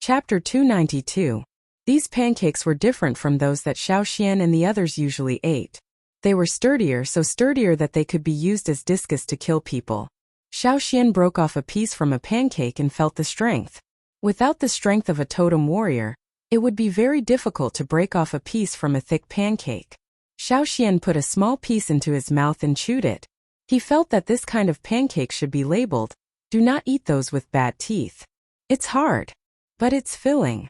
Chapter 292. These pancakes were different from those that Xiao Xian and the others usually ate. They were sturdier, so sturdier that they could be used as discus to kill people. Xiao Xian broke off a piece from a pancake and felt the strength. Without the strength of a totem warrior, it would be very difficult to break off a piece from a thick pancake. Xiao Xian put a small piece into his mouth and chewed it. He felt that this kind of pancake should be labeled, "Do not eat those with bad teeth." It's hard, but it's filling.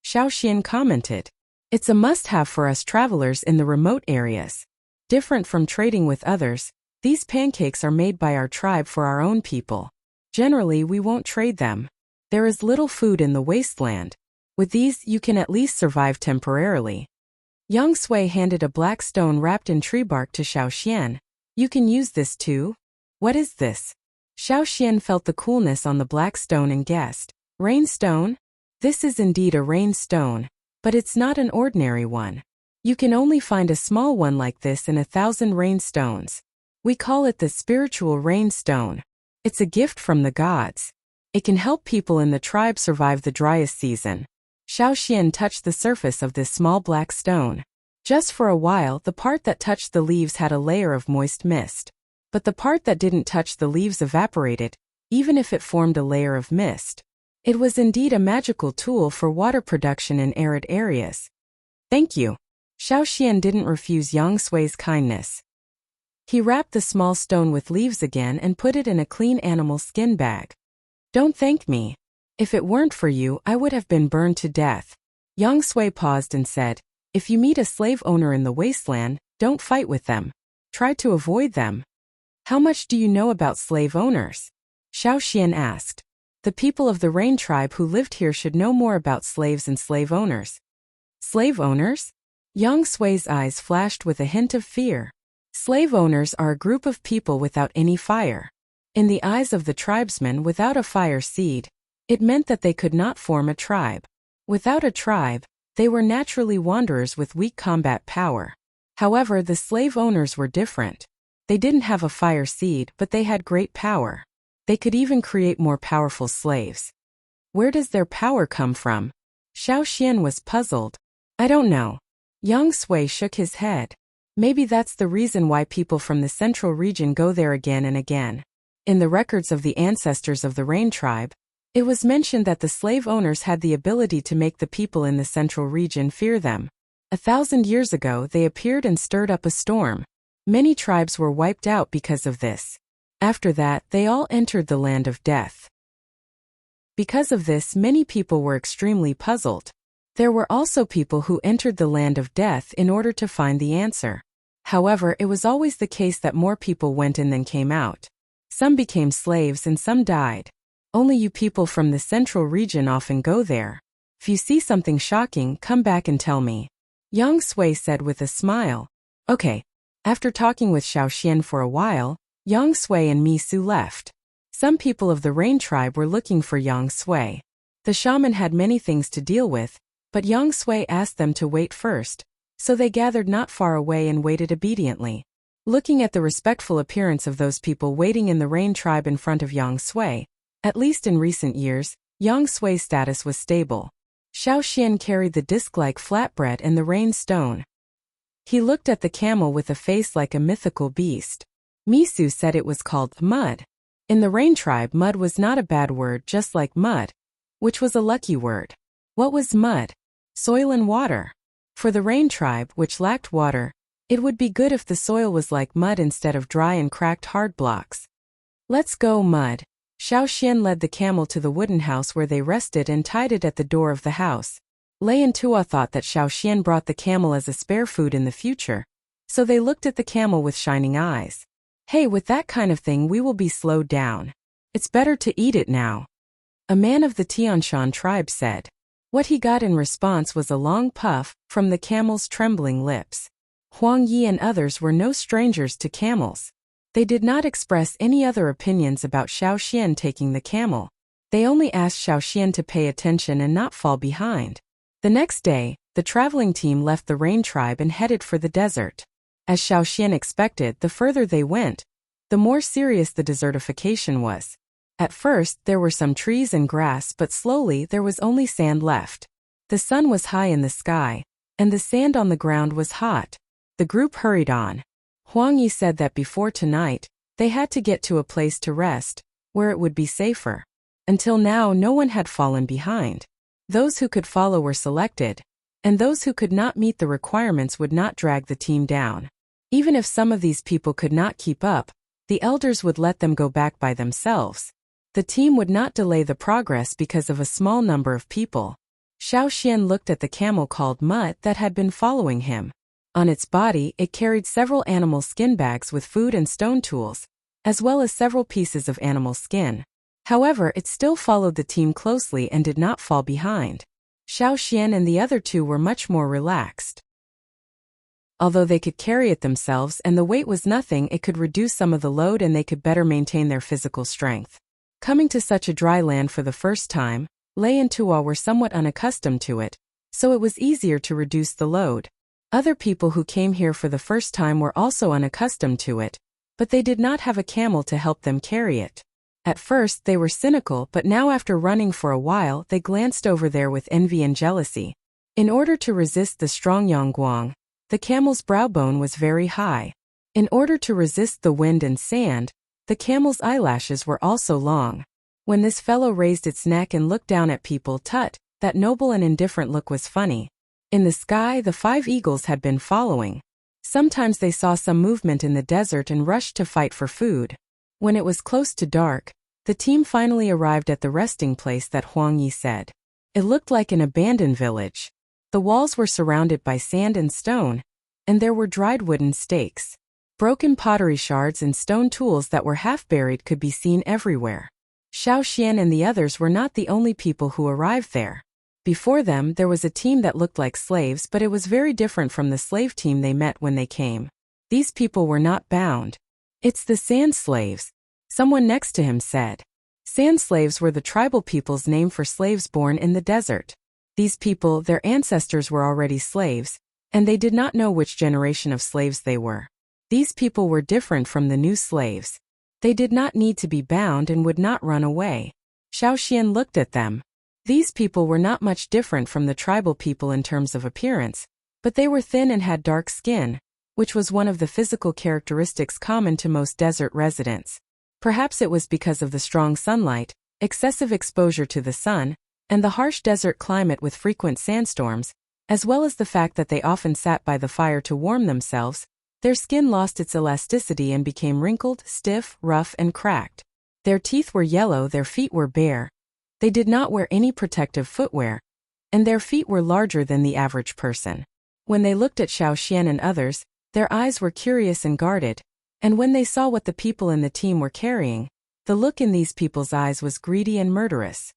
Xiao Xian commented. It's a must-have for us travelers in the remote areas. Different from trading with others, these pancakes are made by our tribe for our own people. Generally, we won't trade them. There is little food in the wasteland. With these, you can at least survive temporarily. Yang Sui handed a black stone wrapped in tree bark to Xiao Xian. You can use this too? What is this? Xiao Xian felt the coolness on the black stone and guessed. Rain stone? This is indeed a rain stone, but it's not an ordinary one. You can only find a small one like this in 1,000 rain stones. We call it the spiritual rain stone. It's a gift from the gods. It can help people in the tribe survive the driest season. Xiao Xian touched the surface of this small black stone. Just for a while, the part that touched the leaves had a layer of moist mist. But the part that didn't touch the leaves evaporated, even if it formed a layer of mist. It was indeed a magical tool for water production in arid areas. Thank you. Xiao Xian didn't refuse Yang Sui's kindness. He wrapped the small stone with leaves again and put it in a clean animal skin bag. Don't thank me. If it weren't for you, I would have been burned to death. Yang Sui paused and said, if you meet a slave owner in the wasteland, don't fight with them. Try to avoid them. How much do you know about slave owners? Xiao Xian asked. The people of the Rain tribe who lived here should know more about slaves and slave owners. Slave owners? Yang Sui's eyes flashed with a hint of fear. Slave owners are a group of people without any fire. In the eyes of the tribesmen without a fire seed, it meant that they could not form a tribe. Without a tribe, they were naturally wanderers with weak combat power. However, the slave owners were different. They didn't have a fire seed, but they had great power. They could even create more powerful slaves. Where does their power come from? Xiao Xian was puzzled. I don't know. Yang Sui shook his head. Maybe that's the reason why people from the central region go there again and again. In the records of the ancestors of the Rain tribe, it was mentioned that the slave owners had the ability to make the people in the central region fear them. 1,000 years ago, they appeared and stirred up a storm. Many tribes were wiped out because of this. After that, they all entered the land of death. Because of this, many people were extremely puzzled. There were also people who entered the land of death in order to find the answer. However, it was always the case that more people went in than came out. Some became slaves and some died. Only you people from the central region often go there. If you see something shocking, come back and tell me. Yang Sui said with a smile. Okay. After talking with Xiao Xian for a while, Yang Sui and Mi Su left. Some people of the Rain tribe were looking for Yang Sui. The shaman had many things to deal with, but Yang Sui asked them to wait first, so they gathered not far away and waited obediently. Looking at the respectful appearance of those people waiting in the Rain tribe in front of Yang Sui, at least in recent years, Yang Sui's status was stable. Xiao Xian carried the disc-like flatbread and the rain stone. He looked at the camel with a face like a mythical beast. Mi Su said it was called mud. In the Rain tribe, mud was not a bad word, just like mud, which was a lucky word. What was mud? Soil and water. For the Rain tribe, which lacked water, it would be good if the soil was like mud instead of dry and cracked hard blocks. Let's go, mud. Xiao Xian led the camel to the wooden house where they rested and tied it at the door of the house. Lei and Tua thought that Xiao Xian brought the camel as a spare food in the future, so they looked at the camel with shining eyes. Hey, with that kind of thing we will be slowed down. It's better to eat it now. A man of the Tianshan tribe said. What he got in response was a long puff from the camel's trembling lips. Huang Yi and others were no strangers to camels. They did not express any other opinions about Xiao Xian taking the camel. They only asked Xiao Xian to pay attention and not fall behind. The next day, the traveling team left the Rain tribe and headed for the desert. As Xiao Xian expected, the further they went, the more serious the desertification was. At first, there were some trees and grass, but slowly there was only sand left. The sun was high in the sky, and the sand on the ground was hot. The group hurried on. Huang Yi said that before tonight, they had to get to a place to rest, where it would be safer. Until now, no one had fallen behind. Those who could follow were selected, and those who could not meet the requirements would not drag the team down. Even if some of these people could not keep up, the elders would let them go back by themselves. The team would not delay the progress because of a small number of people. Xiao Xian looked at the camel called Mutt that had been following him. On its body, it carried several animal skin bags with food and stone tools, as well as several pieces of animal skin. However, it still followed the team closely and did not fall behind. Xiao Xian and the other two were much more relaxed. Although they could carry it themselves and the weight was nothing, it could reduce some of the load and they could better maintain their physical strength. Coming to such a dry land for the first time, Lei and Tuo were somewhat unaccustomed to it, so it was easier to reduce the load. Other people who came here for the first time were also unaccustomed to it, but they did not have a camel to help them carry it. At first they were cynical, but now after running for a while they glanced over there with envy and jealousy. In order to resist the strong Yangguang, the camel's brow bone was very high. In order to resist the wind and sand, the camel's eyelashes were also long. When this fellow raised its neck and looked down at people, that noble and indifferent look was funny. In the sky, the 5 eagles had been following. Sometimes they saw some movement in the desert and rushed to fight for food. When it was close to dark, the team finally arrived at the resting place that Huang Yi said. It looked like an abandoned village. The walls were surrounded by sand and stone, and there were dried wooden stakes. Broken pottery shards and stone tools that were half buried could be seen everywhere. Xiao Xian and the others were not the only people who arrived there. Before them, there was a team that looked like slaves, but it was very different from the slave team they met when they came. These people were not bound. It's the sand slaves, someone next to him said. Sand slaves were the tribal people's name for slaves born in the desert. These people, their ancestors were already slaves, and they did not know which generation of slaves they were. These people were different from the new slaves. They did not need to be bound and would not run away. Xiao Xian looked at them. These people were not much different from the tribal people in terms of appearance, but they were thin and had dark skin, which was one of the physical characteristics common to most desert residents. Perhaps it was because of the strong sunlight, excessive exposure to the sun, and the harsh desert climate with frequent sandstorms, as well as the fact that they often sat by the fire to warm themselves. Their skin lost its elasticity and became wrinkled, stiff, rough, and cracked. Their teeth were yellow, their feet were bare. They did not wear any protective footwear, and their feet were larger than the average person. When they looked at Xiao Xian and others, their eyes were curious and guarded, and when they saw what the people in the team were carrying, the look in these people's eyes was greedy and murderous.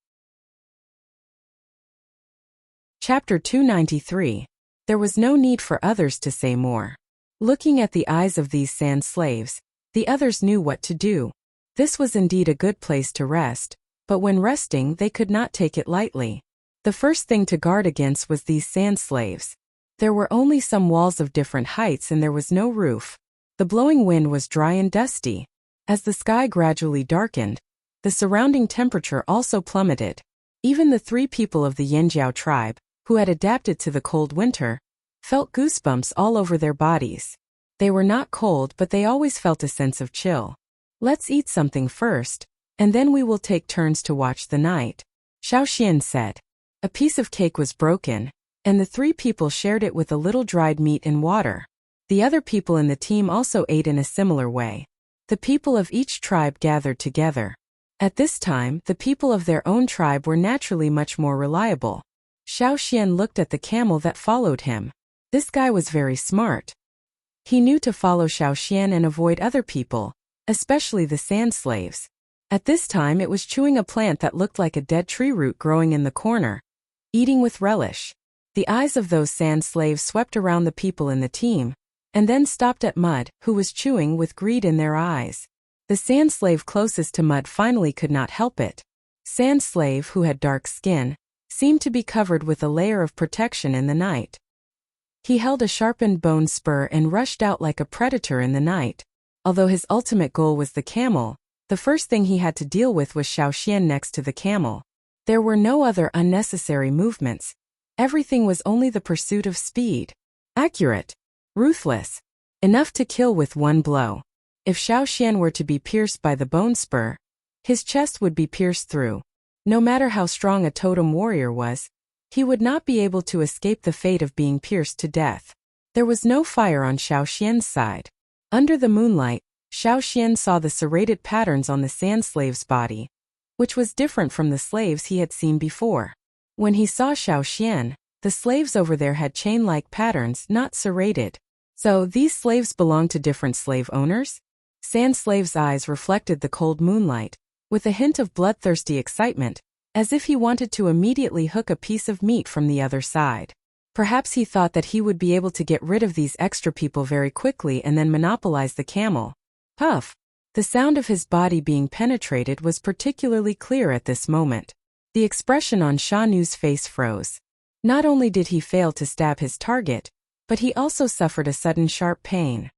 Chapter 293. There was no need for others to say more. Looking at the eyes of these sand slaves, the others knew what to do. This was indeed a good place to rest, but when resting they could not take it lightly. The first thing to guard against was these sand slaves. There were only some walls of different heights and there was no roof. The blowing wind was dry and dusty. As the sky gradually darkened, the surrounding temperature also plummeted. Even the 3 people of the Yanjiao tribe, who had adapted to the cold winter, felt goosebumps all over their bodies. They were not cold, but they always felt a sense of chill. Let's eat something first, and then we will take turns to watch the night, Xiao Xian said. A piece of cake was broken, and the 3 people shared it with a little dried meat and water. The other people in the team also ate in a similar way. The people of each tribe gathered together. At this time, the people of their own tribe were naturally much more reliable. Xiao Xian looked at the camel that followed him. This guy was very smart. He knew to follow Xiao Xian and avoid other people, especially the sand slaves. At this time it was chewing a plant that looked like a dead tree root growing in the corner, eating with relish. The eyes of those sand slaves swept around the people in the team, and then stopped at Mud, who was chewing with greed in their eyes. The sand slave closest to Mud finally could not help it. Sand slave, who had dark skin, seemed to be covered with a layer of protection in the night. He held a sharpened bone spur and rushed out like a predator in the night. Although his ultimate goal was the camel, The first thing he had to deal with was Xiaoxian next to the camel. There were no other unnecessary movements. Everything was only the pursuit of speed. Accurate. Ruthless. Enough to kill with one blow. If Xiaoxian were to be pierced by the bone spur, his chest would be pierced through. No matter how strong a totem warrior was, he would not be able to escape the fate of being pierced to death. There was no fire on Xiaoxian's side. Under the moonlight, Xiaoxian saw the serrated patterns on the sand slave's body, which was different from the slaves he had seen before. When he saw Xiaoxian, the slaves over there had chain-like patterns, not serrated. So these slaves belonged to different slave owners? Sand slave's eyes reflected the cold moonlight, with a hint of bloodthirsty excitement, as if he wanted to immediately hook a piece of meat from the other side. Perhaps he thought that he would be able to get rid of these extra people very quickly and then monopolize the camel. Puff! The sound of his body being penetrated was particularly clear at this moment. The expression on Sha Nu's face froze. Not only did he fail to stab his target, but he also suffered a sudden sharp pain.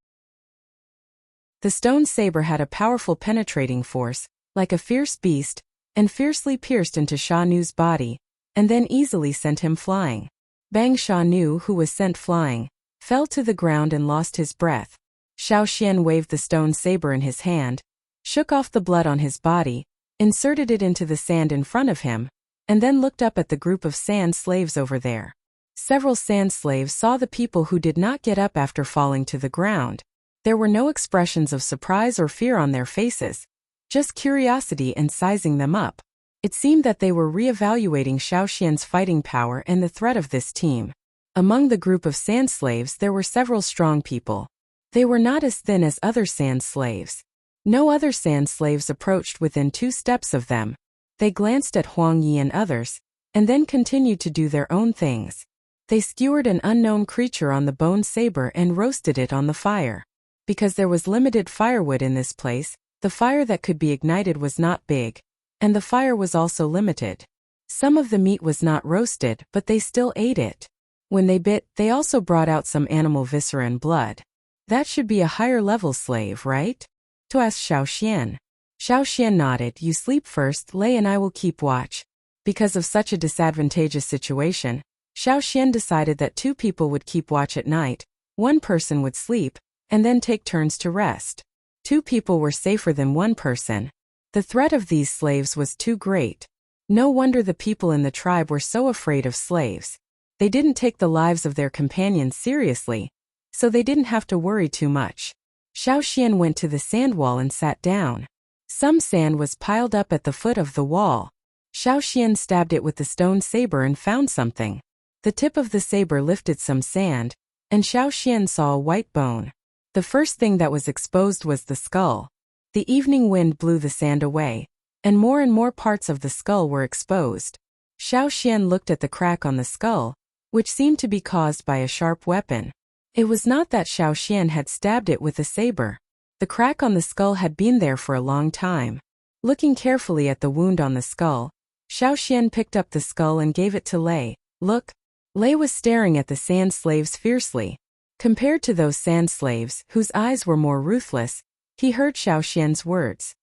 The stone saber had a powerful penetrating force, like a fierce beast, and fiercely pierced into Sha Nu's body, and then easily sent him flying. Bang! Sha Nu, who was sent flying, fell to the ground and lost his breath. Xiaoxian waved the stone saber in his hand, shook off the blood on his body, inserted it into the sand in front of him, and then looked up at the group of sand slaves over there. Several sand slaves saw the people who did not get up after falling to the ground. There were no expressions of surprise or fear on their faces, just curiosity and sizing them up. It seemed that they were re-evaluating Xiaoxian's fighting power and the threat of this team. Among the group of sand slaves there were several strong people. They were not as thin as other sand slaves. No other sand slaves approached within 2 steps of them. They glanced at Huang Yi and others, and then continued to do their own things. They skewered an unknown creature on the bone saber and roasted it on the fire. Because there was limited firewood in this place, the fire that could be ignited was not big, and the fire was also limited. Some of the meat was not roasted, but they still ate it. When they bit, they also brought out some animal viscera and blood. That should be a higher-level slave, right? To ask Xiaoxian. Xiaoxian nodded. You sleep first, Lei, and I will keep watch. Because of such a disadvantageous situation, Xiaoxian decided that 2 people would keep watch at night, 1 person would sleep, and then take turns to rest. 2 people were safer than 1 person. The threat of these slaves was too great. No wonder the people in the tribe were so afraid of slaves. They didn't take the lives of their companions seriously, so they didn't have to worry too much. Xiaoxian went to the sand wall and sat down. Some sand was piled up at the foot of the wall. Xiaoxian stabbed it with the stone saber and found something. The tip of the saber lifted some sand, and Xiaoxian saw a white bone. The first thing that was exposed was the skull. The evening wind blew the sand away, and more parts of the skull were exposed. Xiaoxian looked at the crack on the skull, which seemed to be caused by a sharp weapon. It was not that Xiaoxian had stabbed it with a saber. The crack on the skull had been there for a long time. Looking carefully at the wound on the skull, Xiaoxian picked up the skull and gave it to Lei. Look. Lei was staring at the sand slaves fiercely. Compared to those sand slaves, whose eyes were more ruthless, he heard Xiaoxian's words.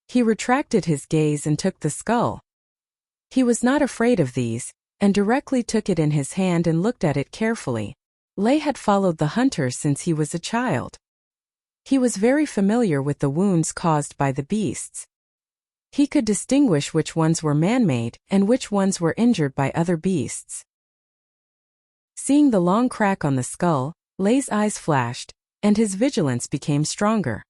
He retracted his gaze and took the skull. He was not afraid of these, and directly took it in his hand and looked at it carefully. Lei had followed the hunters since he was a child. He was very familiar with the wounds caused by the beasts. He could distinguish which ones were man-made and which ones were injured by other beasts. Seeing the long crack on the skull, Lei's eyes flashed, and his vigilance became stronger.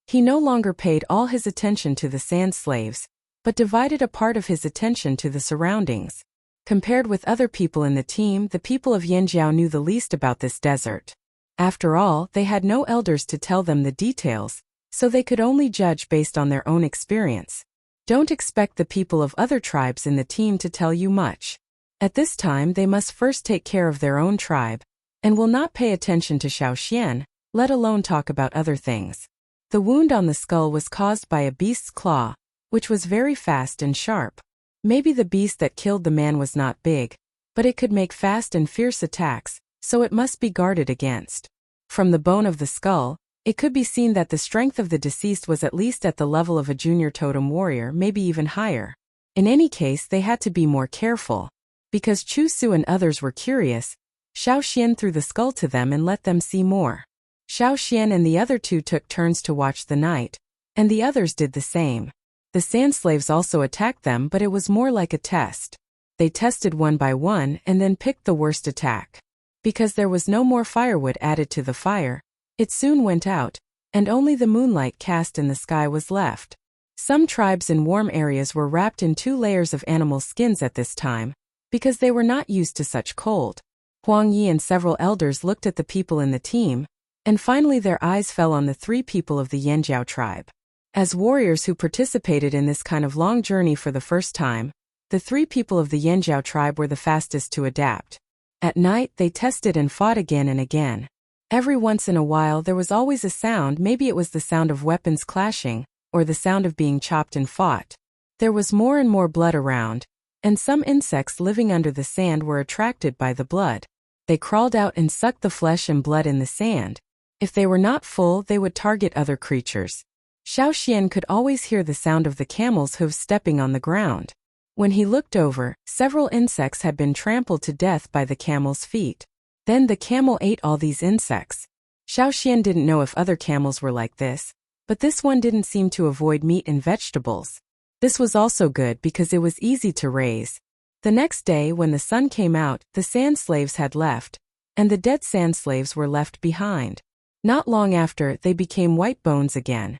He no longer paid all his attention to the sand slaves, but divided a part of his attention to the surroundings. Compared with other people in the team, the people of Yanjiao knew the least about this desert. After all, they had no elders to tell them the details, so they could only judge based on their own experience. Don't expect the people of other tribes in the team to tell you much. At this time they must first take care of their own tribe, and will not pay attention to Xiaoxian, let alone talk about other things. The wound on the skull was caused by a beast's claw, which was very fast and sharp. Maybe the beast that killed the man was not big, but it could make fast and fierce attacks, so it must be guarded against. From the bone of the skull, It could be seen that the strength of the deceased was at least at the level of a junior totem warrior, maybe even higher. In any case, they had to be more careful. Because Chu Su and others were curious, Xiaoxian threw the skull to them and let them see more. Xiaoxian and the other two took turns to watch the night, and the others did the same. The sand slaves also attacked them, but it was more like a test. They tested one by one and then picked the worst attack. Because there was no more firewood added to the fire, it soon went out, and only the moonlight cast in the sky was left. Some tribes in warm areas were wrapped in 2 layers of animal skins at this time, because they were not used to such cold. Huang Yi and several elders looked at the people in the team, and finally their eyes fell on the 3 people of the Yanjiao tribe. As warriors who participated in this kind of long journey for the first time, the 3 people of the Yanjiao tribe were the fastest to adapt. At night, they tested and fought again and again. Every once in a while there was always a sound, maybe it was the sound of weapons clashing, or the sound of being chopped and fought. There was more and more blood around, and some insects living under the sand were attracted by the blood. They crawled out and sucked the flesh and blood in the sand. If they were not full, they would target other creatures. Xiaoxian could always hear the sound of the camel's hooves stepping on the ground. When he looked over, several insects had been trampled to death by the camel's feet. Then the camel ate all these insects. Xiaoxian didn't know if other camels were like this, but this one didn't seem to avoid meat and vegetables. This was also good because it was easy to raise. The next day when the sun came out, the sand slaves had left, and the dead sand slaves were left behind. Not long after, they became white bones again.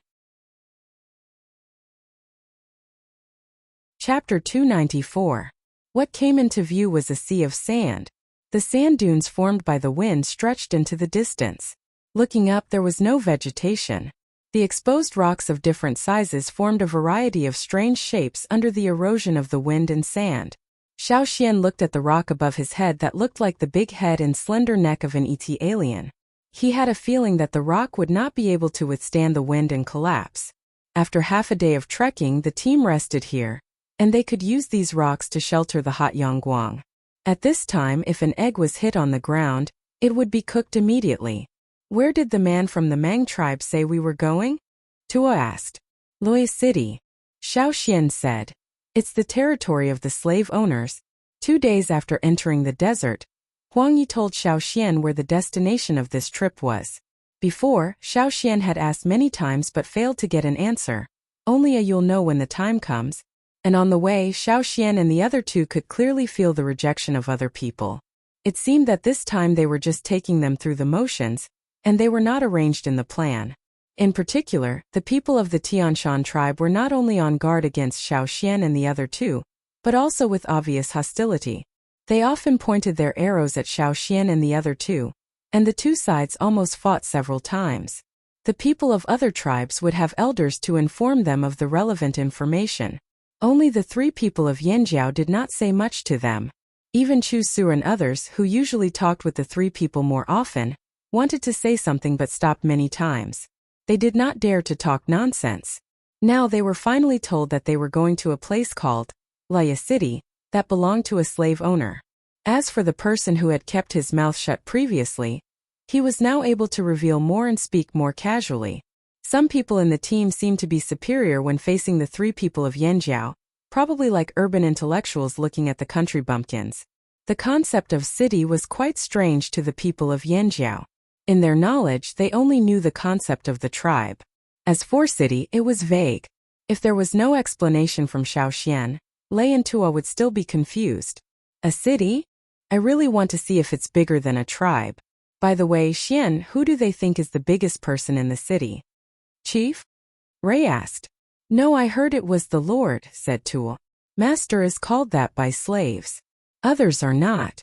Chapter 294. What came into view was a sea of sand. The sand dunes formed by the wind stretched into the distance. Looking up, there was no vegetation. The exposed rocks of different sizes formed a variety of strange shapes under the erosion of the wind and sand. Xiaoxian looked at the rock above his head that looked like the big head and slender neck of an ET alien. He had a feeling that the rock would not be able to withstand the wind and collapse. After half a day of trekking, the team rested here, and they could use these rocks to shelter the hot yangguang. At this time, if an egg was hit on the ground, it would be cooked immediately. Where did the man from the Mang tribe say we were going? Tua asked. Loi City. Xiaoxian said. It's the territory of the slave owners. 2 days after entering the desert, Huang Yi told Xiaoxian where the destination of this trip was. Before, Xiaoxian had asked many times but failed to get an answer. Only you'll know when the time comes. And on the way, Xiaoxian and the other 2 could clearly feel the rejection of other people. It seemed that this time they were just taking them through the motions, and they were not arranged in the plan. In particular, the people of the Tianshan tribe were not only on guard against Xiaoxian and the other 2, but also with obvious hostility. They often pointed their arrows at Xiaoxian and the other 2, and the 2 sides almost fought several times. The people of other tribes would have elders to inform them of the relevant information. Only the 3 people of Yanjiao did not say much to them. Even Chu Su and others, who usually talked with the 3 people more often, wanted to say something but stopped many times. They did not dare to talk nonsense. Now they were finally told that they were going to a place called Laya City, that belonged to a slave owner. As for the person who had kept his mouth shut previously, he was now able to reveal more and speak more casually. Some people in the team seemed to be superior when facing the 3 people of Yanjiao, probably like urban intellectuals looking at the country bumpkins. The concept of city was quite strange to the people of Yanjiao. In their knowledge, they only knew the concept of the tribe. As for city, it was vague. If there was no explanation from Xiaoxian, Lei and Tua would still be confused. A city? I really want to see if it's bigger than a tribe. By the way, Xian, who do they think is the biggest person in the city? Chief? Ray asked. No, I heard it was the Lord, said Tua. Master is called that by slaves. Others are not.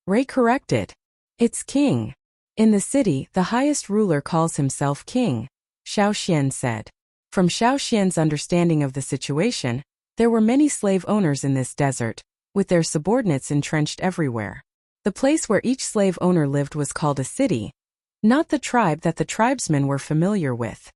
Ray corrected. It's king. In the city, the highest ruler calls himself king, Xiaoxian said. From Xiaoxian's understanding of the situation, there were many slave owners in this desert, with their subordinates entrenched everywhere. The place where each slave owner lived was called a city, not the tribe that the tribesmen were familiar with.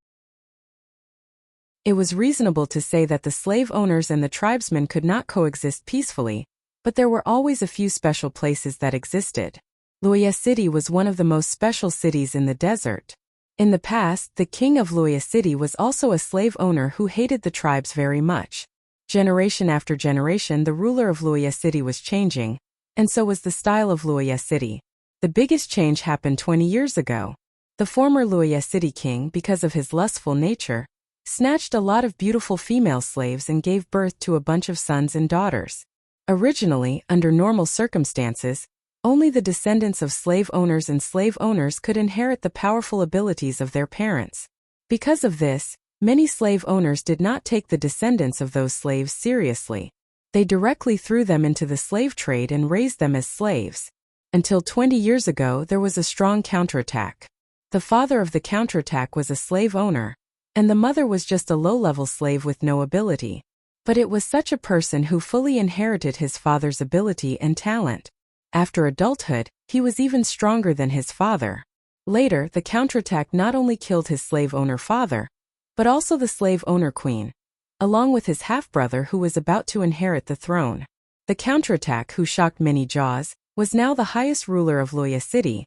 It was reasonable to say that the slave owners and the tribesmen could not coexist peacefully, but there were always a few special places that existed. Luoya City was one of the most special cities in the desert. In the past, the king of Luoya City was also a slave owner who hated the tribes very much. Generation after generation, the ruler of Luoya City was changing, and so was the style of Luoya City. The biggest change happened 20 years ago. The former Luoya City king, because of his lustful nature, snatched a lot of beautiful female slaves and gave birth to a bunch of sons and daughters. Originally, under normal circumstances, only the descendants of slave owners and slave owners could inherit the powerful abilities of their parents. Because of this, many slave owners did not take the descendants of those slaves seriously. They directly threw them into the slave trade and raised them as slaves. Until 20 years ago, there was a strong counterattack. The father of the counterattack was a slave owner, and the mother was just a low-level slave with no ability. But it was such a person who fully inherited his father's ability and talent. After adulthood, he was even stronger than his father. Later, the counterattack not only killed his slave owner father, but also the slave owner queen, along with his half-brother who was about to inherit the throne. The counterattack, who shocked many jaws, was now the highest ruler of Luoya City,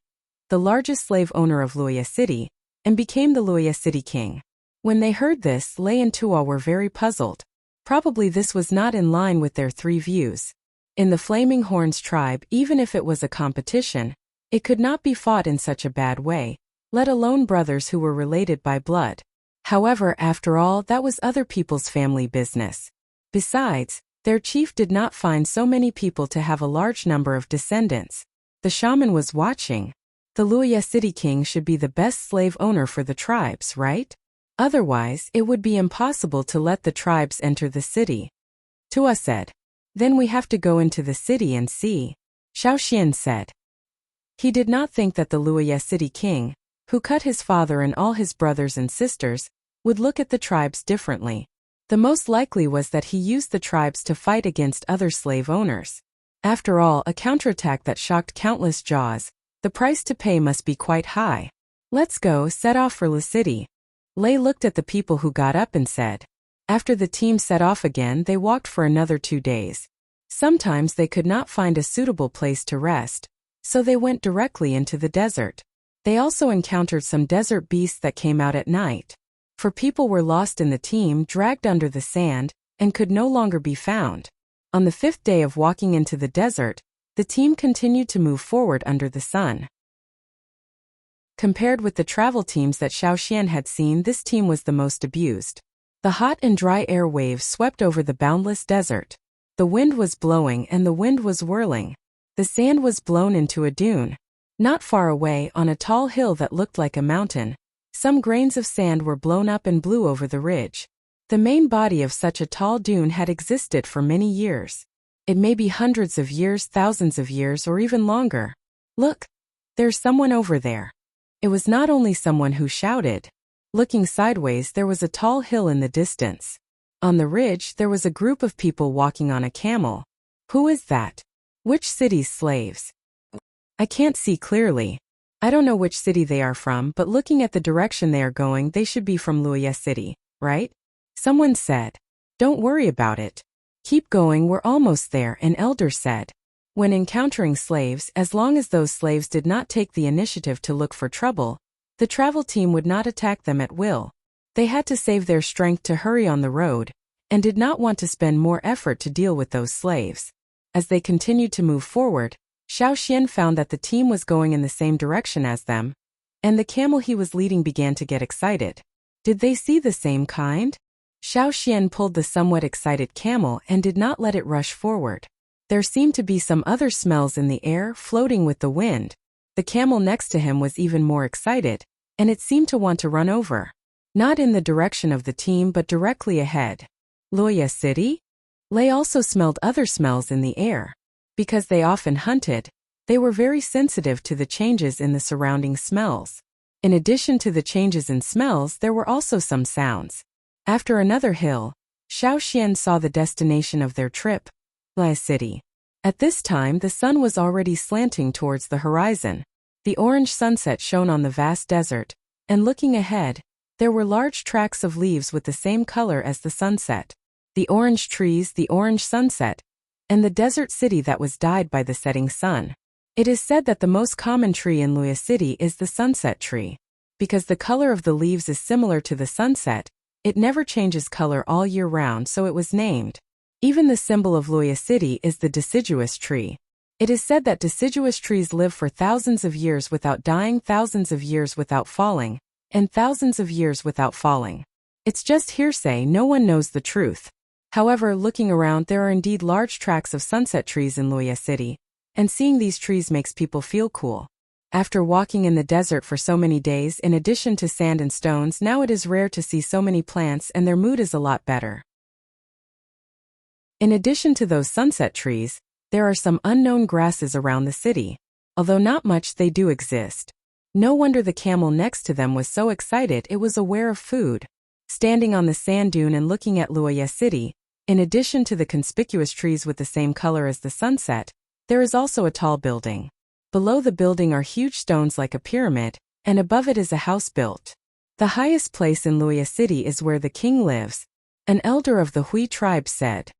the largest slave owner of Luoya City, and became the Luoya City king. When they heard this, Lei and Tuo were very puzzled. Probably this was not in line with their three views. In the Flaming Horns tribe, even if it was a competition, it could not be fought in such a bad way, let alone brothers who were related by blood. However, after all, that was other people's family business. Besides, their chief did not find so many people to have a large number of descendants. The shaman was watching. The Luoya City king should be the best slave owner for the tribes, right? Otherwise, it would be impossible to let the tribes enter the city. Tuo said. Then we have to go into the city and see. Xiaoxian said. He did not think that the Luoya City king, who cut his father and all his brothers and sisters, would look at the tribes differently. The most likely was that he used the tribes to fight against other slave owners. After all, a counterattack that shocked countless jaws, the price to pay must be quite high. Let's go, set off for the city. Lei looked at the people who got up and said. After the team set off again, they walked for another 2 days. Sometimes they could not find a suitable place to rest, so they went directly into the desert. They also encountered some desert beasts that came out at night. For people were lost in the team, dragged under the sand, and could no longer be found. On the 5th day of walking into the desert, the team continued to move forward under the sun. Compared with the travel teams that Xiaoxian had seen, this team was the most abused. The hot and dry air waves swept over the boundless desert. The wind was blowing and the wind was whirling. The sand was blown into a dune. Not far away, on a tall hill that looked like a mountain, some grains of sand were blown up and blew over the ridge. The main body of such a tall dune had existed for many years. It may be hundreds of years, thousands of years, or even longer. Look! There's someone over there. It was not only someone who shouted. Looking sideways, there was a tall hill in the distance. On the ridge, there was a group of people walking on a camel. Who is that? Which city's slaves? I can't see clearly. I don't know which city they are from, but looking at the direction they are going, they should be from Luoya City, right? Someone said. Don't worry about it. Keep going, we're almost there, an elder said. When encountering slaves, as long as those slaves did not take the initiative to look for trouble, the travel team would not attack them at will. They had to save their strength to hurry on the road, and did not want to spend more effort to deal with those slaves. As they continued to move forward, Xiaoxian found that the team was going in the same direction as them, and the camel he was leading began to get excited. Did they see the same kind? Xiaoxian pulled the somewhat excited camel and did not let it rush forward. There seemed to be some other smells in the air, floating with the wind. The camel next to him was even more excited, and it seemed to want to run over. Not in the direction of the team but directly ahead. Luoya City? Lei also smelled other smells in the air. Because they often hunted, they were very sensitive to the changes in the surrounding smells. In addition to the changes in smells, there were also some sounds. After another hill, Xiaoxian saw the destination of their trip, Luoya City. At this time, the sun was already slanting towards the horizon. The orange sunset shone on the vast desert, and looking ahead, there were large tracts of leaves with the same color as the sunset. The orange trees, the orange sunset, and the desert city that was dyed by the setting sun. It is said that the most common tree in Luoya City is the sunset tree. Because the color of the leaves is similar to the sunset, it never changes color all year round, so it was named. Even the symbol of Loya City is the deciduous tree. It is said that deciduous trees live for thousands of years without dying, thousands of years without falling, and thousands of years without falling. It's just hearsay, no one knows the truth. However, looking around, there are indeed large tracts of sunset trees in Loya City, and seeing these trees makes people feel cool. After walking in the desert for so many days, in addition to sand and stones, now it is rare to see so many plants and their mood is a lot better. In addition to those sunset trees, there are some unknown grasses around the city. Although not much, they do exist. No wonder the camel next to them was so excited, it was aware of food. Standing on the sand dune and looking at Loya City, in addition to the conspicuous trees with the same color as the sunset, there is also a tall building. Below the building are huge stones like a pyramid, and above it is a house built. The highest place in Loya City is where the king lives, an elder of the Hui tribe said.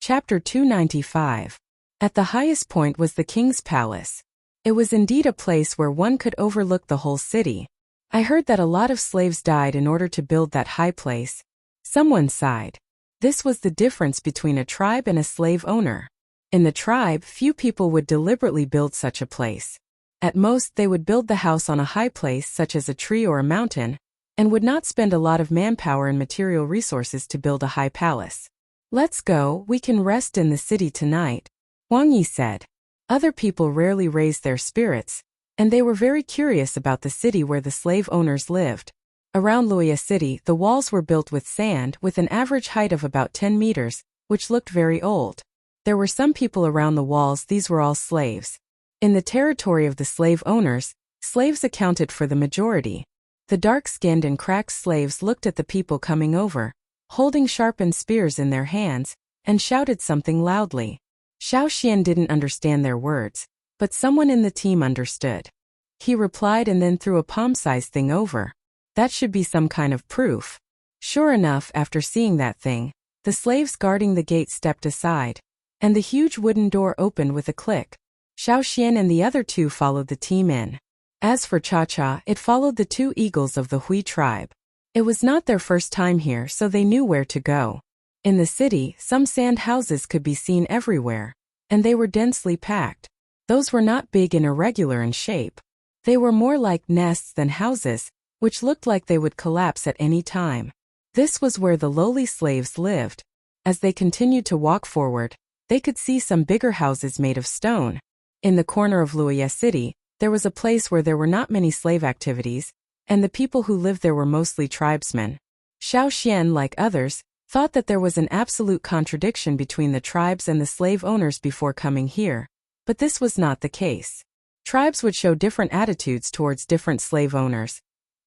Chapter 295. At the highest point was the king's palace. It was indeed a place where one could overlook the whole city. I heard that a lot of slaves died in order to build that high place. Someone sighed. This was the difference between a tribe and a slave owner. In the tribe, few people would deliberately build such a place. At most, they would build the house on a high place such as a tree or a mountain, and would not spend a lot of manpower and material resources to build a high palace. Let's go, we can rest in the city tonight, Wang Yi said. Other people rarely raised their spirits, and they were very curious about the city where the slave owners lived. Around Loya City, the walls were built with sand, with an average height of about 10 meters, which looked very old. There were some people around the walls, these were all slaves. In the territory of the slave owners, slaves accounted for the majority. The dark-skinned and cracked slaves looked at the people coming over, holding sharpened spears in their hands, and shouted something loudly. Xiao Xian didn't understand their words, but someone in the team understood. He replied and then threw a palm-sized thing over. That should be some kind of proof. Sure enough, after seeing that thing, the slaves guarding the gate stepped aside, and the huge wooden door opened with a click. Xiao Xian and the other two followed the team in. As for Cha-Cha, it followed the two eagles of the Hui tribe. It was not their first time here, so they knew where to go. In the city, some sand houses could be seen everywhere, and they were densely packed. Those were not big and irregular in shape. They were more like nests than houses, which looked like they would collapse at any time. This was where the lowly slaves lived. As they continued to walk forward, they could see some bigger houses made of stone. In the corner of Loya City, there was a place where there were not many slave activities, and the people who lived there were mostly tribesmen. Xiao Xian, like others, thought that there was an absolute contradiction between the tribes and the slave owners before coming here, but this was not the case. Tribes would show different attitudes towards different slave owners,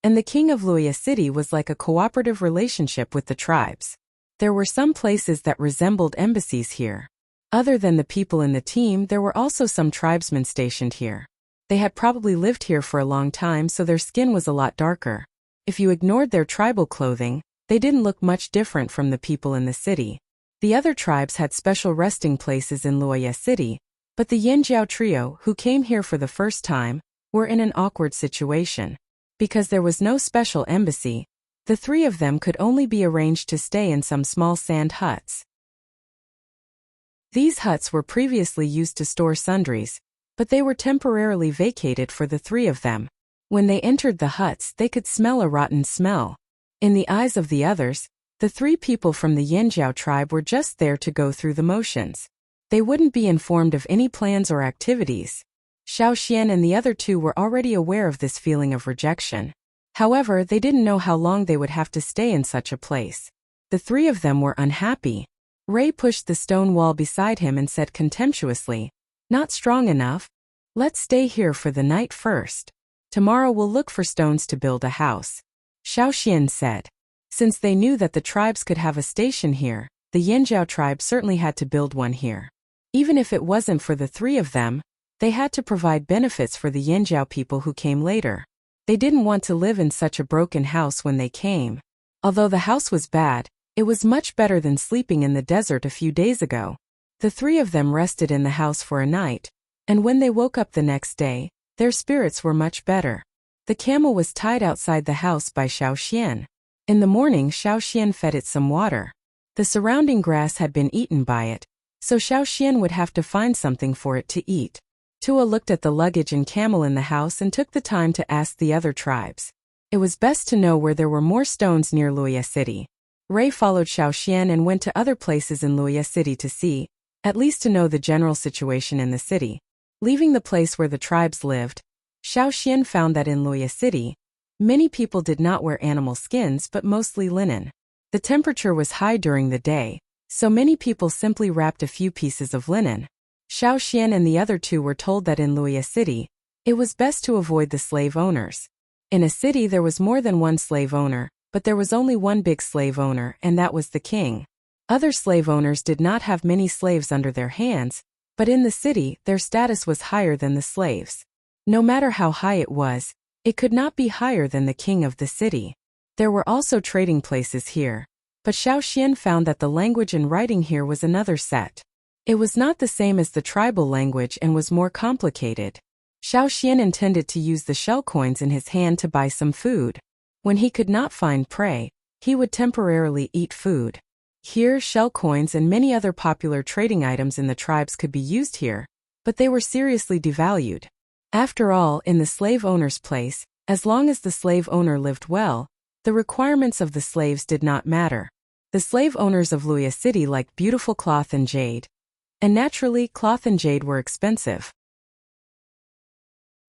and the king of Loya City was like a cooperative relationship with the tribes. There were some places that resembled embassies here. Other than the people in the team, there were also some tribesmen stationed here. They had probably lived here for a long time, so their skin was a lot darker. If you ignored their tribal clothing, they didn't look much different from the people in the city. The other tribes had special resting places in Loya City, but the Yanjiao trio, who came here for the first time, were in an awkward situation. Because there was no special embassy, the three of them could only be arranged to stay in some small sand huts. These huts were previously used to store sundries, but they were temporarily vacated for the three of them. When they entered the huts, they could smell a rotten smell. In the eyes of the others, the three people from the Yanjiao tribe were just there to go through the motions. They wouldn't be informed of any plans or activities. Xiao Xian and the other two were already aware of this feeling of rejection. However, they didn't know how long they would have to stay in such a place. The three of them were unhappy. Ray pushed the stone wall beside him and said contemptuously, "Not strong enough? Let's stay here for the night first. Tomorrow we'll look for stones to build a house," Xiao Xian said. Since they knew that the tribes could have a station here, the Yanjiao tribe certainly had to build one here. Even if it wasn't for the three of them, they had to provide benefits for the Yanjiao people who came later. They didn't want to live in such a broken house when they came. Although the house was bad, it was much better than sleeping in the desert a few days ago. The three of them rested in the house for a night, And when they woke up the next day, their spirits were much better. The camel was tied outside the house by Xiaoxian. In the morning Xiaoxian fed it some water. The surrounding grass had been eaten by it, so Xiaoxian would have to find something for it to eat. Tua looked at the luggage and camel in the house and took the time to ask the other tribes. It was best to know where there were more stones near Luoya City. Ray followed Xiaoxian and went to other places in Luoya City to see, at least to know the general situation in the city. Leaving the place where the tribes lived, Xiaoxian found that in Luoya City, many people did not wear animal skins but mostly linen. The temperature was high during the day, so many people simply wrapped a few pieces of linen. Xiaoxian and the other two were told that in Luoya City, it was best to avoid the slave owners. In a city there was more than one slave owner, but there was only one big slave owner, and that was the king. Other slave owners did not have many slaves under their hands, but in the city their status was higher than the slaves. No matter how high it could not be higher than the king of the city. There were also trading places here, but Xiaoxian found that the language and writing here was another set. It was not the same as the tribal language and was more complicated. Xiaoxian intended to use the shell coins in his hand to buy some food. When he could not find prey, he would temporarily eat food. Here, shell coins and many other popular trading items in the tribes could be used here, but they were seriously devalued. After all, in the slave owner's place, as long as the slave owner lived well, the requirements of the slaves did not matter. The slave owners of Luoya City liked beautiful cloth and jade. And naturally, cloth and jade were expensive.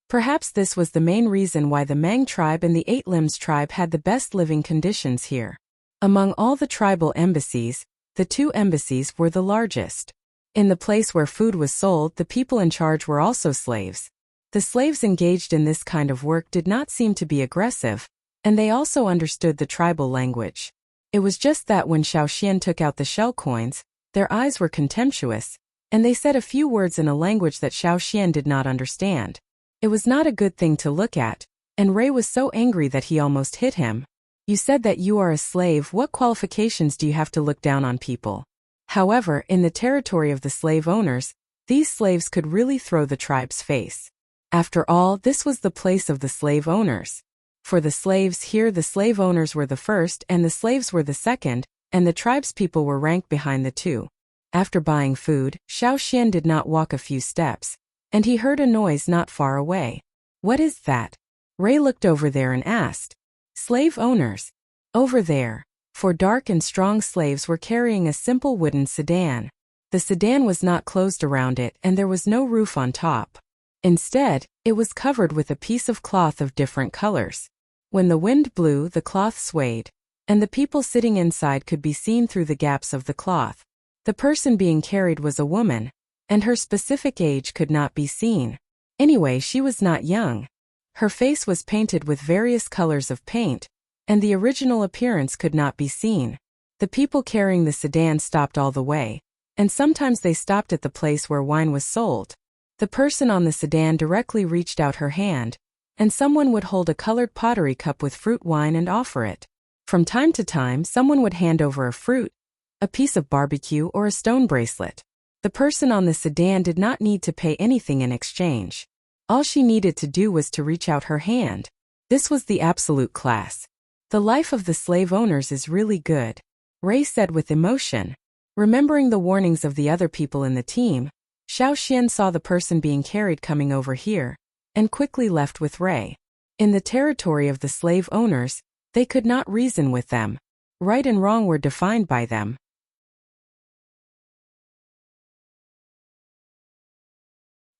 Perhaps this was the main reason why the Mang tribe and the Eight Limbs tribe had the best living conditions here. Among all the tribal embassies, the two embassies were the largest. In the place where food was sold, the people in charge were also slaves. The slaves engaged in this kind of work did not seem to be aggressive, and they also understood the tribal language. It was just that when Xiaoxian took out the shell coins, their eyes were contemptuous, and they said a few words in a language that Xiaoxian did not understand. It was not a good thing to look at, and Ray was so angry that he almost hit him. You said that you are a slave. What qualifications do you have to look down on people? However, in the territory of the slave owners, these slaves could really throw the tribe's face. After all, this was the place of the slave owners. For the slaves here, the slave owners were the first and the slaves were the second, and the tribespeople were ranked behind the two. After buying food, Xiaoxian did not walk a few steps, and he heard a noise not far away. What is that? Ray looked over there and asked. Slave owners. Over there. 4 dark and strong slaves were carrying a simple wooden sedan. The sedan was not closed around it and there was no roof on top. Instead, it was covered with a piece of cloth of different colors. When the wind blew, the cloth swayed, and the people sitting inside could be seen through the gaps of the cloth. The person being carried was a woman, and her specific age could not be seen. Anyway, she was not young. Her face was painted with various colors of paint, and the original appearance could not be seen. The people carrying the sedan stopped all the way, and sometimes they stopped at the place where wine was sold. The person on the sedan directly reached out her hand, and someone would hold a colored pottery cup with fruit wine and offer it. From time to time, someone would hand over a fruit, a piece of barbecue, or a stone bracelet. The person on the sedan did not need to pay anything in exchange. All she needed to do was to reach out her hand. This was the absolute class. The life of the slave owners is really good, Ray said with emotion. Remembering the warnings of the other people in the team, Xiaoxian saw the person being carried coming over here, and quickly left with Ray. In the territory of the slave owners, they could not reason with them. Right and wrong were defined by them.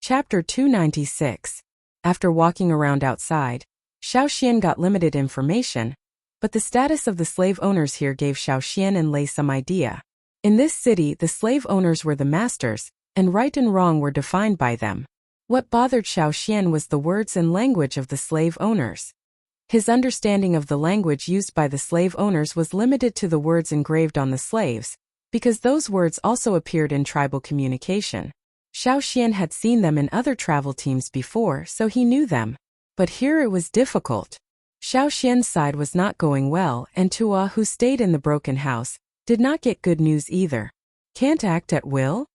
Chapter 296. After walking around outside, Xiaoxian got limited information, but the status of the slave owners here gave Xiaoxian and Lei some idea. In this city, the slave owners were the masters, and right and wrong were defined by them. What bothered Xiaoxian was the words and language of the slave owners. His understanding of the language used by the slave owners was limited to the words engraved on the slaves, because those words also appeared in tribal communication. Xiaoxian had seen them in other travel teams before, so he knew them. But here it was difficult. Xiaoxian's side was not going well, and Tua, who stayed in the broken house, did not get good news either. Can't act at will?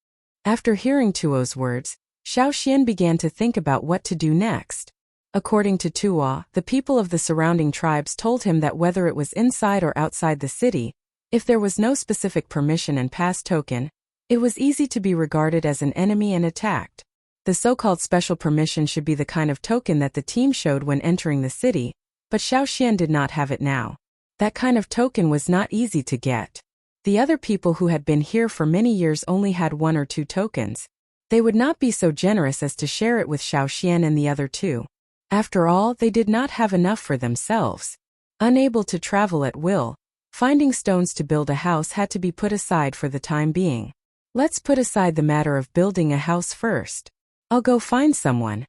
After hearing Tuo's words, Xiao Xian began to think about what to do next. According to Tuo, the people of the surrounding tribes told him that whether it was inside or outside the city, if there was no specific permission and pass token, it was easy to be regarded as an enemy and attacked. The so-called special permission should be the kind of token that the team showed when entering the city, but Xiao Xian did not have it now. That kind of token was not easy to get. The other people who had been here for many years only had 1 or 2 tokens. They would not be so generous as to share it with Xiao Xian and the other 2. After all, they did not have enough for themselves. Unable to travel at will, finding stones to build a house had to be put aside for the time being. Let's put aside the matter of building a house first. I'll go find someone.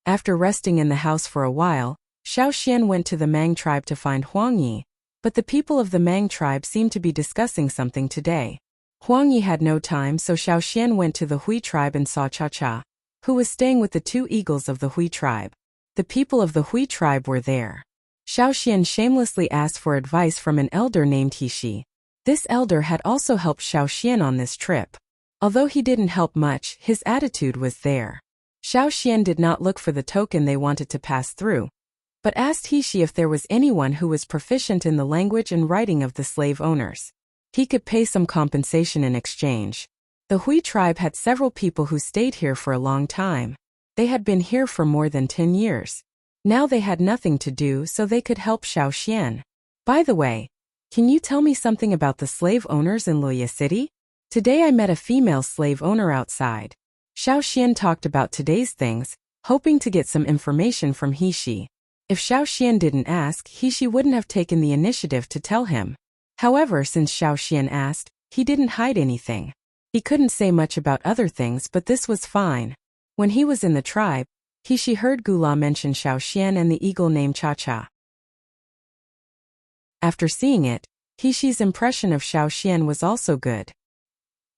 After resting in the house for a while, Xiao Xian went to the Mang tribe to find Huang Yi, but the people of the Mang tribe seemed to be discussing something today. Huang Yi had no time, so Xiao Xian went to the Hui tribe and saw Cha Cha, who was staying with the 2 eagles of the Hui tribe. The people of the Hui tribe were there. Xiao Xian shamelessly asked for advice from an elder named He. This elder had also helped Xiao Xian on this trip. Although he didn't help much, his attitude was there. Xiao Xian did not look for the token they wanted to pass through, but asked He if there was anyone who was proficient in the language and writing of the slave owners. He could pay some compensation in exchange. The Hui tribe had several people who stayed here for a long time. They had been here for more than 10 years. Now they had nothing to do, so they could help Xiao Xian. By the way, can you tell me something about the slave owners in Luoya City? Today I met a female slave owner outside. Xiao Xian talked about today's things, hoping to get some information from He. If Xiao Xian didn't ask, He wouldn't have taken the initiative to tell him. However, since Xiao Xian asked, he didn't hide anything. He couldn't say much about other things, but this was fine. When he was in the tribe, He heard Gula mention Xiao Xian and the eagle named Cha Cha. After seeing it, He's impression of Xiao Xian was also good.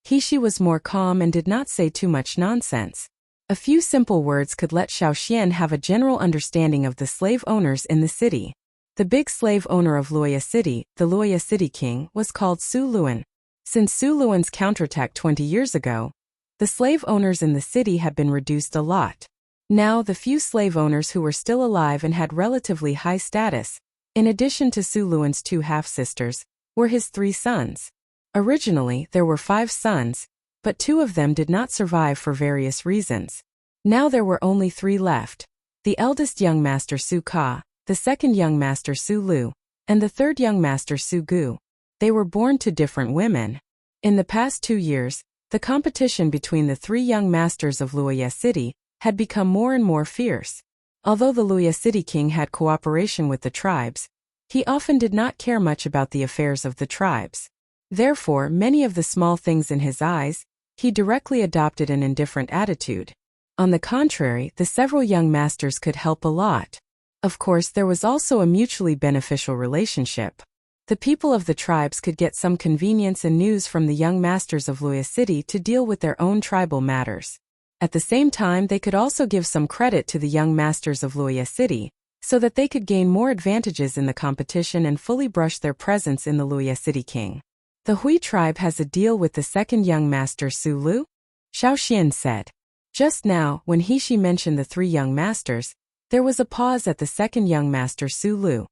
He was more calm and did not say too much nonsense. A few simple words could let Xiao Xian have a general understanding of the slave owners in the city. The big slave owner of Luoya City, the Luoya City King, was called Su Luan. Since Su Luan's counterattack 20 years ago, the slave owners in the city had been reduced a lot. Now the few slave owners who were still alive and had relatively high status, in addition to Su Luan's 2 half-sisters, were his 3 sons. Originally, there were 5 sons, but 2 of them did not survive for various reasons. Now there were only 3 left. The eldest young master Su Ka, the second young master Su Lu, and the third young master Su Gu. They were born to different women. In the past 2 years, the competition between the 3 young masters of Luoya City had become more and more fierce. Although the Luoya City King had cooperation with the tribes, he often did not care much about the affairs of the tribes. Therefore, many of the small things in his eyes, he directly adopted an indifferent attitude. On the contrary, the several young masters could help a lot. Of course, there was also a mutually beneficial relationship. The people of the tribes could get some convenience and news from the young masters of Luoya City to deal with their own tribal matters. At the same time, they could also give some credit to the young masters of Luoya City, so that they could gain more advantages in the competition and fully brush their presence in the Luoya City King. The Hui tribe has a deal with the second young master Su Lu? Xiao Xian said. Just now, when He mentioned the 3 young masters, there was a pause at the second young master Su Lu.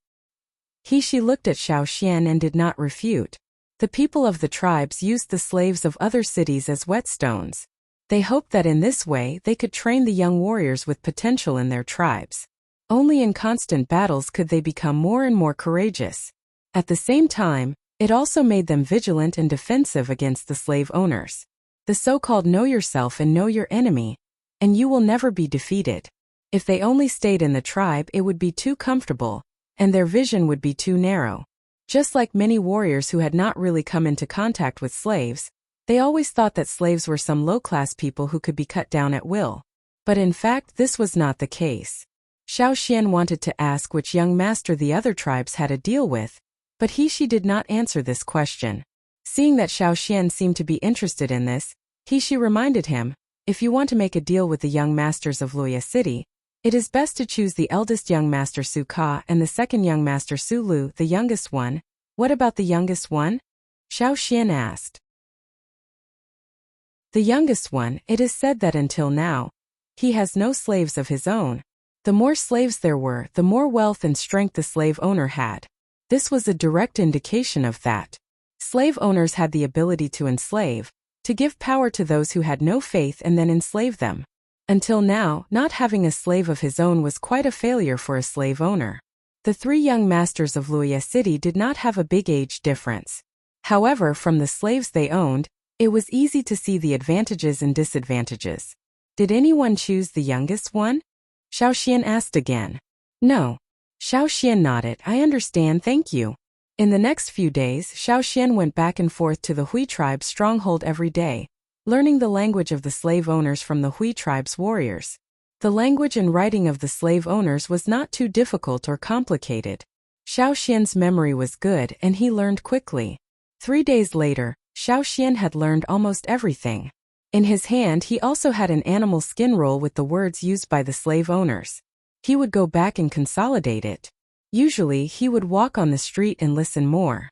He looked at Xiao Xian and did not refute. The people of the tribes used the slaves of other cities as whetstones. They hoped that in this way they could train the young warriors with potential in their tribes. Only in constant battles could they become more and more courageous. At the same time, it also made them vigilant and defensive against the slave owners. The so-called know yourself and know your enemy, and you will never be defeated. If they only stayed in the tribe, it would be too comfortable, and their vision would be too narrow. Just like many warriors who had not really come into contact with slaves, they always thought that slaves were some low-class people who could be cut down at will. But in fact, this was not the case. Xiao Xian wanted to ask which young master the other tribes had a deal with, but He did not answer this question. Seeing that Xiao Xian seemed to be interested in this, He reminded him, if you want to make a deal with the young masters of Luoya City, it is best to choose the eldest young master Su Ka and the second young master Su Lu, the youngest one. What about the youngest one? Xiao Xian asked. The youngest one, it is said that until now, He has no slaves of his own. The more slaves there were, the more wealth and strength the slave owner had. This was a direct indication of that. Slave owners had the ability to enslave, to give power to those who had no faith and then enslave them. Until now, not having a slave of his own was quite a failure for a slave owner. The three young masters of Wuxia City did not have a big age difference. However, from the slaves they owned, it was easy to see the advantages and disadvantages. Did anyone choose the youngest one? Xiaoxian asked again. No. Xiaoxian nodded. I understand, thank you. In the next few days, Xiaoxian went back and forth to the Hui tribe's stronghold every day, learning the language of the slave owners from the Hui tribe's warriors. The language and writing of the slave owners was not too difficult or complicated. Xiaoxian's memory was good and he learned quickly. 3 days later, Xiaoxian had learned almost everything. In his hand he also had an animal skin roll with the words used by the slave owners. He would go back and consolidate it. Usually he would walk on the street and listen more.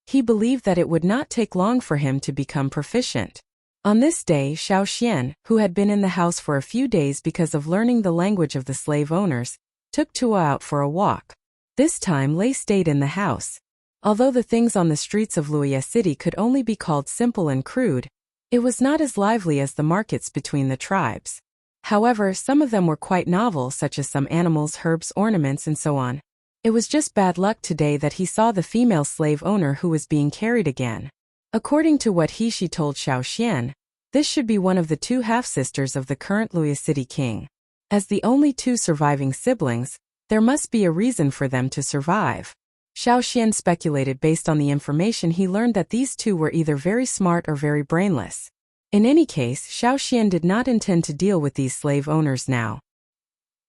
He believed that it would not take long for him to become proficient. On this day, Xiaoxian, who had been in the house for a few days because of learning the language of the slave owners, took Tuo out for a walk. This time Lei stayed in the house. Although the things on the streets of Wuxia City could only be called simple and crude, it was not as lively as the markets between the tribes. However, some of them were quite novel, such as some animals, herbs, ornaments, and so on. It was just bad luck today that he saw the female slave owner who was being carried again. According to what she told Xiaoxian, this should be one of the 2 half-sisters of the current Wuxia City king. As the only 2 surviving siblings, there must be a reason for them to survive. Xiaoxian speculated based on the information he learned that these 2 were either very smart or very brainless. In any case, Xiaoxian did not intend to deal with these slave owners now.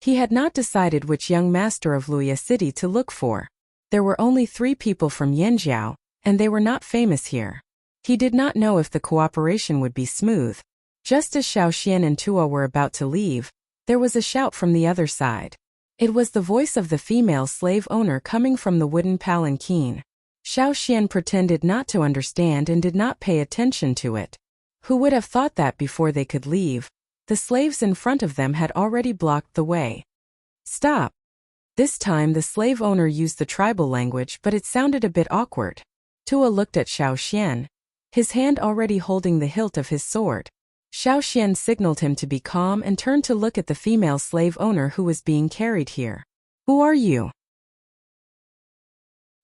He had not decided which young master of Wuxia City to look for. There were only 3 people from Yanjiao, and they were not famous here. He did not know if the cooperation would be smooth. Just as Xiaoxian and Tuo were about to leave, there was a shout from the other side. It was the voice of the female slave owner coming from the wooden palanquin. Xiaoxian pretended not to understand and did not pay attention to it. Who would have thought that before they could leave, the slaves in front of them had already blocked the way. Stop! This time the slave owner used the tribal language, but it sounded a bit awkward. Tuo looked at Xiaoxian, his hand already holding the hilt of his sword. Xiaoxian signaled him to be calm and turned to look at the female slave owner who was being carried here. Who are you?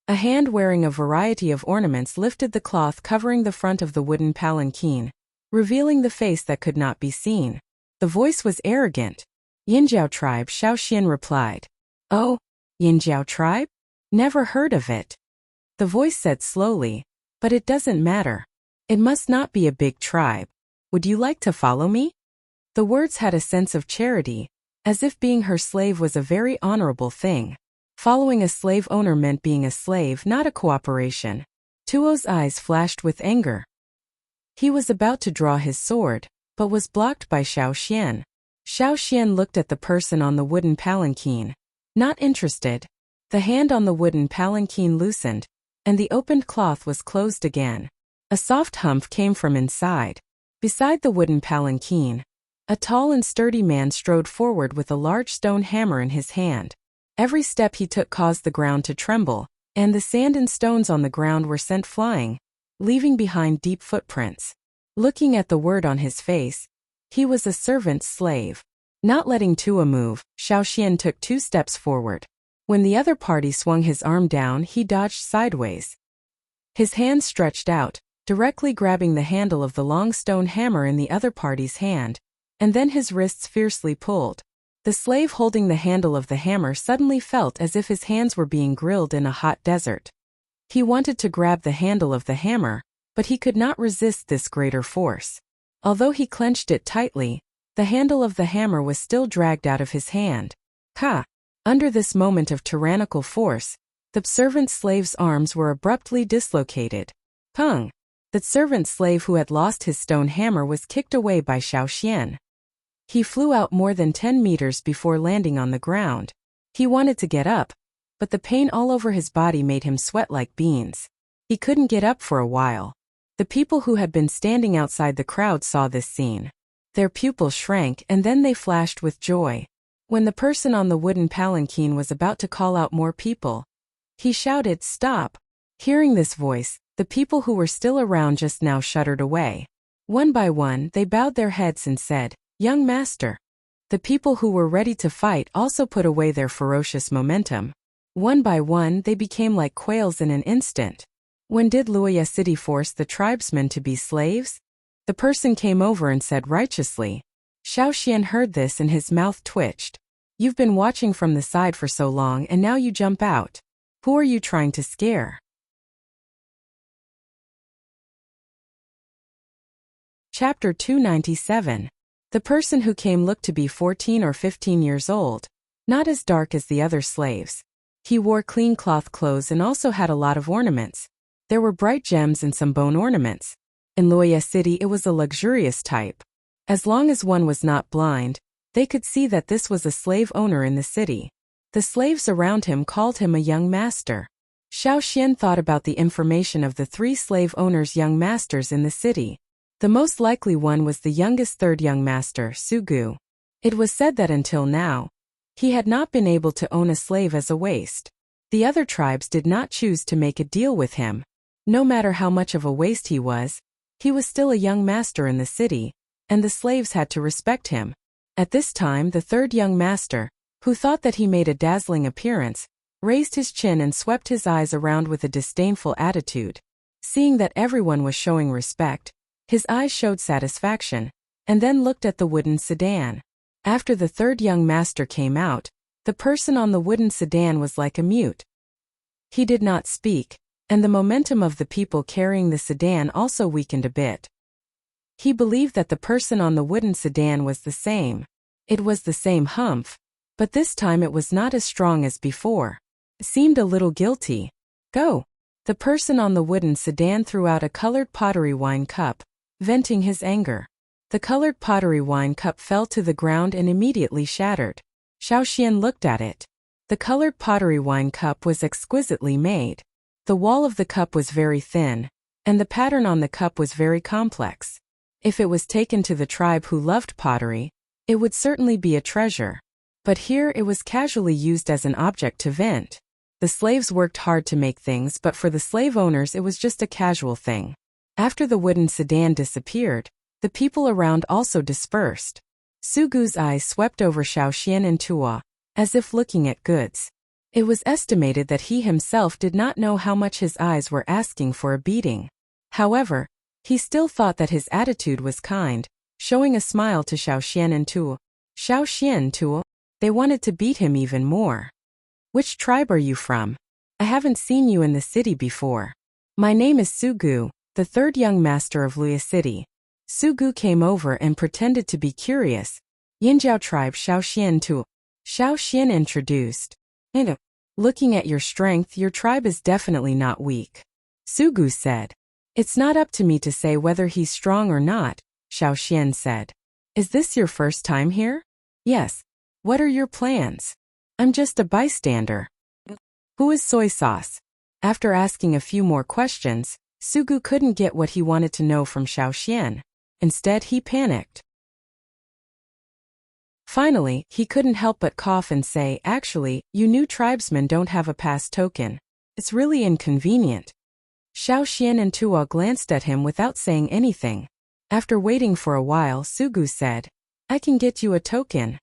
A hand wearing a variety of ornaments lifted the cloth covering the front of the wooden palanquin, revealing the face that could not be seen. The voice was arrogant. Yanjiao tribe, Xiaoxian replied. Oh, Yanjiao tribe? Never heard of it. The voice said slowly, but it doesn't matter. It must not be a big tribe. Would you like to follow me? The words had a sense of charity, as if being her slave was a very honorable thing. Following a slave owner meant being a slave, not a cooperation. Tuo's eyes flashed with anger. He was about to draw his sword, but was blocked by Xiaoxian. Xiaoxian looked at the person on the wooden palanquin. Not interested. The hand on the wooden palanquin loosened, and the opened cloth was closed again. A soft humph came from inside. Beside the wooden palanquin, a tall and sturdy man strode forward with a large stone hammer in his hand. Every step he took caused the ground to tremble, and the sand and stones on the ground were sent flying, leaving behind deep footprints. Looking at the word on his face, he was a servant's slave. Not letting Tuo move, Xiaoxian took 2 steps forward. When the other party swung his arm down, he dodged sideways. His hand stretched out, directly grabbing the handle of the long stone hammer in the other party's hand, and then his wrists fiercely pulled. The slave holding the handle of the hammer suddenly felt as if his hands were being grilled in a hot desert. He wanted to grab the handle of the hammer, but he could not resist this greater force. Although he clenched it tightly, the handle of the hammer was still dragged out of his hand. Ha! Under this moment of tyrannical force, the servant slave's arms were abruptly dislocated. Pung! The servant slave who had lost his stone hammer was kicked away by Xiaoxian. He flew out more than 10 meters before landing on the ground. He wanted to get up, but the pain all over his body made him sweat like beans. He couldn't get up for a while. The people who had been standing outside the crowd saw this scene. Their pupils shrank and then they flashed with joy. When the person on the wooden palanquin was about to call out more people, he shouted, "Stop!" Hearing this voice, the people who were still around just now shuddered away. One by one, they bowed their heads and said, "Young master." The people who were ready to fight also put away their ferocious momentum. One by one, they became like quails in an instant. When did Luoya city force the tribesmen to be slaves? The person came over and said righteously. Xiaoxian heard this and his mouth twitched. You've been watching from the side for so long and now you jump out. Who are you trying to scare? Chapter 297. The person who came looked to be 14 or 15 years old, not as dark as the other slaves. He wore clean cloth clothes and also had a lot of ornaments. There were bright gems and some bone ornaments. In Luoya City it was a luxurious type. As long as one was not blind, they could see that this was a slave owner in the city. The slaves around him called him a young master. Xiaoxian thought about the information of the 3 slave owners' young masters in the city. The most likely one was the youngest third young master, Sugu. It was said that until now, he had not been able to own a slave as a waste. The other tribes did not choose to make a deal with him. No matter how much of a waste he was still a young master in the city, and the slaves had to respect him. At this time the third young master, who thought that he made a dazzling appearance, raised his chin and swept his eyes around with a disdainful attitude. Seeing that everyone was showing respect, his eyes showed satisfaction, and then looked at the wooden sedan. After the third young master came out, the person on the wooden sedan was like a mute. He did not speak, and the momentum of the people carrying the sedan also weakened a bit. He believed that the person on the wooden sedan was the same. It was the same humph, but this time it was not as strong as before. It seemed a little guilty. Go! The person on the wooden sedan threw out a colored pottery wine cup, venting his anger. The colored pottery wine cup fell to the ground and immediately shattered. Xiaoxian looked at it. The colored pottery wine cup was exquisitely made. The wall of the cup was very thin, and the pattern on the cup was very complex. If it was taken to the tribe who loved pottery, it would certainly be a treasure. But here it was casually used as an object to vent. The slaves worked hard to make things, but for the slave owners it was just a casual thing. After the wooden sedan disappeared, the people around also dispersed. Sugu's eyes swept over Xiaoxian and Tua, as if looking at goods. It was estimated that he himself did not know how much his eyes were asking for a beating. However, he still thought that his attitude was kind, showing a smile to Xiaoxian and Tua. Xiaoxian, Tua, they wanted to beat him even more. Which tribe are you from? I haven't seen you in the city before. My name is Sugu, the third young master of Luoya City. Sugu came over and pretended to be curious. Yinjiao tribe Xiaoxian Tua. Xiaoxian introduced. Looking at your strength, your tribe is definitely not weak. Sugu said. It's not up to me to say whether he's strong or not, Xiaoxian said. Is this your first time here? Yes. What are your plans? I'm just a bystander. Who is soy sauce? After asking a few more questions, Sugu couldn't get what he wanted to know from Xiaoxian. Instead, he panicked. Finally, he couldn't help but cough and say, actually, you new tribesmen don't have a pass token. It's really inconvenient. Xiaoxian and Tua glanced at him without saying anything. After waiting for a while, Sugu said, I can get you a token.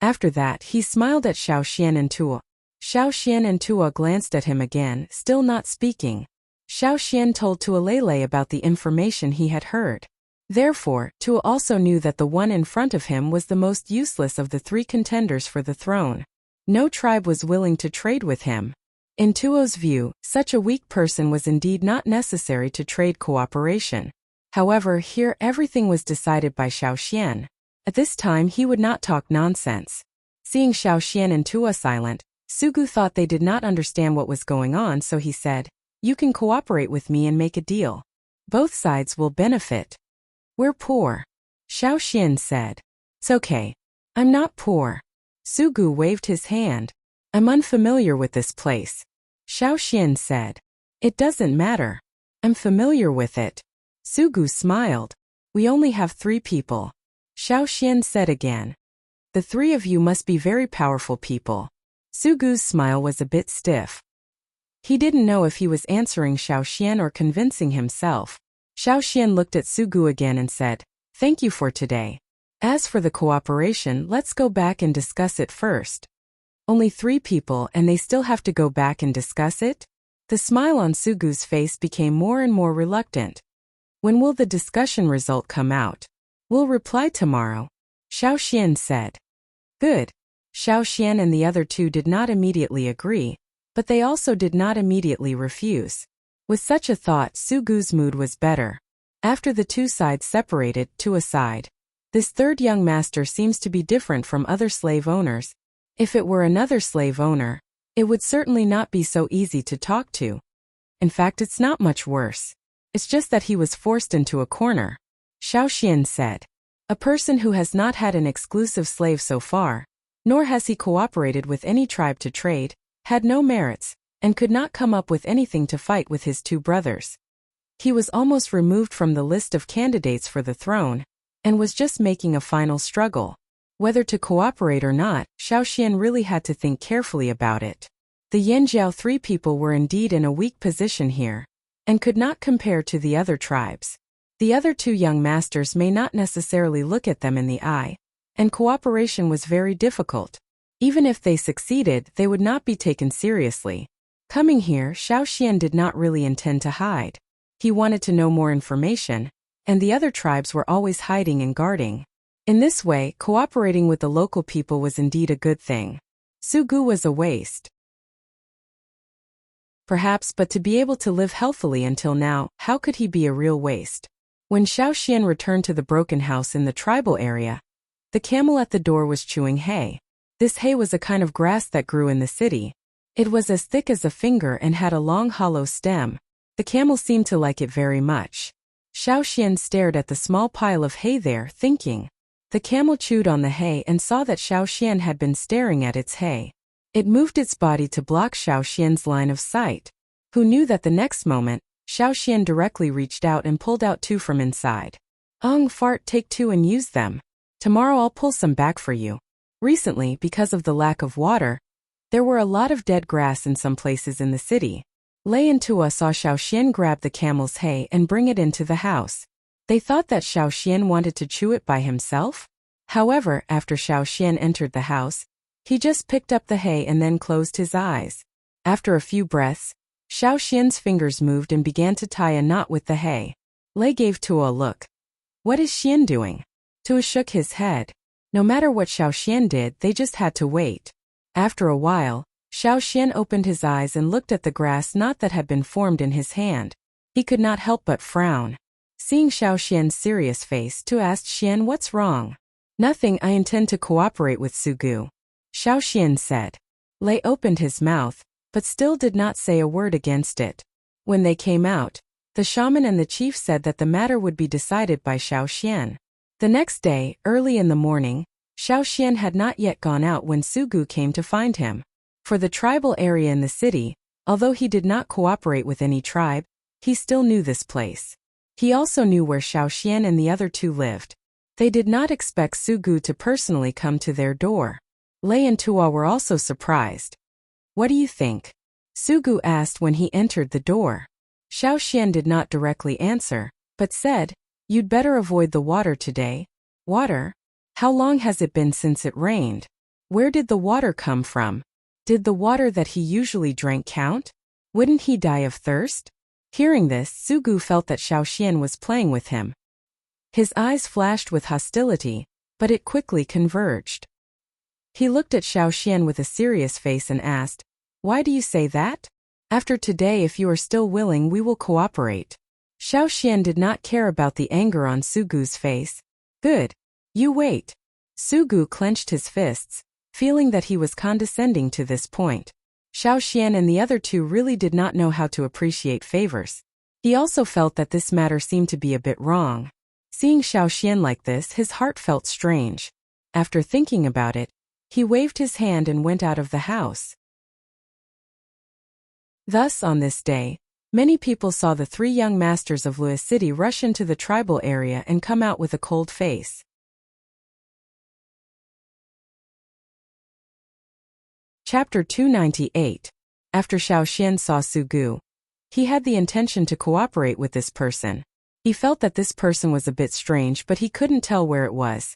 After that, he smiled at Xiaoxian and Tua. Xiaoxian and Tua glanced at him again, still not speaking. Xiaoxian told Tualele about the information he had heard. Therefore, Tua also knew that the one in front of him was the most useless of the 3 contenders for the throne. No tribe was willing to trade with him. In Tuo's view, such a weak person was indeed not necessary to trade cooperation. However, here everything was decided by Xiaoxian. At this time he would not talk nonsense. Seeing Xiaoxian and Tua silent, Sugu thought they did not understand what was going on, so he said, You can cooperate with me and make a deal. Both sides will benefit. We're poor. Xiaoxian said. It's okay. I'm not poor. Sugu waved his hand. I'm unfamiliar with this place. Xiaoxian said. It doesn't matter. I'm familiar with it. Sugu smiled. We only have 3 people. Xiao Xian said again. The three of you must be very powerful people. Sugu's smile was a bit stiff. He didn't know if he was answering Xiao Xian or convincing himself. Xiao Xian looked at Sugu again and said, "Thank you for today. As for the cooperation, let's go back and discuss it first." Only 3 people and they still have to go back and discuss it? The smile on Sugu's face became more and more reluctant. When will the discussion result come out? We'll reply tomorrow, Xiao Xian said. Good. Xiao Xian and the other 2 did not immediately agree, but they also did not immediately refuse. With such a thought, Sugu's mood was better. After the 2 sides separated to a side. This third young master seems to be different from other slave owners. If it were another slave owner, it would certainly not be so easy to talk to. In fact, it's not much worse. It's just that he was forced into a corner, Xiao Xian said. A person who has not had an exclusive slave so far, nor has he cooperated with any tribe to trade, had no merits, and could not come up with anything to fight with his 2 brothers. He was almost removed from the list of candidates for the throne, and was just making a final struggle. Whether to cooperate or not, Xiao Xian really had to think carefully about it. The Yanjiao 3 people were indeed in a weak position here, and could not compare to the other tribes. The other 2 young masters may not necessarily look at them in the eye, and cooperation was very difficult. Even if they succeeded, they would not be taken seriously. Coming here, Xiao Xian did not really intend to hide. He wanted to know more information, and the other tribes were always hiding and guarding. In this way, cooperating with the local people was indeed a good thing. Sugu was a waste. Perhaps, but to be able to live healthily until now, how could he be a real waste? When Xiao Xian returned to the broken house in the tribal area, the camel at the door was chewing hay. This hay was a kind of grass that grew in the city. It was as thick as a finger and had a long hollow stem. The camel seemed to like it very much. Xiao Xian stared at the small pile of hay there, thinking. The camel chewed on the hay and saw that Xiao Xian had been staring at its hay. It moved its body to block Xiao Xian's line of sight. Who knew that the next moment, Xiao Xian directly reached out and pulled out 2 from inside. Fart, take 2 and use them. Tomorrow I'll pull some back for you. Recently, because of the lack of water, there were a lot of dead grass in some places in the city. Lei and Tua saw Xiao Xian grab the camel's hay and bring it into the house. They thought that Xiao Xian wanted to chew it by himself. However, after Xiao Xian entered the house, he just picked up the hay and then closed his eyes. After a few breaths, Xiao Xian's fingers moved and began to tie a knot with the hay. Lei gave Tua a look. What is Xian doing? Tua shook his head. No matter what Xiao Xian did, they just had to wait. After a while, Xiao Xian opened his eyes and looked at the grass knot that had been formed in his hand. He could not help but frown. Seeing Xiao Xian's serious face, Tua asked Xian, "What's wrong?" "Nothing, I intend to cooperate with Sugu," Xiao Xian said. Lei opened his mouth, but still did not say a word against it. When they came out, the shaman and the chief said that the matter would be decided by Xiao Xian. The next day, early in the morning, Xiao Xian had not yet gone out when Sugu came to find him. For the tribal area in the city, although he did not cooperate with any tribe, he still knew this place. He also knew where Xiao Xian and the other 2 lived. They did not expect Sugu to personally come to their door. Lei and Tua were also surprised. "What do you think?" Sugu asked when he entered the door. Xiao Xian did not directly answer, but said, "You'd better avoid the water today." "Water? How long has it been since it rained? Where did the water come from? Did the water that he usually drank count? Wouldn't he die of thirst?" Hearing this, Sugu felt that Xiao Xian was playing with him. His eyes flashed with hostility, but it quickly converged. He looked at Xiao Xian with a serious face and asked, "Why do you say that? After today, if you are still willing, we will cooperate." Xiao Xian did not care about the anger on Sugu's face. "Good. You wait." Sugu clenched his fists, feeling that he was condescending to this point. Xiao Xian and the other 2 really did not know how to appreciate favors. He also felt that this matter seemed to be a bit wrong. Seeing Xiao Xian like this, his heart felt strange. After thinking about it, he waved his hand and went out of the house. Thus, on this day, many people saw the 3 young masters of Lua City rush into the tribal area and come out with a cold face. Chapter 298. After Xiaoxian saw Su Gu, he had the intention to cooperate with this person. He felt that this person was a bit strange, but he couldn't tell where it was.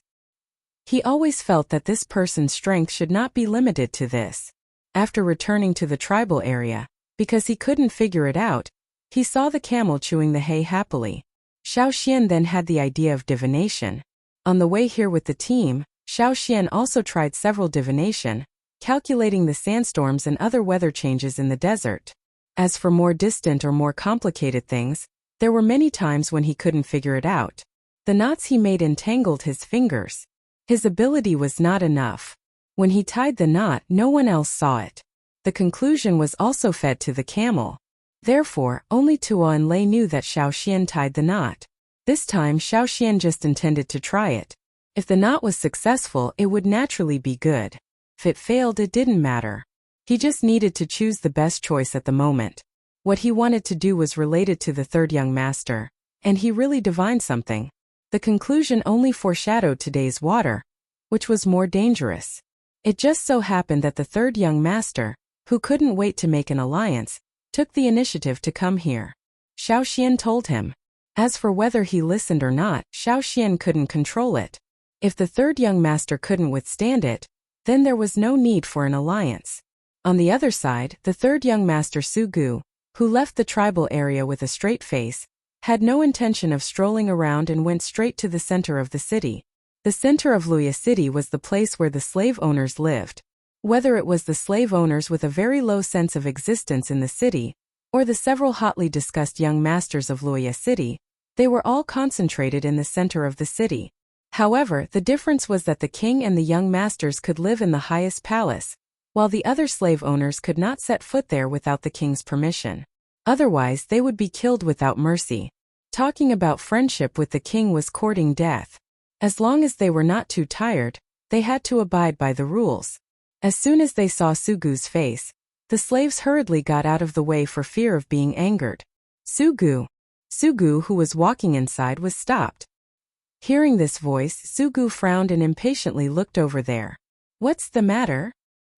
He always felt that this person's strength should not be limited to this. After returning to the tribal area, because he couldn't figure it out, he saw the camel chewing the hay happily. Xiaoxian then had the idea of divination. On the way here with the team, Xiaoxian also tried several divination, calculating the sandstorms and other weather changes in the desert. As for more distant or more complicated things, there were many times when he couldn't figure it out. The knots he made entangled his fingers. His ability was not enough. When he tied the knot, no one else saw it. The conclusion was also fed to the camel. Therefore, only Tuo and Lei knew that Xiaoxian tied the knot. This time Xiaoxian just intended to try it. If the knot was successful, it would naturally be good. If it failed, it didn't matter. He just needed to choose the best choice at the moment. What he wanted to do was related to the third young master, and he really divined something. The conclusion only foreshadowed today's water, which was more dangerous. It just so happened that the third young master, who couldn't wait to make an alliance, took the initiative to come here. Xiaoxian told him. As for whether he listened or not, Xiaoxian couldn't control it. If the third young master couldn't withstand it, then there was no need for an alliance. On the other side, the third young master Su Gu, who left the tribal area with a straight face, had no intention of strolling around and went straight to the center of the city. The center of Luya City was the place where the slave owners lived. Whether it was the slave owners with a very low sense of existence in the city, or the several hotly discussed young masters of Luya City, they were all concentrated in the center of the city. However, the difference was that the king and the young masters could live in the highest palace, while the other slave owners could not set foot there without the king's permission. Otherwise, they would be killed without mercy. Talking about friendship with the king was courting death. As long as they were not too tired, they had to abide by the rules. As soon as they saw Su Gu's face, the slaves hurriedly got out of the way for fear of being angered. Su Gu, who was walking inside, was stopped. Hearing this voice, Su Gu frowned and impatiently looked over there. "What's the matter?"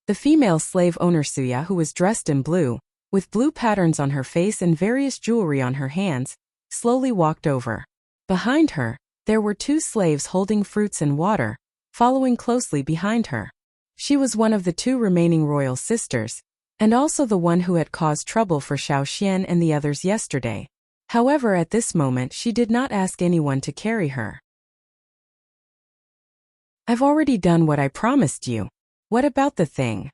The female slave owner Suya, who was dressed in blue, with blue patterns on her face and various jewelry on her hands, slowly walked over. Behind her, there were two slaves holding fruits and water, following closely behind her. She was one of the two remaining royal sisters, and also the one who had caused trouble for Xiaoxian and the others yesterday. However, at this moment she did not ask anyone to carry her. "I've already done what I promised you. What about the thing?"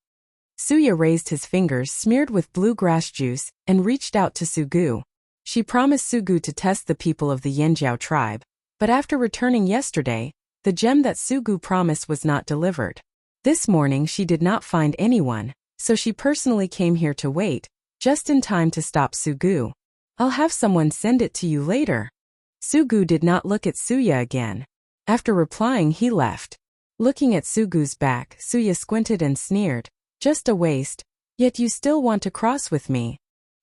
Suya raised his fingers smeared with blue grass juice and reached out to Su Gu. She promised Su Gu to test the people of the Yanjiao tribe, but after returning yesterday, the gem that Su Gu promised was not delivered. This morning she did not find anyone, so she personally came here to wait, just in time to stop Su Gu. "I'll have someone send it to you later." Su Gu did not look at Suya again. After replying, he left. Looking at Su Gu's back, Suya squinted and sneered. "Just a waste, yet you still want to cross with me."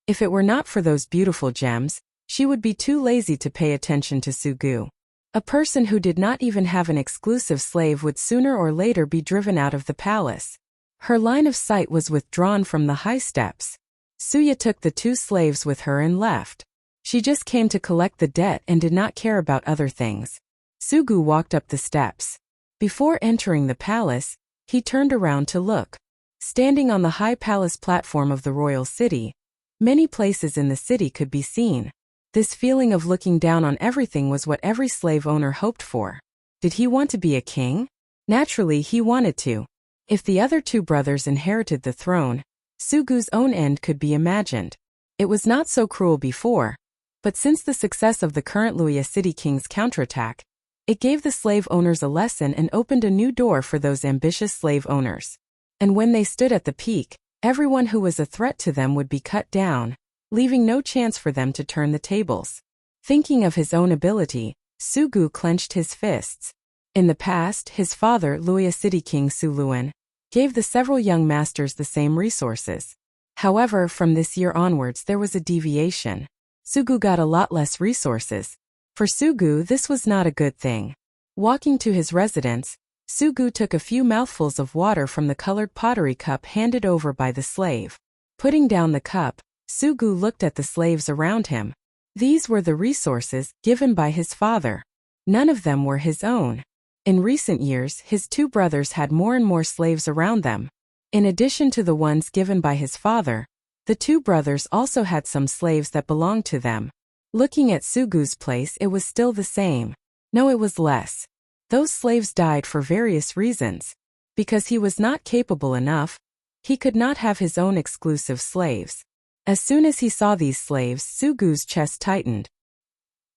If it were not for those beautiful gems, she would be too lazy to pay attention to Su Gu. A person who did not even have an exclusive slave would sooner or later be driven out of the palace. Her line of sight was withdrawn from the high steps. Suya took the two slaves with her and left. She just came to collect the debt and did not care about other things. Su Gu walked up the steps. Before entering the palace, he turned around to look. Standing on the high palace platform of the royal city, many places in the city could be seen. This feeling of looking down on everything was what every slave owner hoped for. Did he want to be a king? Naturally, he wanted to. If the other two brothers inherited the throne, Su Gu's own end could be imagined. It was not so cruel before, but since the success of the current Luya City King's counterattack, it gave the slave owners a lesson and opened a new door for those ambitious slave owners. And when they stood at the peak, everyone who was a threat to them would be cut down, leaving no chance for them to turn the tables. Thinking of his own ability, Su Gu clenched his fists. In the past, his father, Luya City King Su Luan, gave the several young masters the same resources. However, from this year onwards there was a deviation. Su Gu got a lot less resources. For Su Gu, this was not a good thing. Walking to his residence, Sugu took a few mouthfuls of water from the colored pottery cup handed over by the slave. Putting down the cup, Sugu looked at the slaves around him. These were the resources given by his father. None of them were his own. In recent years, his two brothers had more and more slaves around them. In addition to the ones given by his father, the two brothers also had some slaves that belonged to them. Looking at Sugu's place, it was still the same. No, it was less. Those slaves died for various reasons. Because he was not capable enough, he could not have his own exclusive slaves. As soon as he saw these slaves, Sugu's chest tightened.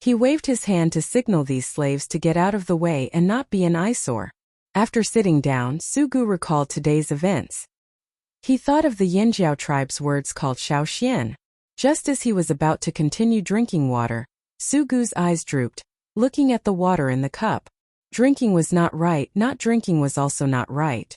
He waved his hand to signal these slaves to get out of the way and not be an eyesore. After sitting down, Sugu recalled today's events. He thought of the Yinjiao tribe's words called Shaoxian. Just as he was about to continue drinking water, Sugu's eyes drooped, looking at the water in the cup. Drinking was not right, not drinking was also not right.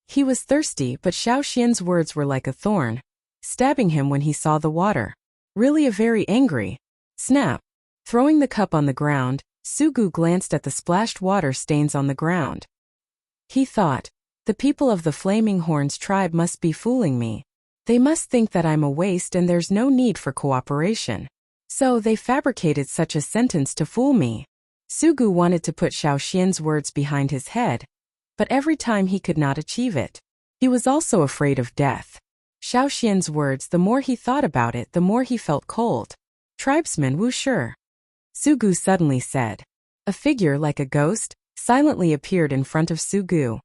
He was thirsty, but Shaoxian's words were like a thorn, stabbing him when he saw the water. Really a very angry. Snap! Throwing the cup on the ground, Sugu glanced at the splashed water stains on the ground. He thought, the people of the Flaming Horns tribe must be fooling me. They must think that I'm a waste and there's no need for cooperation. So they fabricated such a sentence to fool me. Sugu wanted to put Shaoxian's words behind his head, but every time he could not achieve it. He was also afraid of death. Shaoxian's words, the more he thought about it, the more he felt cold. Tribesman Wuxia, Sugu suddenly said. A figure like a ghost silently appeared in front of Sugu.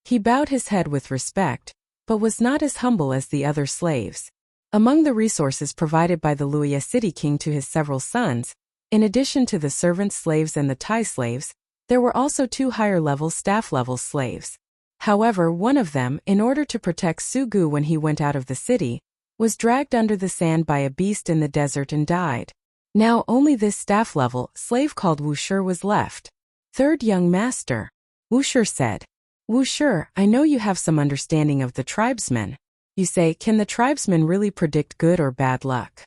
He bowed his head with respect, but was not as humble as the other slaves. Among the resources provided by the Luoya city king to his several sons, in addition to the servant slaves and the Thai slaves, there were also two higher-level staff-level slaves. However, one of them, in order to protect Sugu when he went out of the city, was dragged under the sand by a beast in the desert and died. Now only this staff-level slave called Wuxia was left. Third young master. Wuxia said. Wuxia, I know you have some understanding of the tribesmen. You say, can the tribesmen really predict good or bad luck?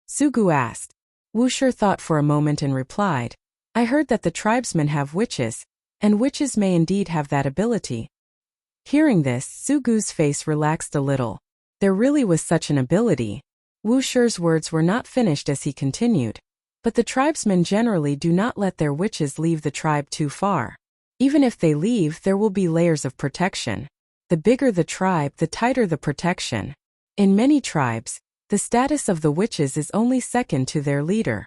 Sugu asked. Wuxia thought for a moment and replied, I heard that the tribesmen have witches, and witches may indeed have that ability. Hearing this, Sugu's face relaxed a little. There really was such an ability. Wuxia's words were not finished as he continued. But the tribesmen generally do not let their witches leave the tribe too far. Even if they leave, there will be layers of protection. The bigger the tribe, the tighter the protection. In many tribes, the status of the witches is only second to their leader.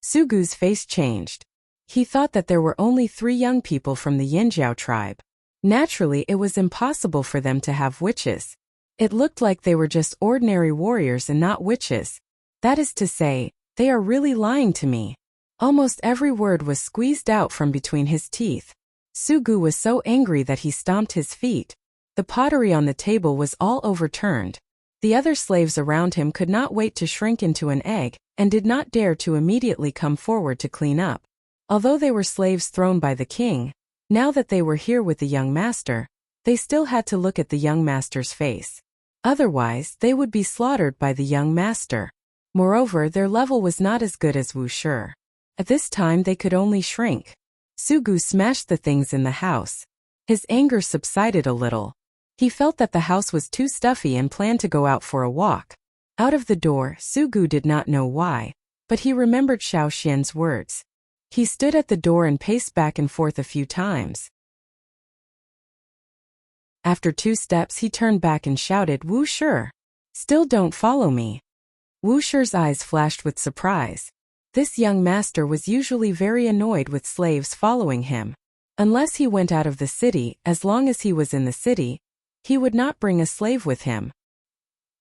Sugu's face changed. He thought that there were only 3 young people from the Yinjiao tribe. Naturally, it was impossible for them to have witches. It looked like they were just ordinary warriors and not witches. That is to say, they are really lying to me. Almost every word was squeezed out from between his teeth. Sugu was so angry that he stomped his feet. The pottery on the table was all overturned. The other slaves around him could not wait to shrink into an egg, and did not dare to immediately come forward to clean up. Although they were slaves thrown by the king, now that they were here with the young master, they still had to look at the young master's face. Otherwise, they would be slaughtered by the young master. Moreover, their level was not as good as Wuxia. At this time they could only shrink. Sugu smashed the things in the house. His anger subsided a little. He felt that the house was too stuffy and planned to go out for a walk. Out of the door, Sugu did not know why, but he remembered Shaoxian's words. He stood at the door and paced back and forth a few times. After 2 steps he turned back and shouted, Wuxia! Still don't follow me. Wuxia's eyes flashed with surprise. This young master was usually very annoyed with slaves following him. Unless he went out of the city, as long as he was in the city, he would not bring a slave with him.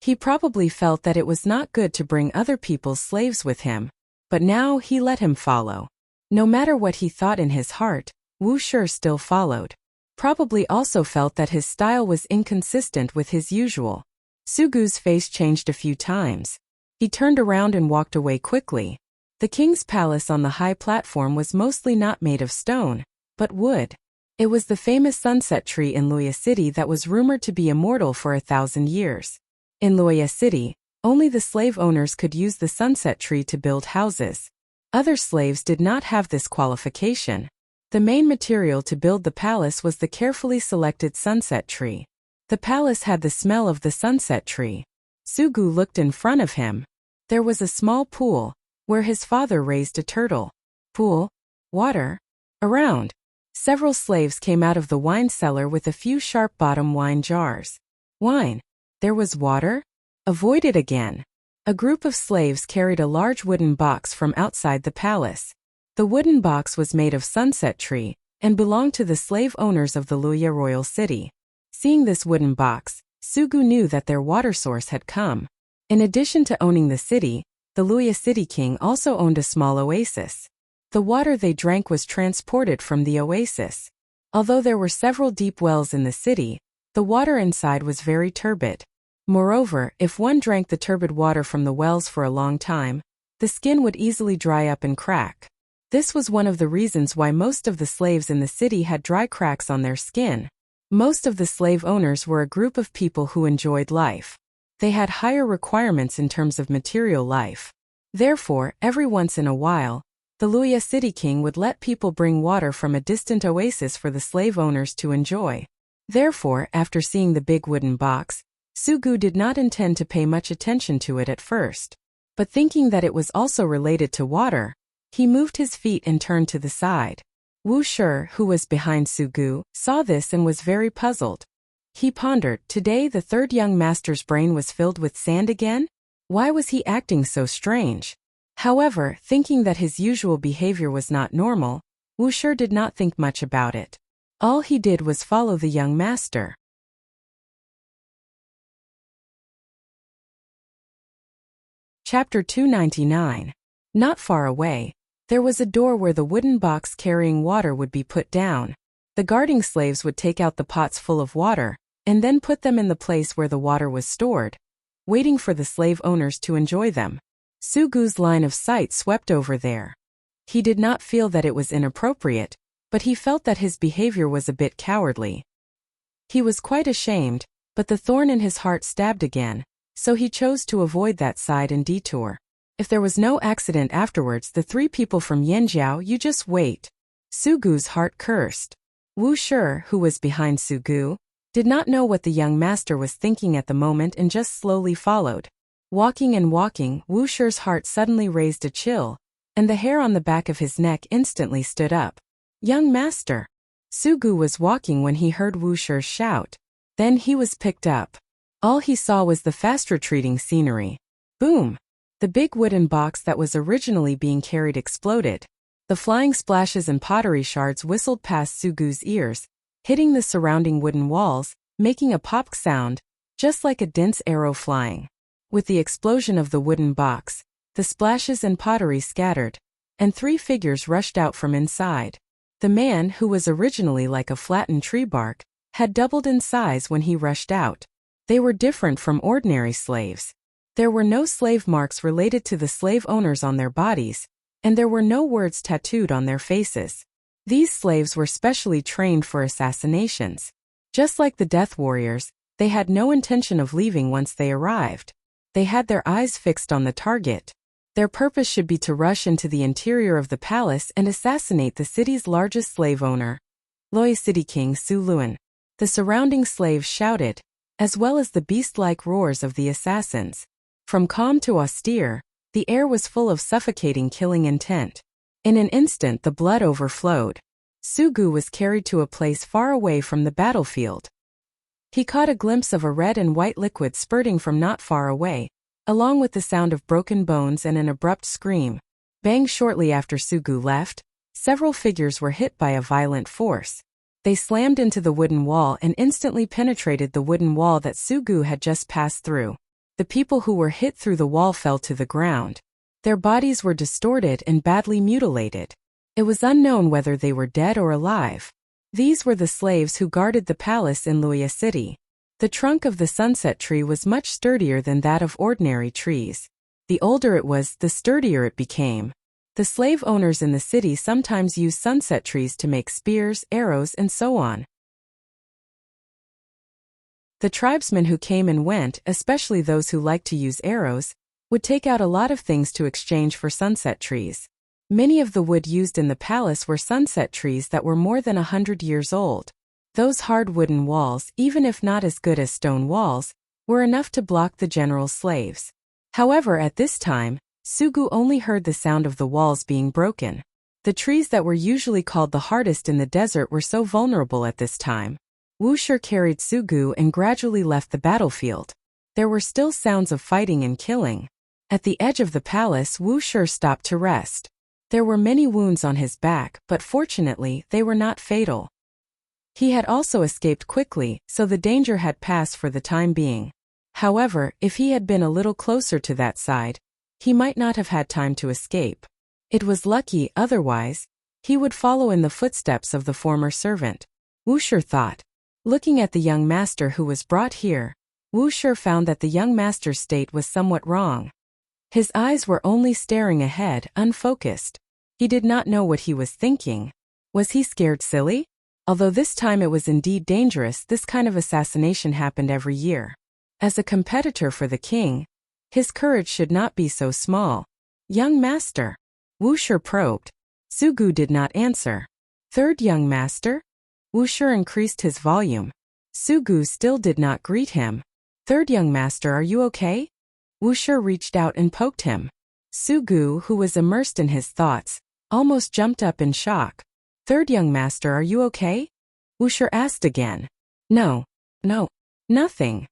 He probably felt that it was not good to bring other people's slaves with him, but now he let him follow. No matter what he thought in his heart, Wuxia still followed. Probably also felt that his style was inconsistent with his usual. Sugu's face changed a few times. He turned around and walked away quickly. The king's palace on the high platform was mostly not made of stone, but wood. It was the famous sunset tree in Luoya City that was rumored to be immortal for 1,000 years. In Luoya City, only the slave owners could use the sunset tree to build houses. Other slaves did not have this qualification. The main material to build the palace was the carefully selected sunset tree. The palace had the smell of the sunset tree. Sugu looked in front of him. There was a small pool, where his father raised a turtle. Pool, water, around. Several slaves came out of the wine cellar with a few sharp-bottom wine jars. Wine. There was water? Avoid it again. A group of slaves carried a large wooden box from outside the palace. The wooden box was made of sunset tree, and belonged to the slave owners of the Luya royal city. Seeing this wooden box, Sugu knew that their water source had come. In addition to owning the city, the Luya city king also owned a small oasis. The water they drank was transported from the oasis. Although there were several deep wells in the city, the water inside was very turbid. Moreover, if one drank the turbid water from the wells for a long time, the skin would easily dry up and crack. This was one of the reasons why most of the slaves in the city had dry cracks on their skin. Most of the slave owners were a group of people who enjoyed life. They had higher requirements in terms of material life. Therefore, every once in a while, the Luya city king would let people bring water from a distant oasis for the slave owners to enjoy. Therefore, after seeing the big wooden box, Sugu did not intend to pay much attention to it at first. But thinking that it was also related to water, he moved his feet and turned to the side. Wuxia, who was behind Sugu, saw this and was very puzzled. He pondered, today the third young master's brain was filled with sand again? Why was he acting so strange? However, thinking that his usual behavior was not normal, Wuxia did not think much about it. All he did was follow the young master. Chapter 299. Not far away, there was a door where the wooden box carrying water would be put down. The guarding slaves would take out the pots full of water, and then put them in the place where the water was stored, waiting for the slave owners to enjoy them. Sugu's line of sight swept over there. He did not feel that it was inappropriate, but he felt that his behavior was a bit cowardly. He was quite ashamed, but the thorn in his heart stabbed again, so he chose to avoid that side and detour. If there was no accident afterwards, the three people from Yanjiao, you just wait. Sugu's heart cursed. Wuxia, who was behind Sugu, did not know what the young master was thinking at the moment and just slowly followed. Walking and walking, Wuxia's heart suddenly raised a chill, and the hair on the back of his neck instantly stood up. Young master! Sugu was walking when he heard Wuxia's shout. Then he was picked up. All he saw was the fast-retreating scenery. Boom! The big wooden box that was originally being carried exploded. The flying splashes and pottery shards whistled past Sugu's ears, hitting the surrounding wooden walls, making a pop sound, just like a dense arrow flying. With the explosion of the wooden box, the splashes and pottery scattered, and three figures rushed out from inside. The man, who was originally like a flattened tree bark, had doubled in size when he rushed out. They were different from ordinary slaves. There were no slave marks related to the slave owners on their bodies, and there were no words tattooed on their faces. These slaves were specially trained for assassinations. Just like the death warriors, they had no intention of leaving once they arrived. They had their eyes fixed on the target. Their purpose should be to rush into the interior of the palace and assassinate the city's largest slave owner, Luya City King Su Luan. The surrounding slaves shouted, as well as the beast-like roars of the assassins. From calm to austere, the air was full of suffocating killing intent. In an instant the blood overflowed. Sugu was carried to a place far away from the battlefield. He caught a glimpse of a red and white liquid spurting from not far away, along with the sound of broken bones and an abrupt scream. Bang! Shortly after Sugu left, several figures were hit by a violent force. They slammed into the wooden wall and instantly penetrated the wooden wall that Sugu had just passed through. The people who were hit through the wall fell to the ground. Their bodies were distorted and badly mutilated. It was unknown whether they were dead or alive. These were the slaves who guarded the palace in Luya City. The trunk of the sunset tree was much sturdier than that of ordinary trees. The older it was, the sturdier it became. The slave owners in the city sometimes used sunset trees to make spears, arrows, and so on. The tribesmen who came and went, especially those who liked to use arrows, would take out a lot of things to exchange for sunset trees. Many of the wood used in the palace were sunset trees that were more than 100 years old. Those hard wooden walls, even if not as good as stone walls, were enough to block the general's slaves. However, at this time, Sugu only heard the sound of the walls being broken. The trees that were usually called the hardest in the desert were so vulnerable at this time. Wuxia carried Sugu and gradually left the battlefield. There were still sounds of fighting and killing. At the edge of the palace, Wuxia stopped to rest. There were many wounds on his back, but fortunately, they were not fatal. He had also escaped quickly, so the danger had passed for the time being. However, if he had been a little closer to that side, he might not have had time to escape. It was lucky, otherwise, he would follow in the footsteps of the former servant. Wuxia thought. Looking at the young master who was brought here, Wuxia found that the young master's state was somewhat wrong. His eyes were only staring ahead, unfocused. He did not know what he was thinking. Was he scared silly? Although this time it was indeed dangerous, this kind of assassination happened every year. As a competitor for the king, his courage should not be so small. Young master? Wuxia probed. Sugu did not answer. Third young master? Wuxia increased his volume. Sugu still did not greet him. Third young master, are you okay? Wuxia reached out and poked him. Sugu, who was immersed in his thoughts, almost jumped up in shock. Third young master, are you okay? Wuxia asked again. No, nothing.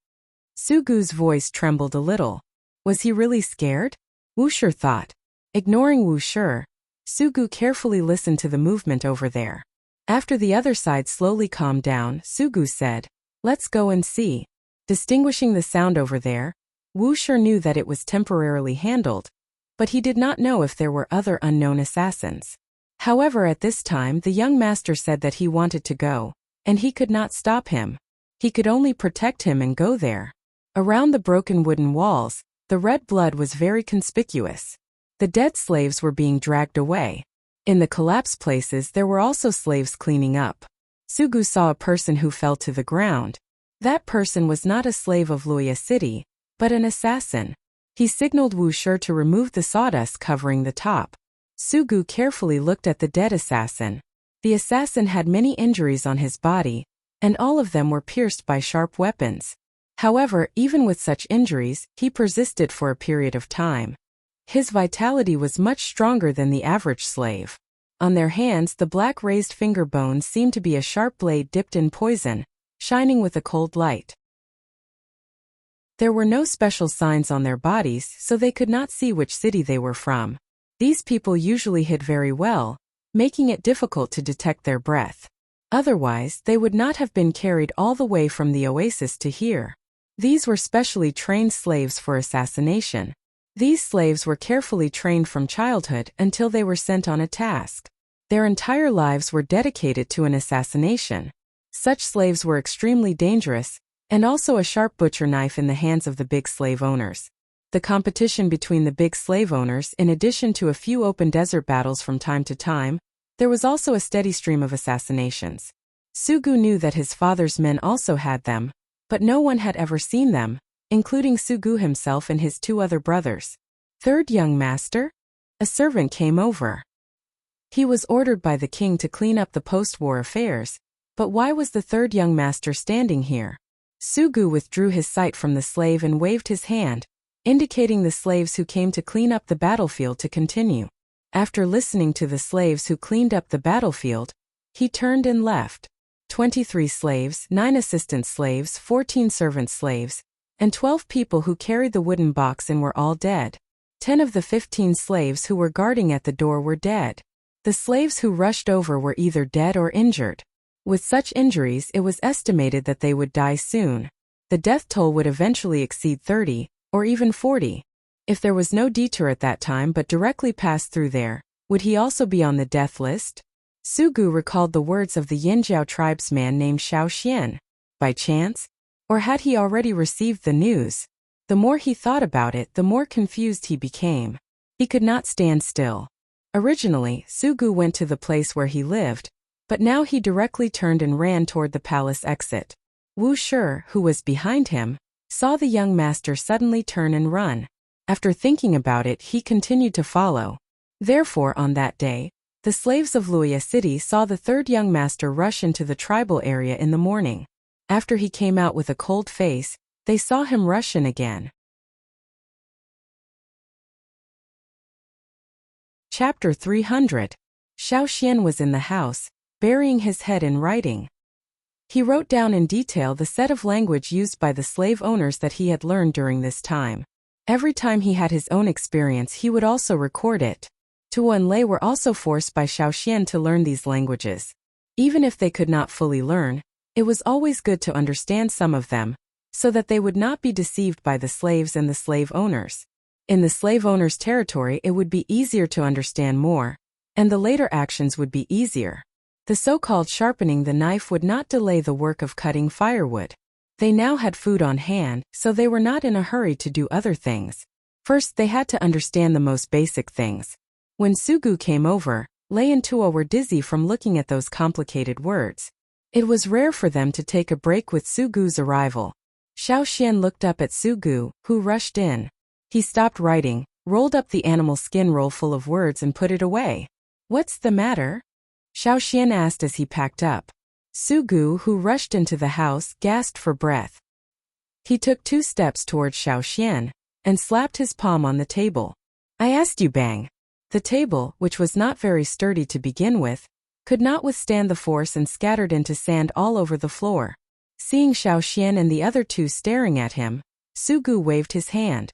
Sugu's voice trembled a little. Was he really scared? Wuxia thought. Ignoring Wuxia, Sugu carefully listened to the movement over there. After the other side slowly calmed down, Sugu said, "Let's go and see." Distinguishing the sound over there, Wuxia knew that it was temporarily handled, but he did not know if there were other unknown assassins. However, at this time the young master said that he wanted to go, and he could not stop him. He could only protect him and go there. Around the broken wooden walls, the red blood was very conspicuous. The dead slaves were being dragged away. In the collapsed places there were also slaves cleaning up. Sugu saw a person who fell to the ground. That person was not a slave of Luoya City, but an assassin. He signaled Wuxia to remove the sawdust covering the top. Sugu carefully looked at the dead assassin. The assassin had many injuries on his body, and all of them were pierced by sharp weapons. However, even with such injuries, he persisted for a period of time. His vitality was much stronger than the average slave. On their hands, the black raised finger bones seemed to be a sharp blade dipped in poison, shining with a cold light. There were no special signs on their bodies, so they could not see which city they were from. These people usually hid very well, making it difficult to detect their breath. Otherwise, they would not have been carried all the way from the oasis to here. These were specially trained slaves for assassination. These slaves were carefully trained from childhood until they were sent on a task. Their entire lives were dedicated to an assassination. Such slaves were extremely dangerous, and also a sharp butcher knife in the hands of the big slave owners. The competition between the big slave owners, in addition to a few open desert battles from time to time, there was also a steady stream of assassinations. Sugu knew that his father's men also had them, but no one had ever seen them, including Sugu himself and his two other brothers. Third young master? A servant came over. He was ordered by the king to clean up the post-war affairs, but why was the third young master standing here? Sugu withdrew his sight from the slave and waved his hand, indicating the slaves who came to clean up the battlefield to continue. After listening to the slaves who cleaned up the battlefield, he turned and left. 23 slaves, 9 assistant slaves, 14 servant slaves, and 12 people who carried the wooden box in were all dead. 10 of the 15 slaves who were guarding at the door were dead. The slaves who rushed over were either dead or injured. With such injuries, it was estimated that they would die soon. The death toll would eventually exceed 30, or even 40. If there was no detour at that time but directly passed through there, would he also be on the death list? Sugu recalled the words of the Yinjiao tribesman named Xiaoxian. By chance? Or had he already received the news? The more he thought about it, the more confused he became. He could not stand still. Originally, Sugu went to the place where he lived, but now he directly turned and ran toward the palace exit. Wuxia, who was behind him, saw the young master suddenly turn and run. After thinking about it, he continued to follow. Therefore, on that day, the slaves of Luoya City saw the third young master rush into the tribal area in the morning. After he came out with a cold face, they saw him rush in again. Chapter 300. Xiaoxian was in the house, burying his head in writing. He wrote down in detail the set of language used by the slave owners that he had learned during this time. Every time he had his own experience, he would also record it. Tuo and Lei were also forced by Xiaoxian to learn these languages. Even if they could not fully learn, it was always good to understand some of them, so that they would not be deceived by the slaves and the slave owners. In the slave owner's territory, it would be easier to understand more, and the later actions would be easier. The so-called sharpening the knife would not delay the work of cutting firewood. They now had food on hand, so they were not in a hurry to do other things. First, they had to understand the most basic things. When Sugu came over, Lei and Tuo were dizzy from looking at those complicated words. It was rare for them to take a break with Sugu's arrival. Xiaoxian looked up at Sugu, who rushed in. He stopped writing, rolled up the animal skin roll full of words and put it away. "What's the matter?" Xiaoxian asked as he packed up. Sugu, who rushed into the house, gasped for breath. He took 2 steps towards Xiaoxian and slapped his palm on the table. "I asked you, bang." The table, which was not very sturdy to begin with, could not withstand the force and scattered into sand all over the floor. Seeing Xiaoxian and the other 2 staring at him, Sugu waved his hand.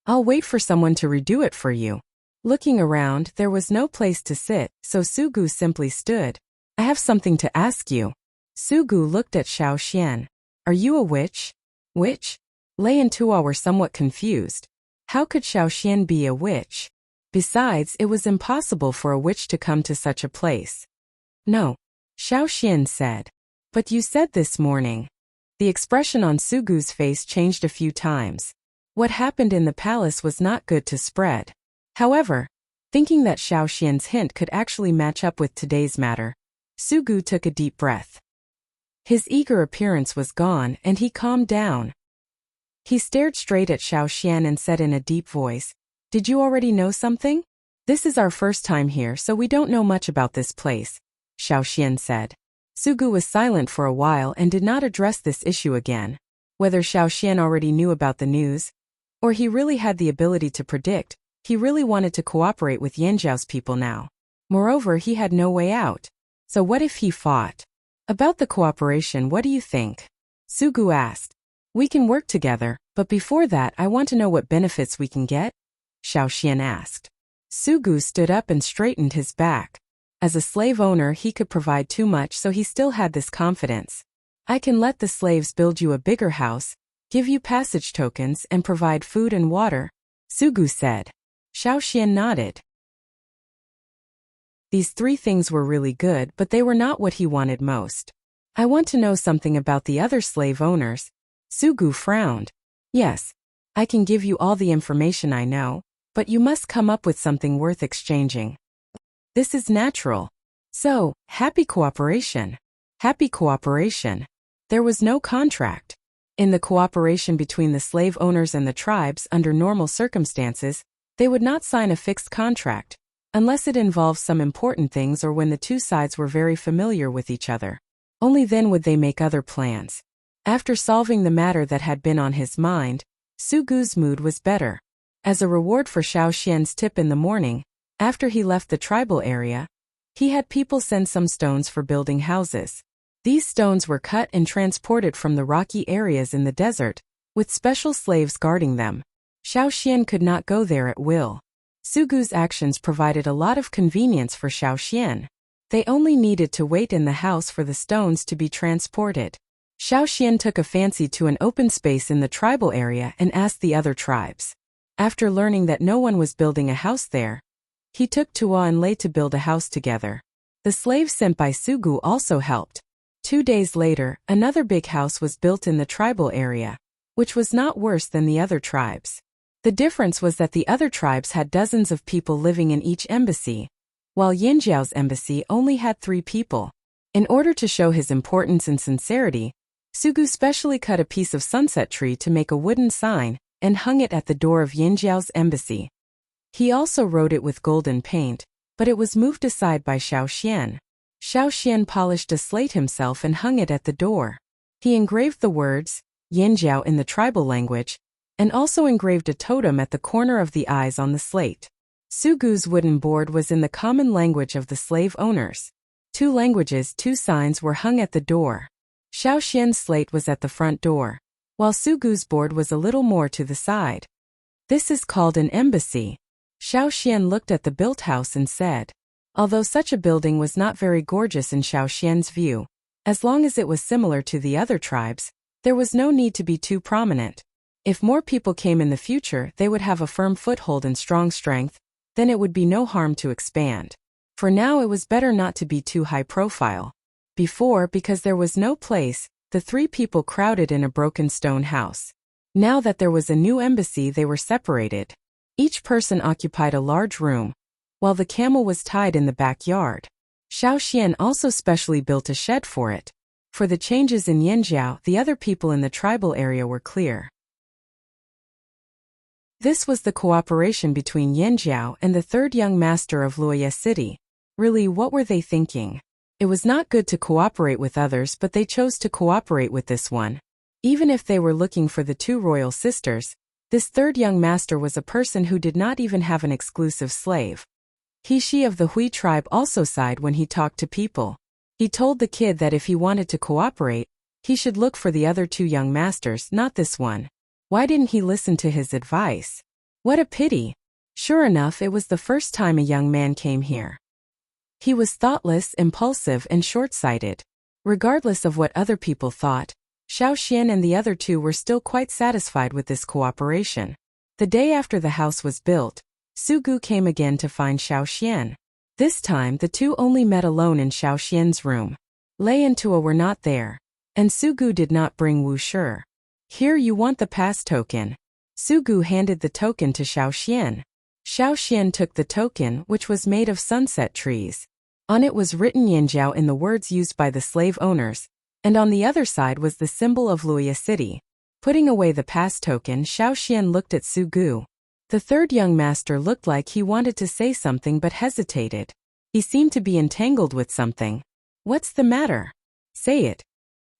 "I'll wait for someone to redo it for you." Looking around, there was no place to sit, so Sugu simply stood. "I have something to ask you." Sugu looked at Xiaoxian. "Are you a witch?" "Witch?" Lei and Tuo were somewhat confused. How could Xiaoxian be a witch? Besides, it was impossible for a witch to come to such a place. "No," Xiaoxian said. "But you said this morning." The expression on Sugu's face changed a few times. What happened in the palace was not good to spread. However, thinking that Xiaoxian's hint could actually match up with today's matter, Sugu took a deep breath. His eager appearance was gone and he calmed down. He stared straight at Xiaoxian and said in a deep voice, "Did you already know something?" "This is our first time here, so we don't know much about this place," Xiaoxian said. Sugu was silent for a while and did not address this issue again. Whether Xiaoxian already knew about the news, or he really had the ability to predict, he really wanted to cooperate with Yanjiao's people now. Moreover, he had no way out. So what if he fought? "About the cooperation, what do you think?" Sugu asked. "We can work together, but before that I want to know what benefits we can get," Xiaoxian asked. Sugu stood up and straightened his back. As a slave owner, he could provide too much, so he still had this confidence. "I can let the slaves build you a bigger house, give you passage tokens, and provide food and water," Sugu said. Xiaoxian nodded. These 3 things were really good, but they were not what he wanted most. "I want to know something about the other slave owners." Sugu frowned. "Yes, I can give you all the information I know, but you must come up with something worth exchanging." "This is natural." "So, happy cooperation." Happy cooperation. There was no contract. In the cooperation between the slave owners and the tribes under normal circumstances, they would not sign a fixed contract, unless it involved some important things or when the 2 sides were very familiar with each other. Only then would they make other plans. After solving the matter that had been on his mind, Sugu's mood was better. As a reward for Xiaoxian's tip in the morning, after he left the tribal area, he had people send some stones for building houses. These stones were cut and transported from the rocky areas in the desert, with special slaves guarding them. Xiaoxian could not go there at will. Sugu's actions provided a lot of convenience for Xiaoxian. They only needed to wait in the house for the stones to be transported. Xiaoxian took a fancy to an open space in the tribal area and asked the other tribes. After learning that no one was building a house there, he took Tuo and Lei to build a house together. The slaves sent by Sugu also helped. 2 days later, another big house was built in the tribal area, which was not worse than the other tribes. The difference was that the other tribes had dozens of people living in each embassy, while Yanjiao's embassy only had 3 people. In order to show his importance and sincerity, Sugu specially cut a piece of sunset tree to make a wooden sign and hung it at the door of Yanjiao's embassy. He also wrote it with golden paint, but it was moved aside by Xiaoxian. Xiaoxian polished a slate himself and hung it at the door. He engraved the words, Yanjiao in the tribal language, and also engraved a totem at the corner of the eyes on the slate. Sugu's wooden board was in the common language of the slave owners. 2 languages, 2 signs were hung at the door. Xiaoxian's slate was at the front door, while Sugu's board was a little more to the side. This is called an embassy. Xiaoxian looked at the built house and said, although such a building was not very gorgeous in Xiaoxian's view, as long as it was similar to the other tribes, there was no need to be too prominent. If more people came in the future, they would have a firm foothold and strong strength, then it would be no harm to expand. For now it was better not to be too high profile. Before, because there was no place, the 3 people crowded in a broken stone house. Now that there was a new embassy, they were separated. Each person occupied a large room, while the camel was tied in the backyard. Xiaoxian also specially built a shed for it. For the changes in Yanjiao, the other people in the tribal area were clear. This was the cooperation between Yanjiao and the 3rd young master of Luoye City. Really, what were they thinking? It was not good to cooperate with others, but they chose to cooperate with this one. Even if they were looking for the 2 royal sisters, this 3rd young master was a person who did not even have an exclusive slave. She of the Hui tribe also sighed when he talked to people. He told the kid that if he wanted to cooperate, he should look for the other 2 young masters, not this one. Why didn't he listen to his advice? What a pity. Sure enough, it was the first time a young man came here. He was thoughtless, impulsive, and short-sighted. Regardless of what other people thought, Xiaoxian and the other 2 were still quite satisfied with this cooperation. The day after the house was built, Sugu came again to find Xiaoxian. This time the 2 only met alone in Xiaoxian's room. Lei and Tua were not there, and Sugu did not bring Wuxia. Here, you want the pass token. Sugu handed the token to Xiaoxian. Xiaoxian took the token, which was made of sunset trees. On it was written Yanjiao in the words used by the slave owners, and on the other side was the symbol of Luoye City. Putting away the pass token, Xiaoxian looked at Sugu. The 3rd young master looked like he wanted to say something but hesitated. He seemed to be entangled with something. What's the matter? Say it,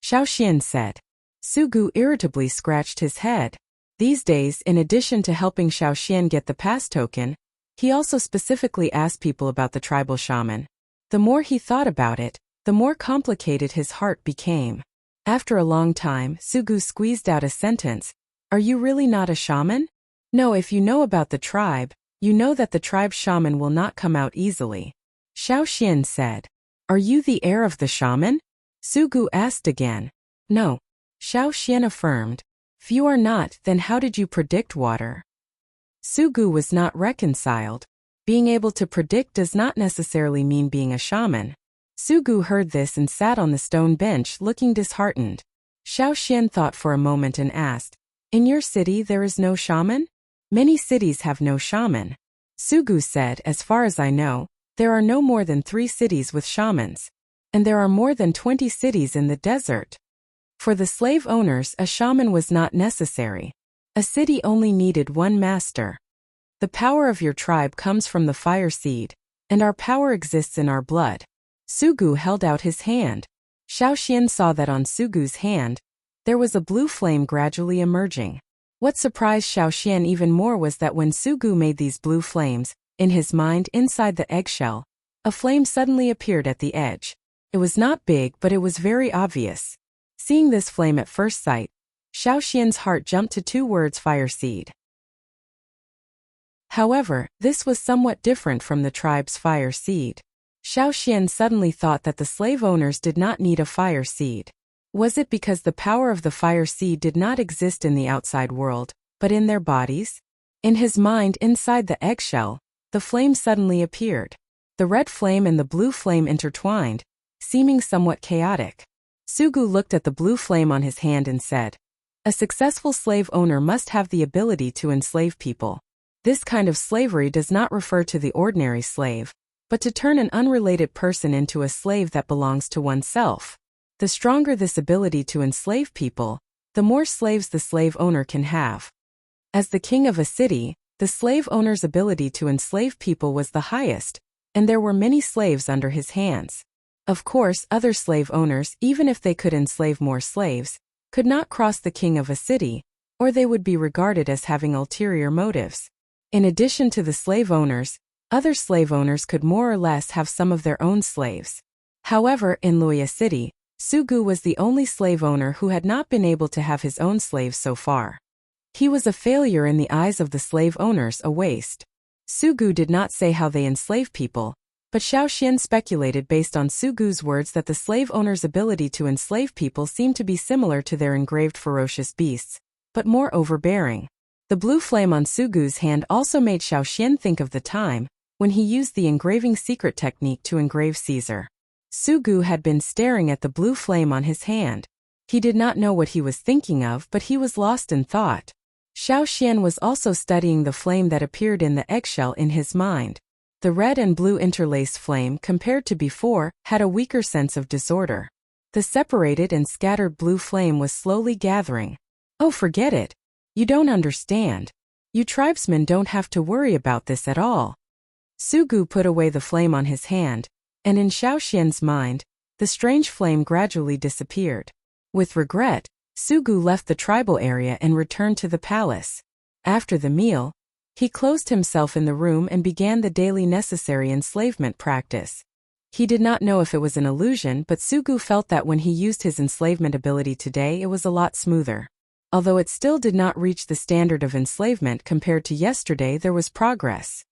Xiaoxian said. Sugu irritably scratched his head. These days, in addition to helping Xiaoxian get the pass token, he also specifically asked people about the tribal shaman. The more he thought about it, the more complicated his heart became. After a long time, Sugu squeezed out a sentence. Are you really not a shaman? No, if you know about the tribe, you know that the tribe's shaman will not come out easily. Xiaoxian said. Are you the heir of the shaman? Sugu asked again. No. Xiaoxian affirmed. If you are not, then how did you predict water? Sugu was not reconciled. Being able to predict does not necessarily mean being a shaman. Sugu heard this and sat on the stone bench looking disheartened. Xiaoxian thought for a moment and asked, in your city there is no shaman? Many cities have no shaman. Sugu said, as far as I know, there are no more than 3 cities with shamans. And there are more than 20 cities in the desert. For the slave owners, a shaman was not necessary. A city only needed 1 master. The power of your tribe comes from the fire seed, and our power exists in our blood. Sugu held out his hand. Xiaoxian saw that on Sugu's hand, there was a blue flame gradually emerging. What surprised Xiaoxian even more was that when Sugu made these blue flames, in his mind inside the eggshell, a flame suddenly appeared at the edge. It was not big, but it was very obvious. Seeing this flame at first sight, Xiaoxian's heart jumped to 2 words: fire seed. However, this was somewhat different from the tribe's fire seed. Xiaoxian suddenly thought that the slave owners did not need a fire seed. Was it because the power of the fire seed did not exist in the outside world, but in their bodies? In his mind inside the eggshell, the flame suddenly appeared. The red flame and the blue flame intertwined, seeming somewhat chaotic. Sugu looked at the blue flame on his hand and said, a successful slave owner must have the ability to enslave people. This kind of slavery does not refer to the ordinary slave, but to turn an unrelated person into a slave that belongs to oneself. The stronger this ability to enslave people, the more slaves the slave owner can have. As the king of a city, The slave owner's ability to enslave people was the highest, and there were many slaves under his hands. Of course, other slave owners, even if they could enslave more slaves, could not cross the king of a city, or they would be regarded as having ulterior motives. In addition to the slave owners, other slave owners could more or less have some of their own slaves. However, in Luoya City, Sugu was the only slave owner who had not been able to have his own slaves so far. He was a failure in the eyes of the slave owners, a waste. Sugu did not say how they enslave people, but Xiaoxian speculated based on Sugu's words that the slave owner's ability to enslave people seemed to be similar to their engraved ferocious beasts, but more overbearing. The blue flame on Sugu's hand also made Xiaoxian think of the time when he used the engraving secret technique to engrave Caesar. Sugu had been staring at the blue flame on his hand. He did not know what he was thinking of, but he was lost in thought. Xiaoxian was also studying the flame that appeared in the eggshell in his mind. The red and blue interlaced flame, compared to before, had a weaker sense of disorder. The separated and scattered blue flame was slowly gathering. Oh, forget it. You don't understand. You tribesmen don't have to worry about this at all. Sugu put away the flame on his hand, and in Xiaoxian's mind, the strange flame gradually disappeared. With regret, Sugu left the tribal area and returned to the palace. After the meal, he closed himself in the room and began the daily necessary enslavement practice. He did not know if it was an illusion, but Sugu felt that when he used his enslavement ability today, it was a lot smoother. Although it still did not reach the standard of enslavement compared to yesterday, there was progress.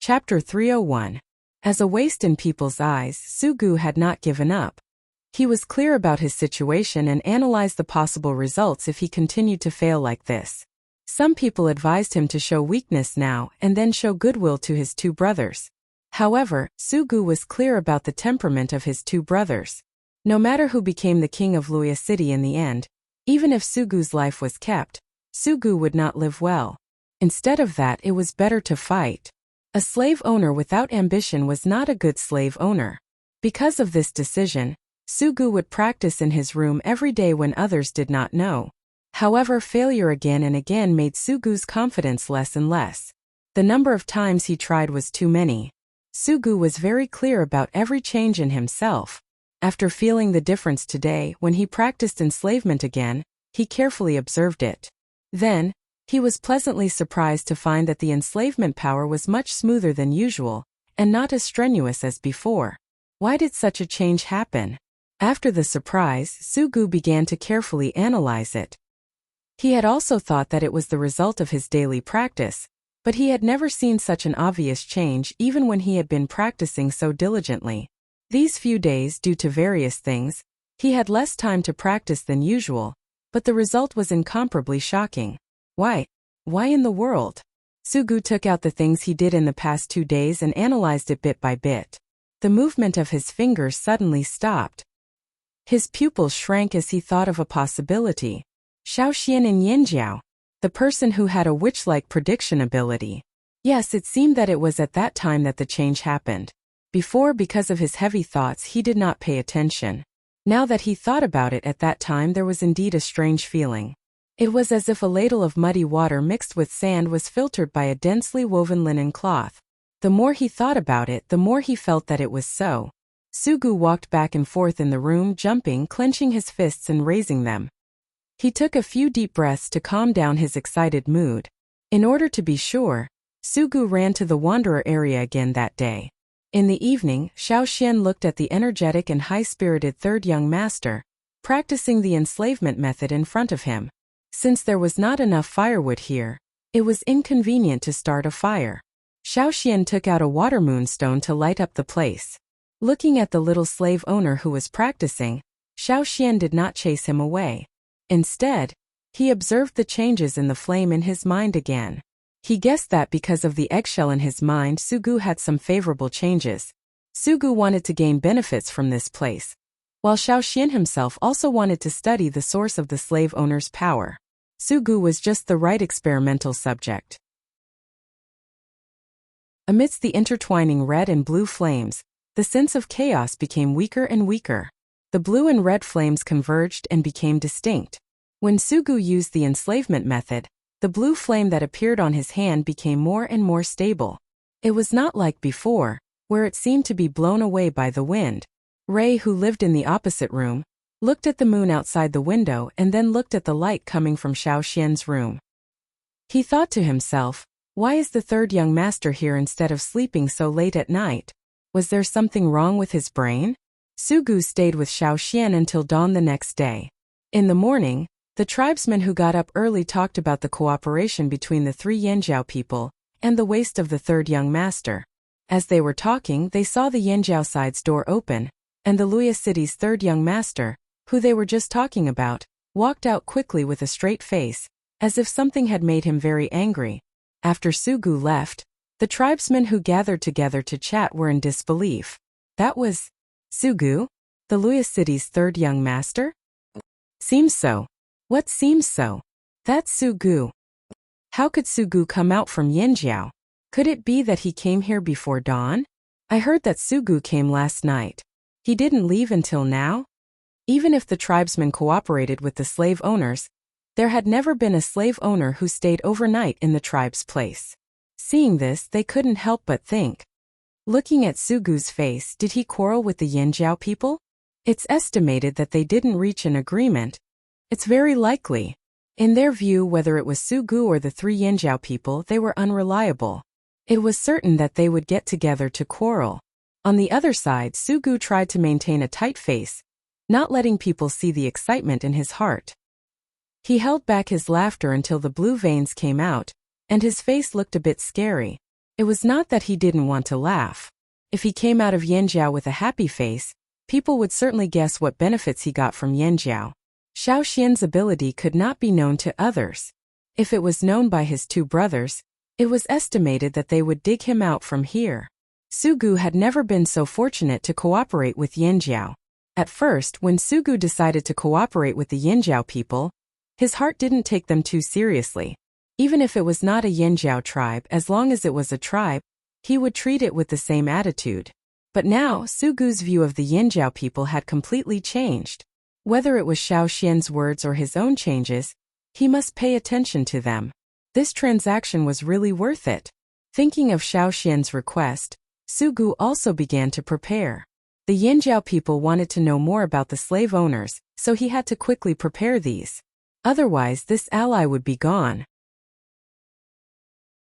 Chapter 301. As a waste in people's eyes, Sugu had not given up. He was clear about his situation and analyzed the possible results if he continued to fail like this. Some people advised him to show weakness now and then show goodwill to his two brothers. However, Sugu was clear about the temperament of his two brothers. No matter who became the king of Luoya City in the end, even if Sugu's life was kept, Sugu would not live well. Instead of that, it was better to fight. A slave owner without ambition was not a good slave owner. Because of this decision, Sugu would practice in his room every day when others did not know. However, failure again and again made Sugu's confidence less and less. The number of times he tried was too many. Sugu was very clear about every change in himself. After feeling the difference today, when he practiced enslavement again, he carefully observed it. Then, he was pleasantly surprised to find that the enslavement power was much smoother than usual, and not as strenuous as before. Why did such a change happen? After the surprise, Sugu began to carefully analyze it. He had also thought that it was the result of his daily practice, but he had never seen such an obvious change even when he had been practicing so diligently. These few days, due to various things, he had less time to practice than usual, but the result was incomparably shocking. Why in the world? Sugu took out the things he did in the past 2 days and analyzed it bit by bit. The movement of his fingers suddenly stopped. His pupils shrank as he thought of a possibility. Xiaoxian and Yanjiao, the person who had a witch-like prediction ability. Yes, it seemed that it was at that time that the change happened. Before, because of his heavy thoughts, he did not pay attention. Now that he thought about it at that time, there was indeed a strange feeling. It was as if a ladle of muddy water mixed with sand was filtered by a densely woven linen cloth. The more he thought about it, the more he felt that it was so. Sugu walked back and forth in the room, jumping, clenching his fists and raising them. He took a few deep breaths to calm down his excited mood. In order to be sure, Sugu ran to the Wanderer area again that day. In the evening, Xiaoxian looked at the energetic and high-spirited third young master, practicing the enslavement method in front of him. Since there was not enough firewood here, it was inconvenient to start a fire. Xiaoxian took out a water moonstone to light up the place. Looking at the little slave owner who was practicing, Xiaoxian did not chase him away. Instead, he observed the changes in the flame in his mind again. He guessed that because of the eggshell in his mind, Sugu had some favorable changes. Sugu wanted to gain benefits from this place, while Xiaoxian himself also wanted to study the source of the slave owner's power. Sugu was just the right experimental subject. Amidst the intertwining red and blue flames, the sense of chaos became weaker and weaker. The blue and red flames converged and became distinct. When Sugu used the enslavement method, the blue flame that appeared on his hand became more and more stable. It was not like before, where it seemed to be blown away by the wind. Ray, who lived in the opposite room, looked at the moon outside the window and then looked at the light coming from Xiaoxian's room. He thought to himself, why is the third young master here instead of sleeping so late at night? Was there something wrong with his brain? Sugu stayed with Xiaoxian until dawn the next day. In the morning, the tribesmen who got up early talked about the cooperation between the 3 Yanjiao people and the waste of the third young master. As they were talking, they saw the Yanjiao side's door open, and the Luya city's third young master, who they were just talking about, walked out quickly with a straight face, as if something had made him very angry. After Sugu left, the tribesmen who gathered together to chat were in disbelief. That was Sugu, the Luya city's third young master? Seems so. What seems so? That's Sugu. How could Sugu come out from Yanjiao? Could it be that he came here before dawn? I heard that Sugu came last night. He didn't leave until now? Even if the tribesmen cooperated with the slave owners, there had never been a slave owner who stayed overnight in the tribe's place. Seeing this, they couldn't help but think. Looking at Sugu's face, did he quarrel with the Yanjiao people? It's estimated that they didn't reach an agreement. It's very likely. In their view, whether it was Sugu or the 3 Yanjiao people, they were unreliable. It was certain that they would get together to quarrel. On the other side, Sugu tried to maintain a tight face, not letting people see the excitement in his heart. He held back his laughter until the blue veins came out, and his face looked a bit scary. It was not that he didn't want to laugh. If he came out of Yanjiao with a happy face, people would certainly guess what benefits he got from Yanjiao. Xiaoxian's ability could not be known to others. If it was known by his 2 brothers, it was estimated that they would dig him out from here. Sugu had never been so fortunate to cooperate with Yanjiao. At first, when Sugu decided to cooperate with the Yanjiao people, his heart didn't take them too seriously. Even if it was not a Yanjiao tribe, as long as it was a tribe, he would treat it with the same attitude. But now, Sugu's view of the Yanjiao people had completely changed. Whether it was Xiaoxian's words or his own changes, he must pay attention to them. This transaction was really worth it. Thinking of Xiaoxian's request, Sugu also began to prepare. The Yanjiao people wanted to know more about the slave owners, so he had to quickly prepare these. Otherwise, this ally would be gone.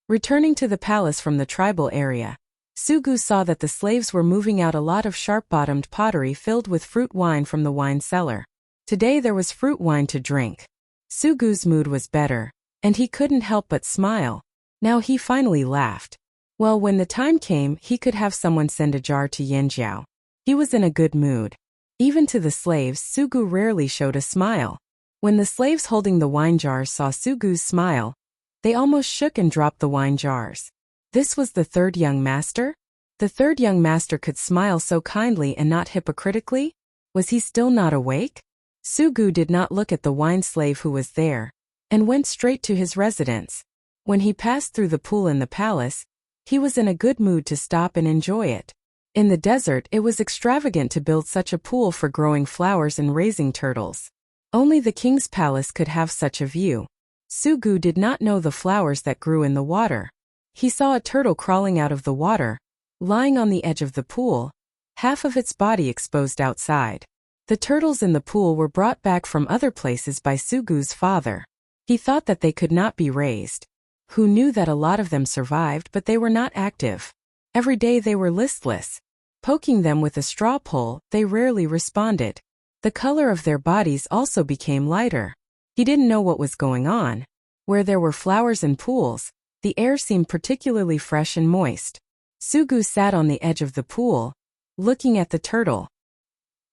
Returning to the palace from the tribal area, Sugu saw that the slaves were moving out a lot of sharp-bottomed pottery filled with fruit wine from the wine cellar. Today there was fruit wine to drink. Sugu's mood was better, and he couldn't help but smile. Now he finally laughed. Well, when the time came, he could have someone send a jar to Yanjiao. He was in a good mood. Even to the slaves, Sugu rarely showed a smile. When the slaves holding the wine jars saw Sugu's smile, they almost shook and dropped the wine jars. This was the third young master? The third young master could smile so kindly and not hypocritically? Was he still not awake? Sugu did not look at the wine slave who was there, and went straight to his residence. When he passed through the pool in the palace, he was in a good mood to stop and enjoy it. In the desert, it was extravagant to build such a pool for growing flowers and raising turtles. Only the king's palace could have such a view. Sugu did not know the flowers that grew in the water. He saw a turtle crawling out of the water, lying on the edge of the pool, half of its body exposed outside. The turtles in the pool were brought back from other places by Sugu's father. He thought that they could not be raised. Who knew that a lot of them survived, but they were not active. Every day they were listless. Poking them with a straw pole, they rarely responded. The color of their bodies also became lighter. He didn't know what was going on. Where there were flowers and pools, the air seemed particularly fresh and moist. Sugu sat on the edge of the pool, looking at the turtle.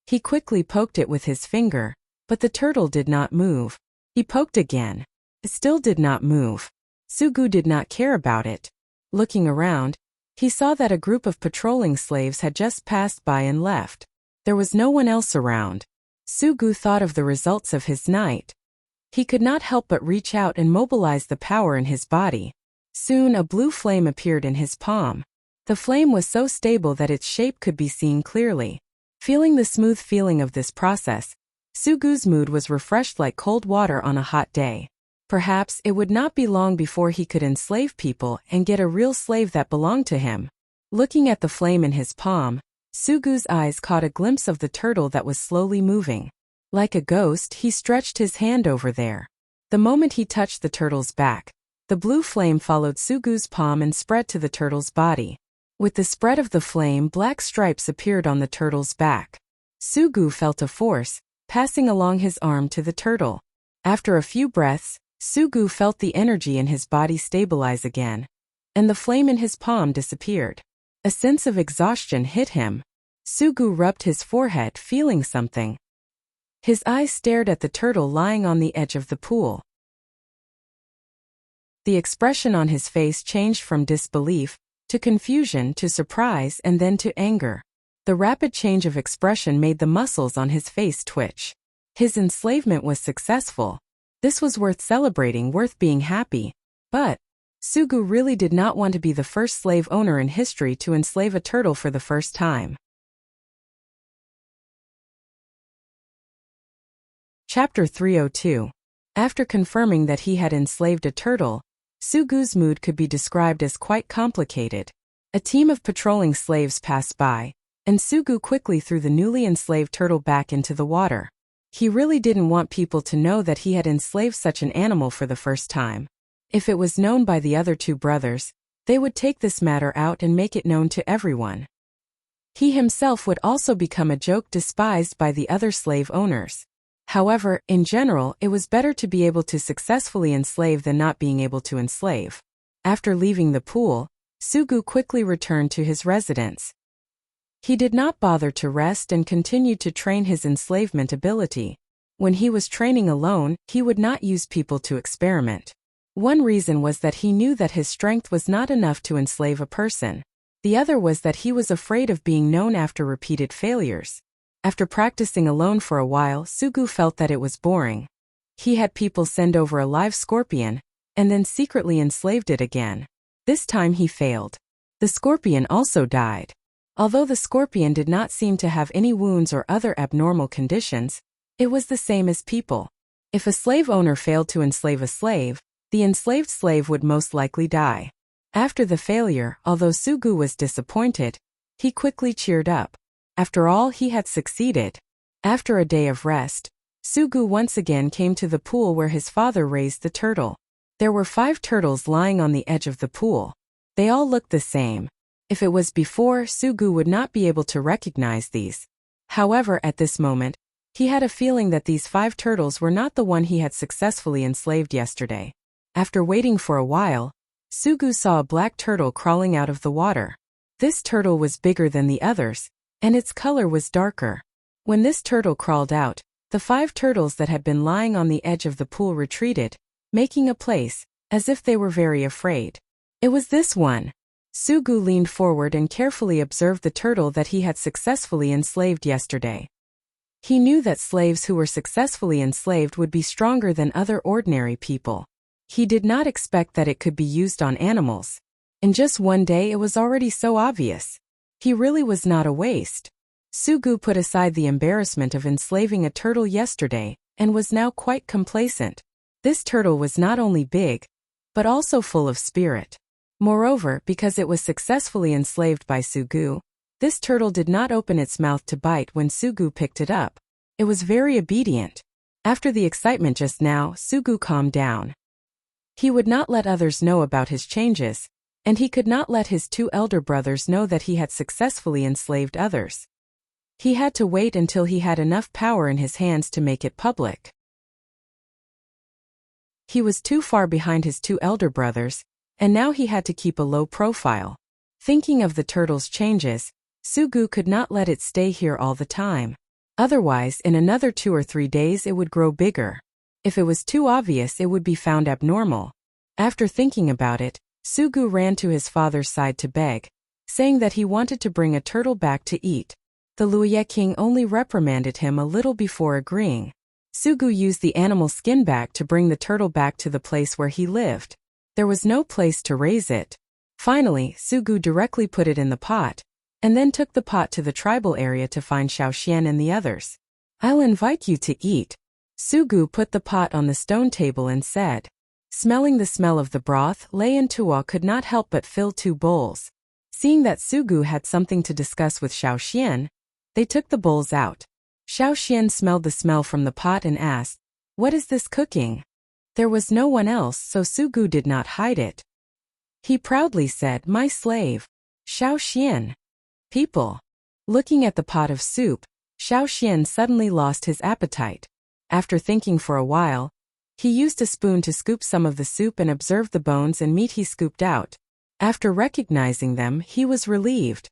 He quickly poked it with his finger, but the turtle did not move. He poked again. It still did not move. Sugu did not care about it. Looking around, he saw that a group of patrolling slaves had just passed by and left. There was no one else around. Sugu thought of the results of his night. He could not help but reach out and mobilize the power in his body. Soon a blue flame appeared in his palm. The flame was so stable that its shape could be seen clearly. Feeling the smooth feeling of this process, Sugu's mood was refreshed like cold water on a hot day. Perhaps it would not be long before he could enslave people and get a real slave that belonged to him. Looking at the flame in his palm, Sugu's eyes caught a glimpse of the turtle that was slowly moving. Like a ghost, he stretched his hand over there. The moment he touched the turtle's back, the blue flame followed Sugu's palm and spread to the turtle's body. With the spread of the flame, black stripes appeared on the turtle's back. Sugu felt a force passing along his arm to the turtle. After a few breaths, Sugu felt the energy in his body stabilize again, and the flame in his palm disappeared. A sense of exhaustion hit him. Sugu rubbed his forehead, feeling something. His eyes stared at the turtle lying on the edge of the pool. The expression on his face changed from disbelief to confusion to surprise and then to anger. The rapid change of expression made the muscles on his face twitch. His enslavement was successful. This was worth celebrating, worth being happy. But Sugu really did not want to be the first slave owner in history to enslave a turtle for the first time. Chapter 302. After confirming that he had enslaved a turtle, Sugu's mood could be described as quite complicated. A team of patrolling slaves passed by, and Sugu quickly threw the newly enslaved turtle back into the water. He really didn't want people to know that he had enslaved such an animal for the first time. If it was known by the other two brothers, they would take this matter out and make it known to everyone. He himself would also become a joke despised by the other slave owners. However, in general, it was better to be able to successfully enslave than not being able to enslave. After leaving the pool, Sugu quickly returned to his residence. He did not bother to rest and continued to train his enslavement ability. When he was training alone, he would not use people to experiment. One reason was that he knew that his strength was not enough to enslave a person. The other was that he was afraid of being known after repeated failures. After practicing alone for a while, Sugu felt that it was boring. He had people send over a live scorpion, and then secretly enslaved it again. This time he failed. The scorpion also died. Although the scorpion did not seem to have any wounds or other abnormal conditions, it was the same as people. If a slave owner failed to enslave a slave, the enslaved slave would most likely die. After the failure, although Sugu was disappointed, he quickly cheered up. After all, he had succeeded. After a day of rest, Sugu once again came to the pool where his father raised the turtle. There were 5 turtles lying on the edge of the pool. They all looked the same. If it was before, Sugu would not be able to recognize these. However, at this moment, he had a feeling that these 5 turtles were not the one he had successfully enslaved yesterday. After waiting for a while, Sugu saw a black turtle crawling out of the water. This turtle was bigger than the others, and its color was darker. When this turtle crawled out, the 5 turtles that had been lying on the edge of the pool retreated, making a place, as if they were very afraid. It was this one. Sugu leaned forward and carefully observed the turtle that he had successfully enslaved yesterday. He knew that slaves who were successfully enslaved would be stronger than other ordinary people. He did not expect that it could be used on animals. In just one day it was already so obvious. He really was not a waste. Sugu put aside the embarrassment of enslaving a turtle yesterday, and was now quite complacent. This turtle was not only big, but also full of spirit. Moreover, because it was successfully enslaved by Sugu, this turtle did not open its mouth to bite when Sugu picked it up. It was very obedient. After the excitement just now, Sugu calmed down. He would not let others know about his changes, and he could not let his 2 elder brothers know that he had successfully enslaved others. He had to wait until he had enough power in his hands to make it public. He was too far behind his 2 elder brothers, and now he had to keep a low profile. Thinking of the turtle's changes, Sugu could not let it stay here all the time. Otherwise, in another 2 or 3 days it would grow bigger. If it was too obvious, it would be found abnormal. After thinking about it, Sugu ran to his father's side to beg, saying that he wanted to bring a turtle back to eat. The Luoye king only reprimanded him a little before agreeing. Sugu used the animal skin bag to bring the turtle back to the place where he lived. There was no place to raise it. Finally, Sugu directly put it in the pot, and then took the pot to the tribal area to find Xiaoxian and the others. I'll invite you to eat. Sugu put the pot on the stone table and said. Smelling the smell of the broth, Lei and Tuo could not help but fill 2 bowls. Seeing that Sugu had something to discuss with Xiaoxian, they took the bowls out. Xiaoxian smelled the smell from the pot and asked, "What is this cooking?" There was no one else, so Sugu did not hide it. He proudly said, "My slave, Xiaoxian." People. Looking at the pot of soup, Xiaoxian suddenly lost his appetite. After thinking for a while, he used a spoon to scoop some of the soup and observed the bones and meat he scooped out. After recognizing them, he was relieved.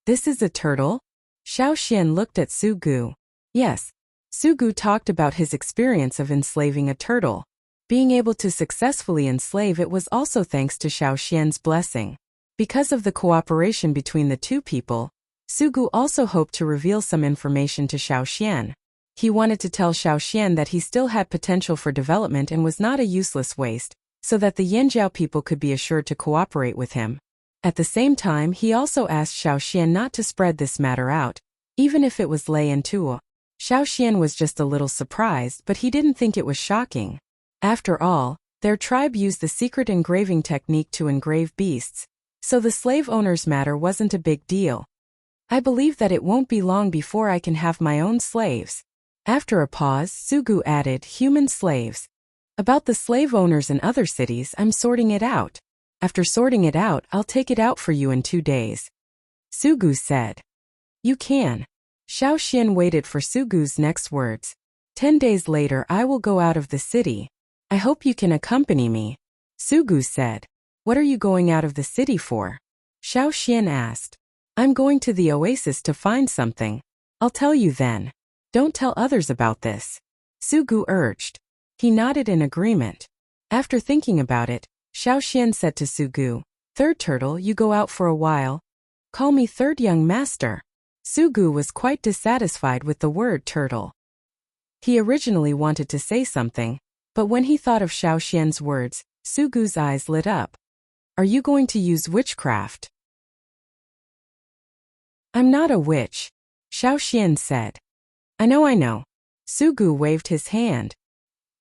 "This is a turtle?" Xiaoxian looked at Sugu. Yes. Sugu talked about his experience of enslaving a turtle. Being able to successfully enslave it was also thanks to Xiaoxian's blessing. Because of the cooperation between the 2 people, Sugu also hoped to reveal some information to Xiaoxian. He wanted to tell Xiaoxian that he still had potential for development and was not a useless waste, so that the Yanjiao people could be assured to cooperate with him. At the same time, he also asked Xiaoxian not to spread this matter out, even if it was Lei and Tuo. Xiaoxian was just a little surprised, but he didn't think it was shocking. After all, their tribe used the secret engraving technique to engrave beasts, so the slave owner's matter wasn't a big deal. "I believe that it won't be long before I can have my own slaves." After a pause, Sugu added, "Human slaves. About the slave owners in other cities, I'm sorting it out. After sorting it out, I'll take it out for you in 2 days." Sugu said. "You can." Xiaoxian waited for Sugu's next words. 10 days later I will go out of the city. I hope you can accompany me." Sugu said. "What are you going out of the city for?" Xiaoxian asked. "I'm going to the oasis to find something. I'll tell you then. Don't tell others about this," Sugu urged. He nodded in agreement. After thinking about it, Xiaoxian said to Sugu, "Third turtle, you go out for a while. Call me third young master." Sugu was quite dissatisfied with the word turtle. He originally wanted to say something, but when he thought of Xiaoxian's words, Sugu's eyes lit up. "Are you going to use witchcraft?" "I'm not a witch," Xiaoxian said. I know. Sugu waved his hand.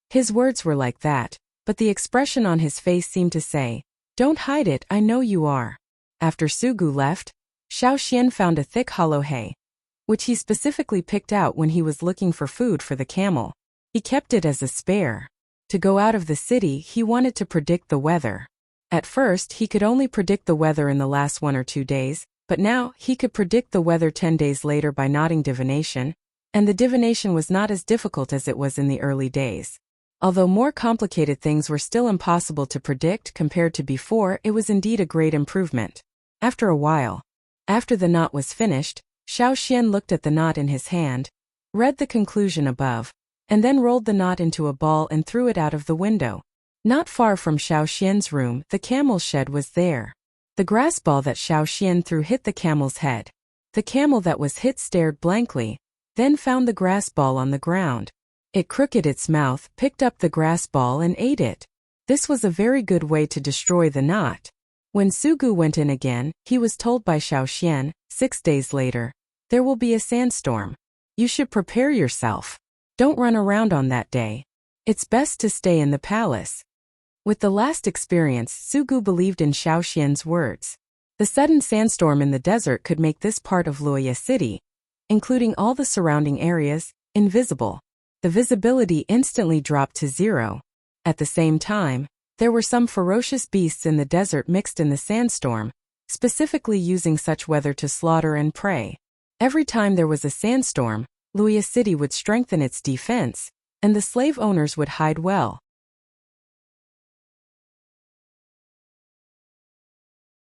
His words were like that, but the expression on his face seemed to say, "Don't hide it, I know you are." After Sugu left, Xiaoxian found a thick hollow hay, which he specifically picked out when he was looking for food for the camel. He kept it as a spare. To go out of the city, he wanted to predict the weather. At first, he could only predict the weather in the last 1 or 2 days, but now he could predict the weather 10 days later by nodding divination, and the divination was not as difficult as it was in the early days. Although more complicated things were still impossible to predict compared to before, it was indeed a great improvement. After a while, after the knot was finished, Xiaoxian looked at the knot in his hand, read the conclusion above, and then rolled the knot into a ball and threw it out of the window. Not far from Xiaoxian's room, the camel's shed was there. The grass ball that Xiaoxian threw hit the camel's head. The camel that was hit stared blankly, then found the grass ball on the ground. It crooked its mouth, picked up the grass ball and ate it. This was a very good way to destroy the knot. When Sugu went in again, he was told by Xiaoxian, 6 days later, "There will be a sandstorm. You should prepare yourself. Don't run around on that day. It's best to stay in the palace." With the last experience, Sugu believed in Xiaoxian's words. The sudden sandstorm in the desert could make this part of Luoya City, including all the surrounding areas, invisible. The visibility instantly dropped to 0. At the same time, there were some ferocious beasts in the desert mixed in the sandstorm, specifically using such weather to slaughter and prey. Every time there was a sandstorm, Luoya City would strengthen its defense, and the slave owners would hide well.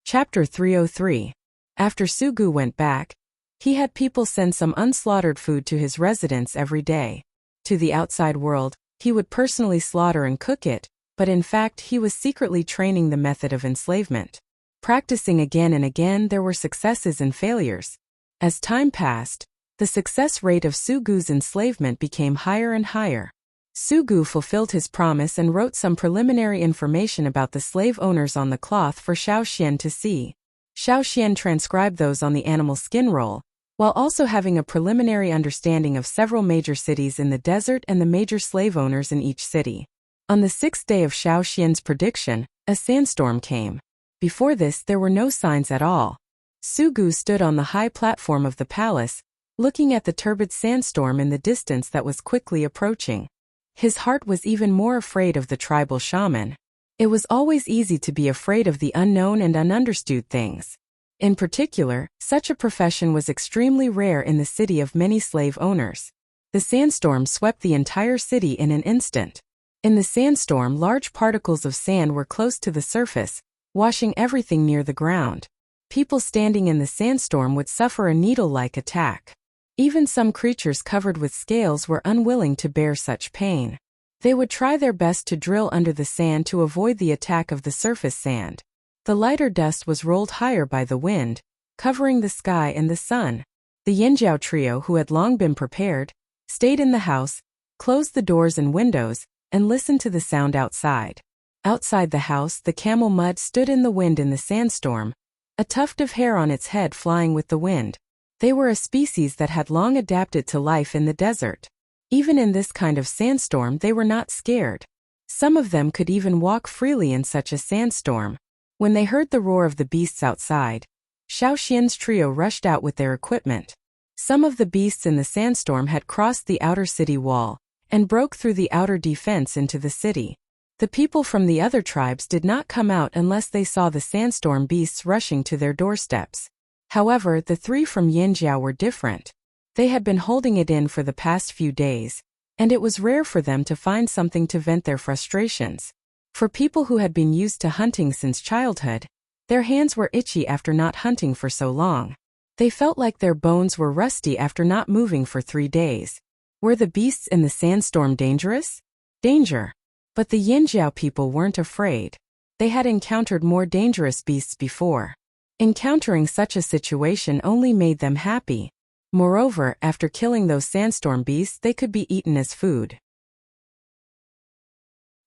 Chapter 303. After Sugu went back, he had people send some unslaughtered food to his residence every day. To the outside world, he would personally slaughter and cook it, but in fact he was secretly training the method of enslavement. Practicing again and again, there were successes and failures. As time passed, the success rate of Sugu's enslavement became higher and higher. Sugu fulfilled his promise and wrote some preliminary information about the slave owners on the cloth for Xiaoxian to see. Xiaoxian transcribed those on the animal skin roll, while also having a preliminary understanding of several major cities in the desert and the major slave owners in each city. On the 6th day of Xiao Xian's prediction, a sandstorm came. Before this, there were no signs at all. Su Gu stood on the high platform of the palace, looking at the turbid sandstorm in the distance that was quickly approaching. His heart was even more afraid of the tribal shaman. It was always easy to be afraid of the unknown and ununderstood things. In particular, such a profession was extremely rare in the city of many slave owners. The sandstorm swept the entire city in an instant. In the sandstorm, large particles of sand were close to the surface, washing everything near the ground. People standing in the sandstorm would suffer a needle-like attack. Even some creatures covered with scales were unwilling to bear such pain. They would try their best to drill under the sand to avoid the attack of the surface sand. The lighter dust was rolled higher by the wind, covering the sky and the sun. The Yinjiao trio, who had long been prepared, stayed in the house, closed the doors and windows, and listened to the sound outside. Outside the house, the camel mud stood in the wind in the sandstorm, a tuft of hair on its head flying with the wind. They were a species that had long adapted to life in the desert. Even in this kind of sandstorm, they were not scared. Some of them could even walk freely in such a sandstorm. When they heard the roar of the beasts outside, Xiao Xian's trio rushed out with their equipment. Some of the beasts in the sandstorm had crossed the outer city wall and broke through the outer defense into the city. The people from the other tribes did not come out unless they saw the sandstorm beasts rushing to their doorsteps. However, the 3 from Yinjiao were different. They had been holding it in for the past few days, and it was rare for them to find something to vent their frustrations. For people who had been used to hunting since childhood, their hands were itchy after not hunting for so long. They felt like their bones were rusty after not moving for 3 days. Were the beasts in the sandstorm dangerous? Danger. But the Yinjiao people weren't afraid. They had encountered more dangerous beasts before. Encountering such a situation only made them happy. Moreover, after killing those sandstorm beasts, they could be eaten as food.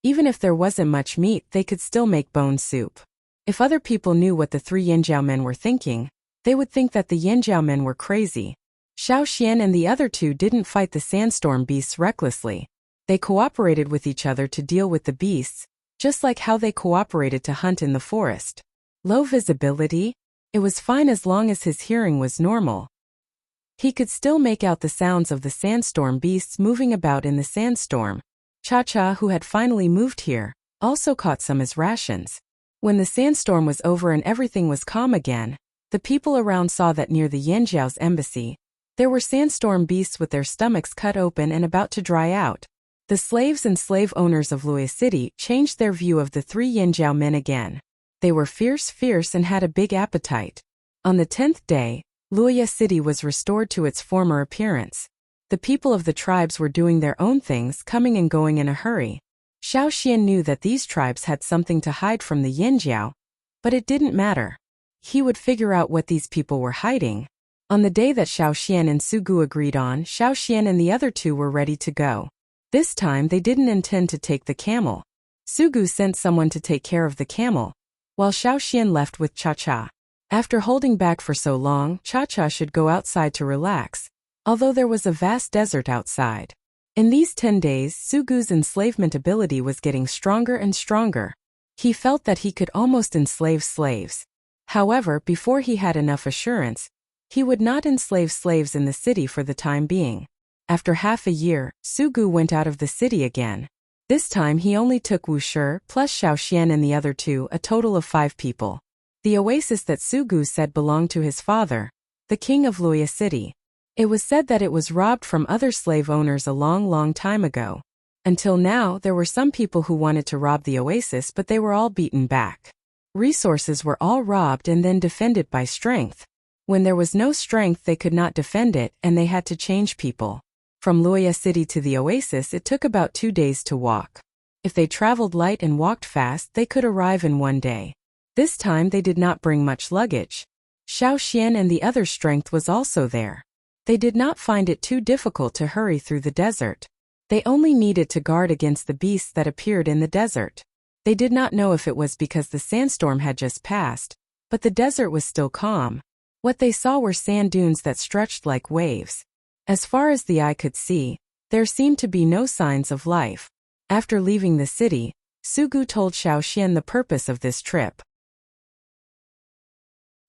Even if there wasn't much meat, they could still make bone soup. If other people knew what the 3 Yinjiao men were thinking, they would think that the Yinjiao men were crazy. Xiao Xian and the other 2 didn't fight the sandstorm beasts recklessly. They cooperated with each other to deal with the beasts, just like how they cooperated to hunt in the forest. Low visibility? It was fine as long as his hearing was normal. He could still make out the sounds of the sandstorm beasts moving about in the sandstorm. Cha-Cha, who had finally moved here, also caught some as rations. When the sandstorm was over and everything was calm again, the people around saw that near the Yinjiao's embassy, there were sandstorm beasts with their stomachs cut open and about to dry out. The slaves and slave owners of Wuxia City changed their view of the 3 Yinjiao men again. They were fierce and had a big appetite. On the 10th day, Wuxia City was restored to its former appearance. The people of the tribes were doing their own things, coming and going in a hurry. Xiao Xian knew that these tribes had something to hide from the Yinjiao, but it didn't matter. He would figure out what these people were hiding. On the day that Xiao Xian and Su Gu agreed on, Xiao Xian and the other 2 were ready to go. This time they didn't intend to take the camel. Su Gu sent someone to take care of the camel, while Xiao Xian left with Cha-Cha. After holding back for so long, Cha-Cha should go outside to relax, although there was a vast desert outside. In these 10 days, Su Gu's enslavement ability was getting stronger and stronger. He felt that he could almost enslave slaves. However, before he had enough assurance, he would not enslave slaves in the city for the time being. After half a year, Su Gu went out of the city again. This time he only took Wuxia plus Xiao Xian and the other 2, a total of 5 people. The oasis that Su Gu said belonged to his father, the king of Wuxia City. It was said that it was robbed from other slave owners a long time ago. Until now, there were some people who wanted to rob the oasis, but they were all beaten back. Resources were all robbed and then defended by strength. When there was no strength, they could not defend it, and they had to change people. From Wuxia City to the oasis, it took about 2 days to walk. If they traveled light and walked fast, they could arrive in 1 day. This time they did not bring much luggage. Xiao Xian and the other strength was also there. They did not find it too difficult to hurry through the desert. They only needed to guard against the beasts that appeared in the desert. They did not know if it was because the sandstorm had just passed, but the desert was still calm. What they saw were sand dunes that stretched like waves. As far as the eye could see, there seemed to be no signs of life. After leaving the city, Sugu told Xiaoxian the purpose of this trip.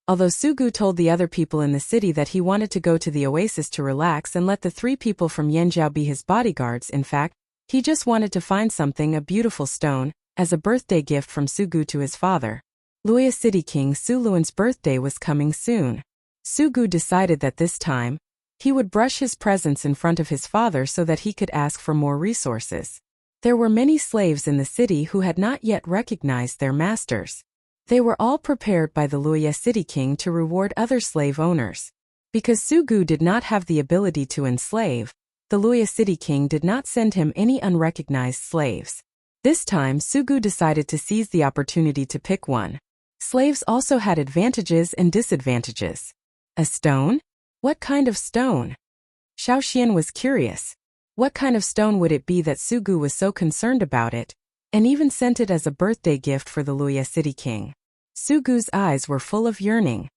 Although Sugu told the other people in the city that he wanted to go to the oasis to relax and let the 3 people from Yanjiao be his bodyguards, in fact, he just wanted to find something, a beautiful stone, as a birthday gift from Sugu to his father. Luoya City King Su Luan's birthday was coming soon. Sugu decided that this time, he would brush his presents in front of his father so that he could ask for more resources. There were many slaves in the city who had not yet recognized their masters. They were all prepared by the Luoya City King to reward other slave owners. Because Sugu did not have the ability to enslave, the Luoya City King did not send him any unrecognized slaves. This time Sugu decided to seize the opportunity to pick one. Slaves also had advantages and disadvantages. A stone? What kind of stone? Xiaoxian was curious. What kind of stone would it be that Sugu was so concerned about it, and even sent it as a birthday gift for the Luoya City King? Sugu's eyes were full of yearning.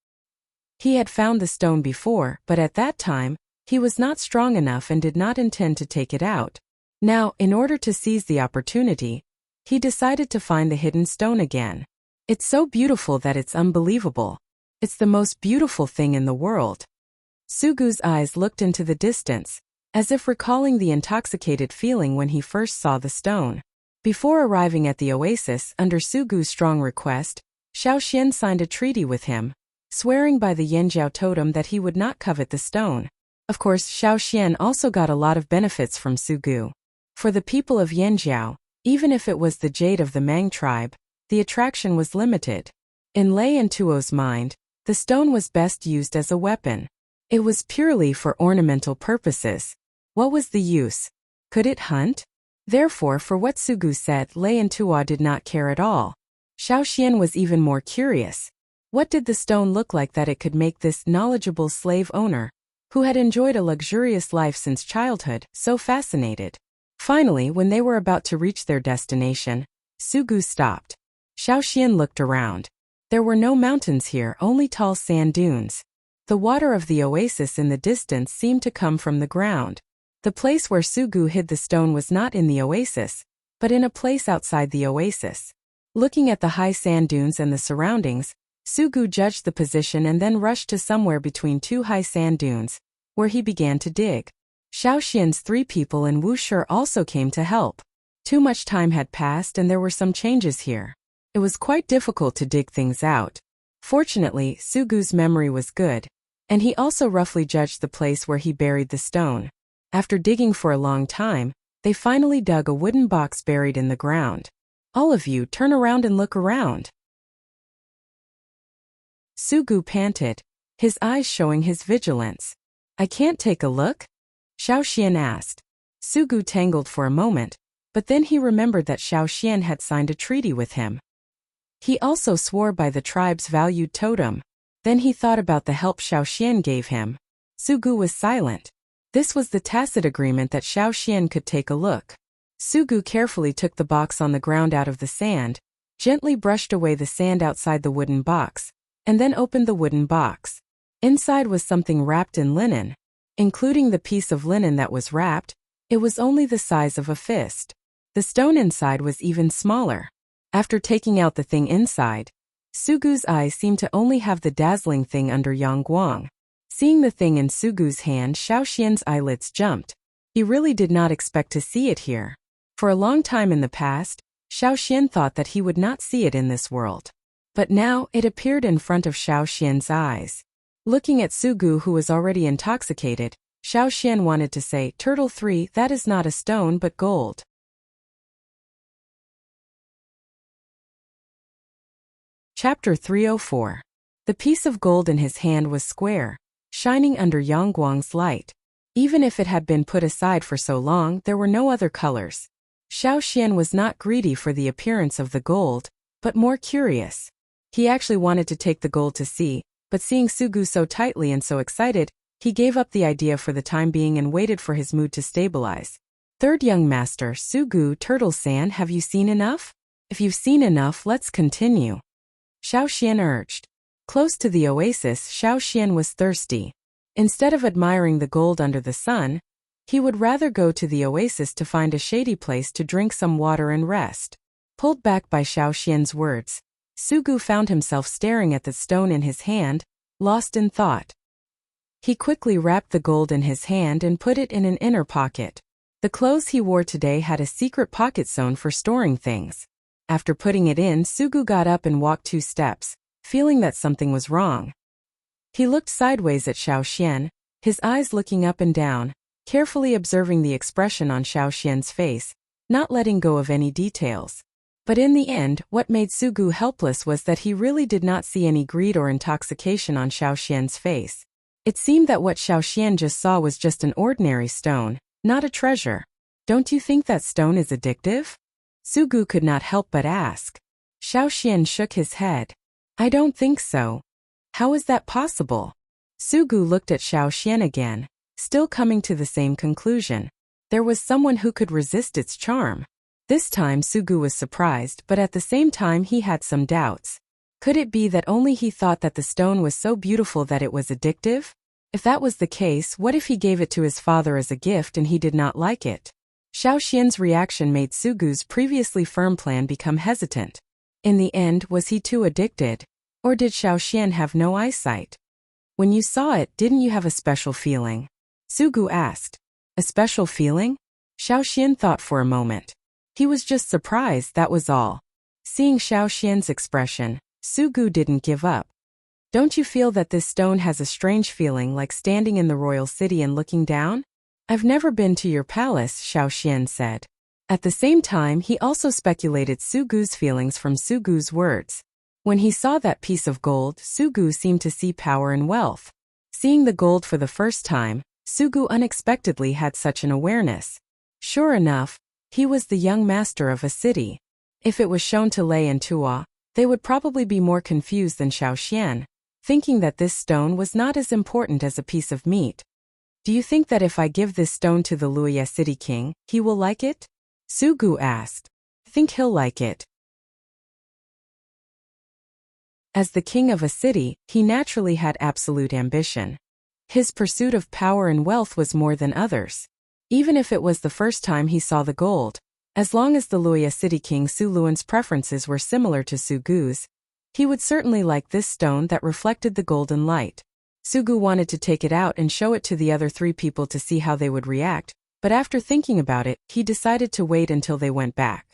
He had found the stone before, but at that time, he was not strong enough and did not intend to take it out. Now, in order to seize the opportunity, he decided to find the hidden stone again. It's so beautiful that it's unbelievable. It's the most beautiful thing in the world. Sugu's eyes looked into the distance, as if recalling the intoxicated feeling when he first saw the stone. Before arriving at the oasis under Sugu's strong request, Xiaoxian signed a treaty with him, swearing by the Yanjiao totem that he would not covet the stone. Of course, Xiaoxian also got a lot of benefits from Sugu. For the people of Yanjiao, even if it was the jade of the Mang tribe, the attraction was limited. In Lei and Tuo's mind, the stone was best used as a weapon. It was purely for ornamental purposes. What was the use? Could it hunt? Therefore, for what Sugu said, Lei and Tuo did not care at all. Xiaoxian was even more curious. What did the stone look like that it could make this knowledgeable slave owner, who had enjoyed a luxurious life since childhood, so fascinated? Finally, when they were about to reach their destination, Sugu stopped. Xiaoxian looked around. There were no mountains here, only tall sand dunes. The water of the oasis in the distance seemed to come from the ground. The place where Sugu hid the stone was not in the oasis, but in a place outside the oasis. Looking at the high sand dunes and the surroundings, Sugu judged the position and then rushed to somewhere between 2 high sand dunes, where he began to dig. Xiaoxian's 3 people and Wuxia also came to help. Too much time had passed and there were some changes here. It was quite difficult to dig things out. Fortunately, Sugu's memory was good, and he also roughly judged the place where he buried the stone. After digging for a long time, they finally dug a wooden box buried in the ground. All of you, turn around and look around. Sugu panted, his eyes showing his vigilance. I can't take a look? Xiaoxian asked. Sugu tangled for a moment, but then he remembered that Xiaoxian had signed a treaty with him. He also swore by the tribe's valued totem. Then he thought about the help Xiaoxian gave him. Sugu was silent. This was the tacit agreement that Xiaoxian could take a look. Sugu carefully took the box on the ground out of the sand, gently brushed away the sand outside the wooden box, and then opened the wooden box. Inside was something wrapped in linen. Including the piece of linen that was wrapped, it was only the size of a fist. The stone inside was even smaller. After taking out the thing inside, Sugu's eyes seemed to only have the dazzling thing under Yangguang. Seeing the thing in Sugu's hand, Xiaoxian's eyelids jumped. He really did not expect to see it here. For a long time in the past, Xiaoxian thought that he would not see it in this world. But now, it appeared in front of Xiaoxian's eyes. Looking at Sugu, who was already intoxicated, Xiaoxian wanted to say, Turtle 3, that is not a stone but gold. Chapter 304. The piece of gold in his hand was square, shining under Yangguang's light. Even if it had been put aside for so long, there were no other colors. Xiaoxian was not greedy for the appearance of the gold, but more curious. He actually wanted to take the gold to see, but seeing Sugu so tightly and so excited, he gave up the idea for the time being and waited for his mood to stabilize. Third young master, Sugu, Turtle-san, have you seen enough? If you've seen enough, let's continue. Xiaoxian urged. Close to the oasis, Xiaoxian was thirsty. Instead of admiring the gold under the sun, he would rather go to the oasis to find a shady place to drink some water and rest. Pulled back by Xiaoxian's words, Sugu found himself staring at the stone in his hand, lost in thought. He quickly wrapped the gold in his hand and put it in an inner pocket. The clothes he wore today had a secret pocket sewn for storing things. After putting it in, Sugu got up and walked 2 steps, feeling that something was wrong. He looked sideways at Xiaoxian, his eyes looking up and down, carefully observing the expression on Xiaoxian's face, not letting go of any details. But in the end, what made Sugu helpless was that he really did not see any greed or intoxication on Xiaoxian's face. It seemed that what Xiaoxian just saw was just an ordinary stone, not a treasure. Don't you think that stone is addictive? Sugu could not help but ask. Xiaoxian shook his head. I don't think so. How is that possible? Sugu looked at Xiaoxian again, still coming to the same conclusion. There was someone who could resist its charm. This time Sugu was surprised, but at the same time he had some doubts. Could it be that only he thought that the stone was so beautiful that it was addictive? If that was the case, what if he gave it to his father as a gift and he did not like it? Xiaoxian's reaction made Sugu's previously firm plan become hesitant. In the end, was he too addicted? Or did Xiaoxian have no eyesight? When you saw it, didn't you have a special feeling? Sugu asked. A special feeling? Xiaoxian thought for a moment. He was just surprised, that was all. Seeing Xiaoxian's expression, Sugu didn't give up. Don't you feel that this stone has a strange feeling, like standing in the royal city and looking down? I've never been to your palace, Xiaoxian said. At the same time, he also speculated Sugu's feelings from Sugu's words. When he saw that piece of gold, Sugu seemed to see power and wealth. Seeing the gold for the first time, Sugu unexpectedly had such an awareness. Sure enough, he was the young master of a city. If it was shown to Lei and Tua, they would probably be more confused than Xiaoxian, thinking that this stone was not as important as a piece of meat. Do you think that if I give this stone to the Luoyang city king, he will like it? Sugu asked. Think he'll like it. As the king of a city, he naturally had absolute ambition. His pursuit of power and wealth was more than others. Even if it was the first time he saw the gold, as long as the Luoyang city king Su Luan's preferences were similar to Sugu's, he would certainly like this stone that reflected the golden light. Sugu wanted to take it out and show it to the other 3 people to see how they would react, but after thinking about it, he decided to wait until they went back.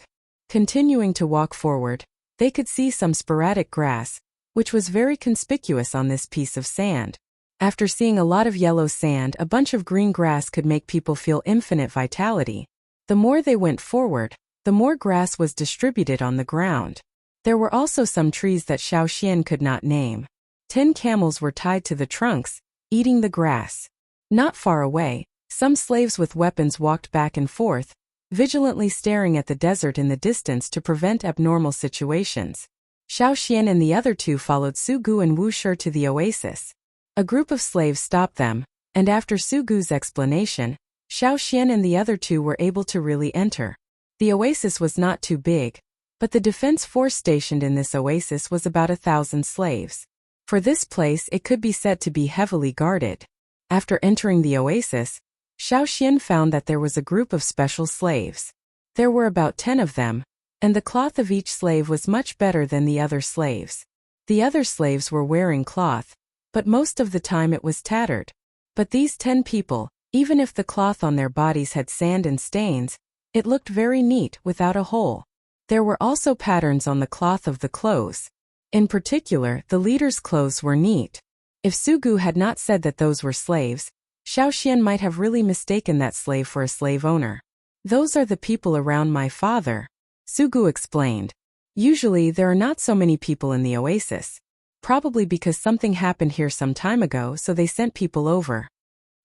Continuing to walk forward, they could see some sporadic grass, which was very conspicuous on this piece of sand. After seeing a lot of yellow sand, a bunch of green grass could make people feel infinite vitality. The more they went forward, the more grass was distributed on the ground. There were also some trees that Xiaoxian could not name. 10 camels were tied to the trunks, eating the grass. Not far away, some slaves with weapons walked back and forth, vigilantly staring at the desert in the distance to prevent abnormal situations. Xiaoxian and the other 2 followed Sugu and Wuxia to the oasis. A group of slaves stopped them, and after Sugu's explanation, Xiaoxian and the other 2 were able to really enter. The oasis was not too big, but the defense force stationed in this oasis was about 1,000 slaves. For this place, it could be said to be heavily guarded. After entering the oasis, Xiaoxian found that there was a group of special slaves. There were about 10 of them, and the cloth of each slave was much better than the other slaves. The other slaves were wearing cloth, but most of the time it was tattered. But these 10 people, even if the cloth on their bodies had sand and stains, it looked very neat without a hole. There were also patterns on the cloth of the clothes. In particular, the leader's clothes were neat. If Sugu had not said that those were slaves, Xiaoxian might have really mistaken that slave for a slave owner. Those are the people around my father, Sugu explained. Usually there are not so many people in the oasis. Probably because something happened here some time ago, so they sent people over.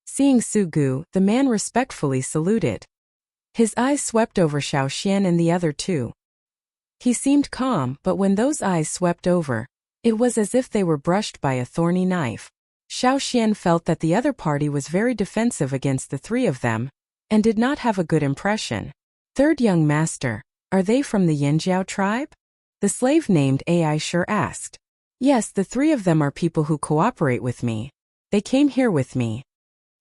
Seeing Sugu, the man respectfully saluted. His eyes swept over Xiaoxian and the other 2. He seemed calm, but when those eyes swept over, it was as if they were brushed by a thorny knife. Xiaoxian felt that the other party was very defensive against the 3 of them, and did not have a good impression. Third young master, are they from the Yinjiao tribe? The slave named Aishur asked. Yes, the three of them are people who cooperate with me. They came here with me,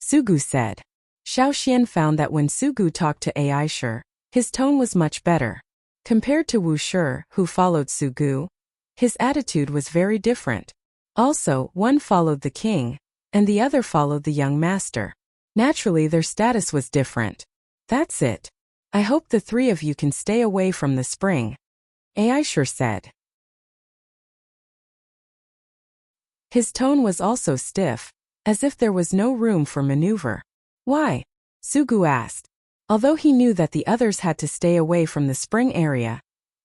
Sugu said. Xiaoxian found that when Sugu talked to Aisha, his tone was much better. Compared to Wuxia, who followed Sugu, his attitude was very different. Also, one followed the king, and the other followed the young master. Naturally, their status was different. That's it. I hope the three of you can stay away from the spring, Aisha said. His tone was also stiff, as if there was no room for maneuver. Why? Sugu asked. Although he knew that the others had to stay away from the spring area,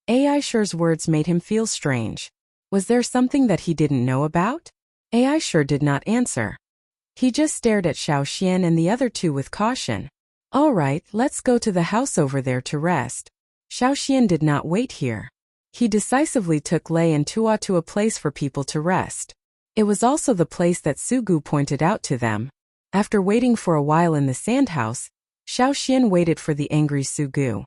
Aisha's words made him feel strange. Was there something that he didn't know about? Aisha did not answer. He just stared at Xiaoxian and the other two with caution. All right, let's go to the house over there to rest. Xiaoxian did not wait here. He decisively took Lei and Tua to a place for people to rest. It was also the place that Sugu pointed out to them. After waiting for a while in the sandhouse, Xiaoxian waited for the angry Sugu.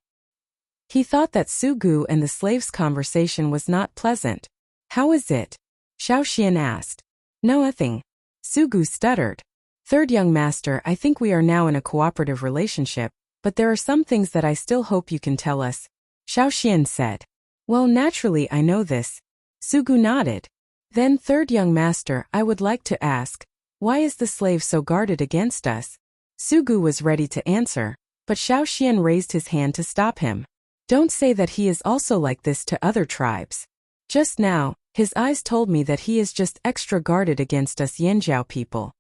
He thought that Sugu and the slave's conversation was not pleasant. How is it? Xiaoxian asked. Nothing. Sugu stuttered. Third young master, I think we are now in a cooperative relationship, but there are some things that I still hope you can tell us, Xiaoxian said. Well, naturally I know this. Sugu nodded. Then third young master, I would like to ask, why is the slave so guarded against us? Sugu was ready to answer, but Xiaoxian raised his hand to stop him. Don't say that he is also like this to other tribes. Just now, his eyes told me that he is just extra guarded against us Yanjiao people.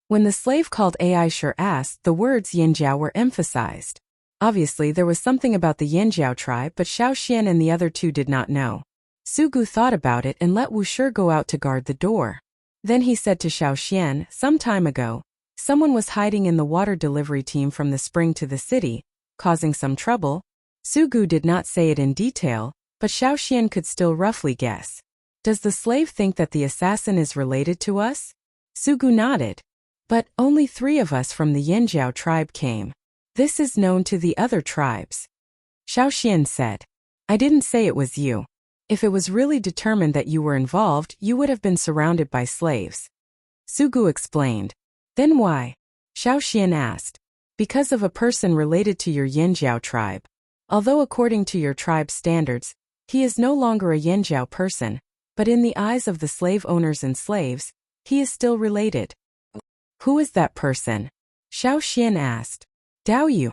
When the slave called Aisha asked, the words Yanjiao were emphasized. Obviously there was something about the Yanjiao tribe, but Xiaoxian and the other two did not know. Sugu thought about it and let Wuxia go out to guard the door. Then he said to Xiaoxian, some time ago, someone was hiding in the water delivery team from the spring to the city, causing some trouble. Sugu did not say it in detail, but Xiaoxian could still roughly guess. Does the slave think that the assassin is related to us? Sugu nodded. But only 3 of us from the Yanjiao tribe came. This is known to the other tribes. Xiaoxian said. I didn't say it was you. If it was really determined that you were involved, you would have been surrounded by slaves. Sugu explained. Then why? Xiaoxian asked. Because of a person related to your Yanjiao tribe. Although according to your tribe's standards, he is no longer a Yanjiao person, but in the eyes of the slave owners and slaves, he is still related. Who is that person? Xiaoxian asked. Dao Yu.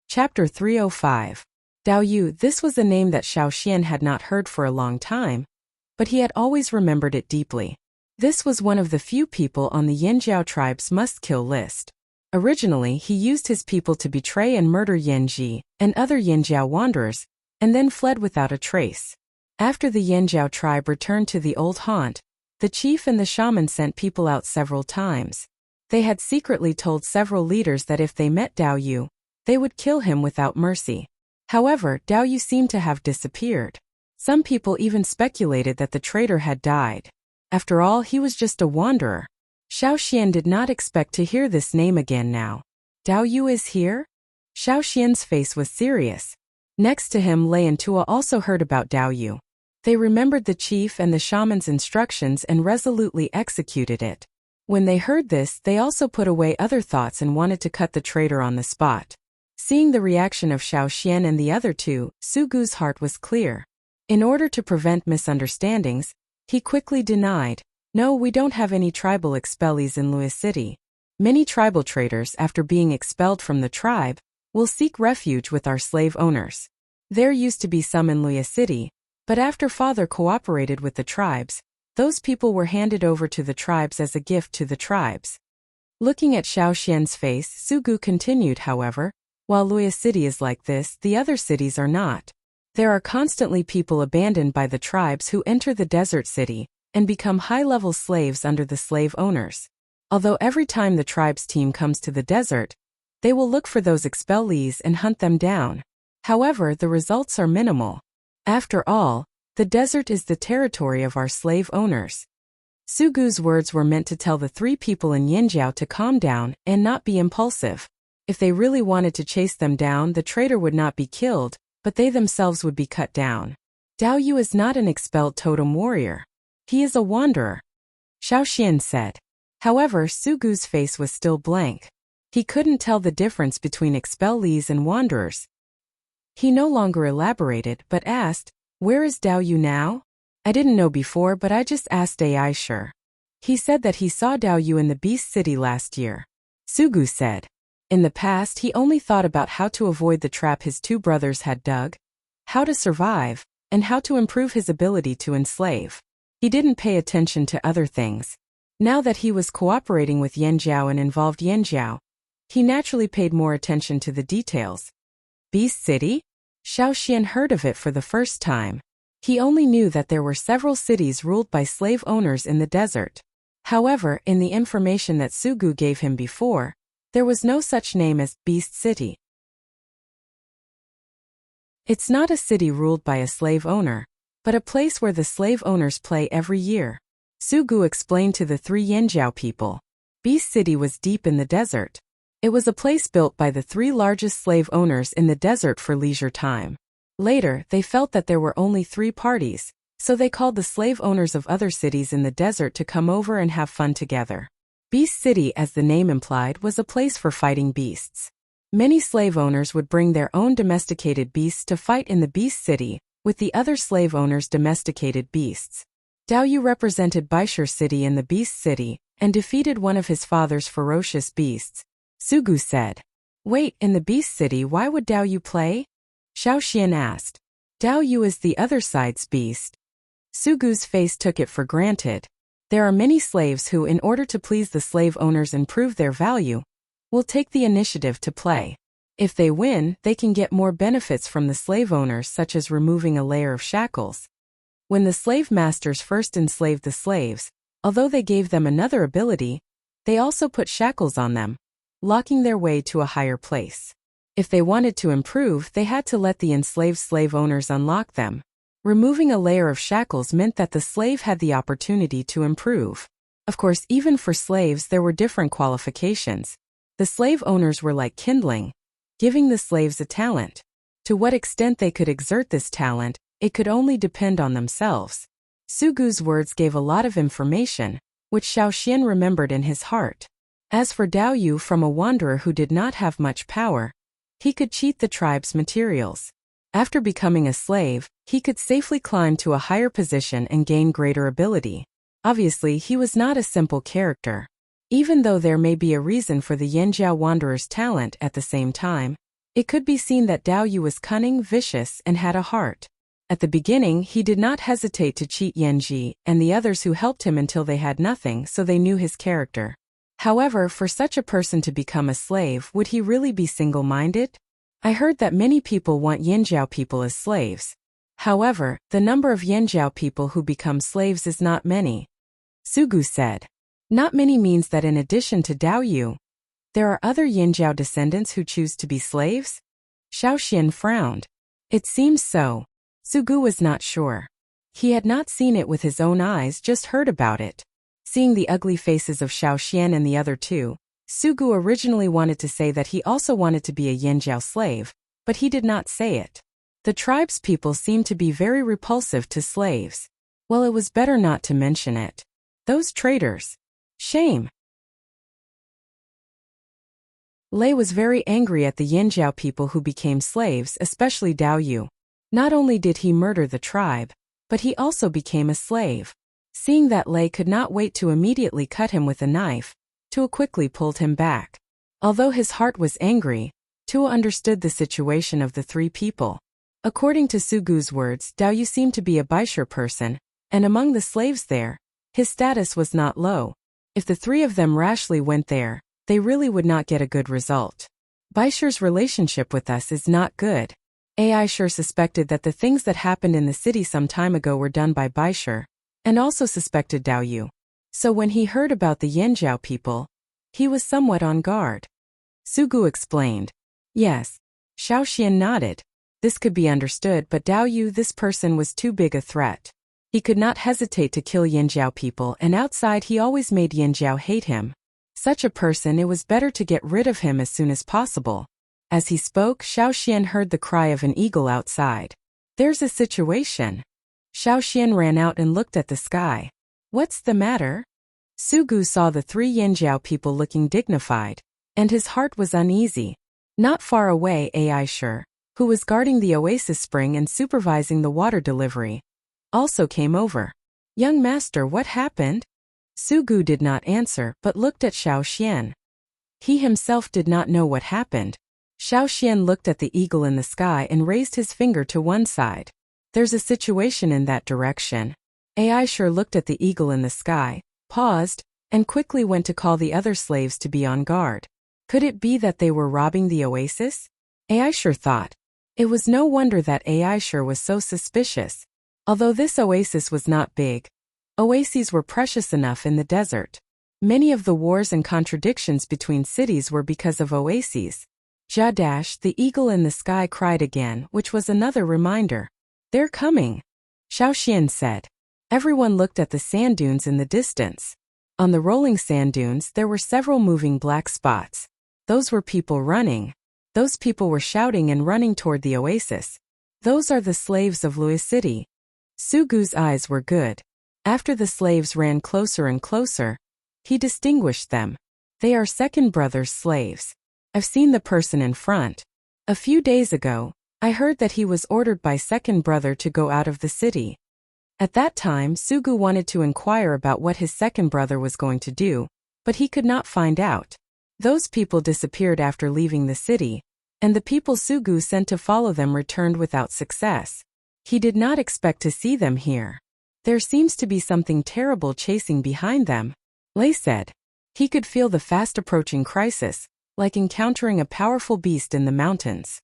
Chapter 305. Dao Yu. This was a name that Xiaoxian had not heard for a long time, but he had always remembered it deeply. This was one of the few people on the Yanjiao tribe's must-kill list. Originally, he used his people to betray and murder Yanji and other Yanjiao wanderers, and then fled without a trace. After the Yanjiao tribe returned to the old haunt, the chief and the shaman sent people out several times. They had secretly told several leaders that if they met Dao Yu, they would kill him without mercy. However, Dao Yu seemed to have disappeared. Some people even speculated that the traitor had died. After all, he was just a wanderer. Xiaoxian did not expect to hear this name again now. Dao Yu is here? Xiaoxian's face was serious. Next to him, Lei and Tua also heard about Dao Yu. They remembered the chief and the shaman's instructions and resolutely executed it. When they heard this, they also put away other thoughts and wanted to cut the traitor on the spot. Seeing the reaction of Xiaoxian and the other two, Sugu's heart was clear. In order to prevent misunderstandings, he quickly denied, No, we don't have any tribal expellees in Luoyang City. Many tribal traders, after being expelled from the tribe, will seek refuge with our slave owners. There used to be some in Luoyang City, but after father cooperated with the tribes, those people were handed over to the tribes as a gift to the tribes. Looking at Xiaoxian's face, Sugu continued, however, while Luoyang City is like this, the other cities are not. There are constantly people abandoned by the tribes who enter the desert city and become high-level slaves under the slave owners. Although every time the tribe's team comes to the desert, they will look for those expellees and hunt them down. However, the results are minimal. After all, the desert is the territory of our slave owners. Sugu's words were meant to tell the 3 people in Yanjiao to calm down and not be impulsive. If they really wanted to chase them down, the traitor would not be killed, but they themselves would be cut down. Dao Yu is not an expelled totem warrior. He is a wanderer, Xiaoxian said. However, Sugu's face was still blank. He couldn't tell the difference between expellees and wanderers. He no longer elaborated but asked, "Where is Dao Yu now?" "I didn't know before, but I just asked AI sure. He said that he saw Dao Yu in the Beast City last year," Sugu said. In the past, he only thought about how to avoid the trap his two brothers had dug, how to survive, and how to improve his ability to enslave. He didn't pay attention to other things. Now that he was cooperating with Yanjiao and involved Yanjiao, he naturally paid more attention to the details. Beast City? Xiaoxian heard of it for the first time. He only knew that there were several cities ruled by slave owners in the desert. However, in the information that Sugu gave him before, there was no such name as Beast City. It's not a city ruled by a slave owner, but a place where the slave owners play every year, Sugu explained to the three Yanjiao people. Beast City was deep in the desert. It was a place built by the three largest slave owners in the desert for leisure time. Later, they felt that there were only 3 parties, so they called the slave owners of other cities in the desert to come over and have fun together. Beast City, as the name implied, was a place for fighting beasts. Many slave owners would bring their own domesticated beasts to fight in the Beast City, with the other slave owners' domesticated beasts. Dao Yu represented Baishur City in the Beast City, and defeated one of his father's ferocious beasts, Sugu said. Wait, in the Beast City, why would Dao Yu play? Xiaoxian asked. Dao Yu is the other side's beast. Sugu's face took it for granted. There are many slaves who, in order to please the slave owners and prove their value, will take the initiative to play. If they win, they can get more benefits from the slave owners, such as removing a layer of shackles. When the slave masters first enslaved the slaves, although they gave them another ability, they also put shackles on them, locking their way to a higher place. If they wanted to improve, they had to let the enslaved slave owners unlock them. Removing a layer of shackles meant that the slave had the opportunity to improve. Of course, even for slaves there were different qualifications. The slave owners were like kindling, giving the slaves a talent. To what extent they could exert this talent, it could only depend on themselves. Sugu's words gave a lot of information, which Xiaoxian remembered in his heart. As for Dao Yu, from a wanderer who did not have much power, he could cheat the tribe's materials. After becoming a slave, he could safely climb to a higher position and gain greater ability. Obviously, he was not a simple character. Even though there may be a reason for the Yanjiao wanderer's talent, at the same time, it could be seen that Dao Yu was cunning, vicious, and had a heart. At the beginning, he did not hesitate to cheat Yanji and the others who helped him until they had nothing, so they knew his character. However, for such a person to become a slave, would he really be single-minded? I heard that many people want Yanjiao people as slaves. However, the number of Yanjiao people who become slaves is not many. Sugu said. Not many means that in addition to Dao Yu, there are other Yanjiao descendants who choose to be slaves? Xiaoxian frowned. It seems so. Sugu was not sure. He had not seen it with his own eyes, just heard about it. Seeing the ugly faces of Xiaoxian and the other two, Sugu originally wanted to say that he also wanted to be a Yanjiao slave, but he did not say it. The tribe's people seemed to be very repulsive to slaves. Well, it was better not to mention it. Those traitors. Shame. Lei was very angry at the Yanjiao people who became slaves, especially Dao Yu. Not only did he murder the tribe, but he also became a slave. Seeing that, Lei could not wait to immediately cut him with a knife. Tua quickly pulled him back. Although his heart was angry, Tua understood the situation of the 3 people. According to Sugu's words, Dao Yu seemed to be a Baishur person, and among the slaves there, his status was not low. If the 3 of them rashly went there, they really would not get a good result. Baishur's relationship with us is not good. AI sure suspected that the things that happened in the city some time ago were done by Baishur, and also suspected Dao Yu. So when he heard about the Yanjiao people, he was somewhat on guard. Sugu explained. Yes. Xiaoxian nodded. This could be understood, but Dao Yu, this person, was too big a threat. He could not hesitate to kill Yanjiao people, and outside he always made Yanjiao hate him. Such a person, it was better to get rid of him as soon as possible. As he spoke, Xiaoxian heard the cry of an eagle outside. There's a situation. Xiaoxian ran out and looked at the sky. What's the matter? Sugu saw the 3 Yinjiao people looking dignified, and his heart was uneasy. Not far away, Aisha, who was guarding the oasis spring and supervising the water delivery, also came over. Young master, what happened? Sugu did not answer but looked at Xiaoxian. He himself did not know what happened. Xiaoxian looked at the eagle in the sky and raised his finger to one side. There's a situation in that direction. Aisha looked at the eagle in the sky, paused, and quickly went to call the other slaves to be on guard. Could it be that they were robbing the oasis? Aisha thought. It was no wonder that Aisha was so suspicious. Although this oasis was not big, oases were precious enough in the desert. Many of the wars and contradictions between cities were because of oases. Jadash, the eagle in the sky, cried again, which was another reminder. They're coming, Xiaoxian said. Everyone looked at the sand dunes in the distance. On the rolling sand dunes there were several moving black spots. Those were people running. Those people were shouting and running toward the oasis. Those are the slaves of Wuxia City. Sugu's eyes were good. After the slaves ran closer and closer, he distinguished them. They are second brother's slaves. I've seen the person in front. A few days ago, I heard that he was ordered by second brother to go out of the city. At that time, Sugu wanted to inquire about what his second brother was going to do, but he could not find out. Those people disappeared after leaving the city, and the people Sugu sent to follow them returned without success. He did not expect to see them here. There seems to be something terrible chasing behind them, Lei said. He could feel the fast approaching crisis, like encountering a powerful beast in the mountains.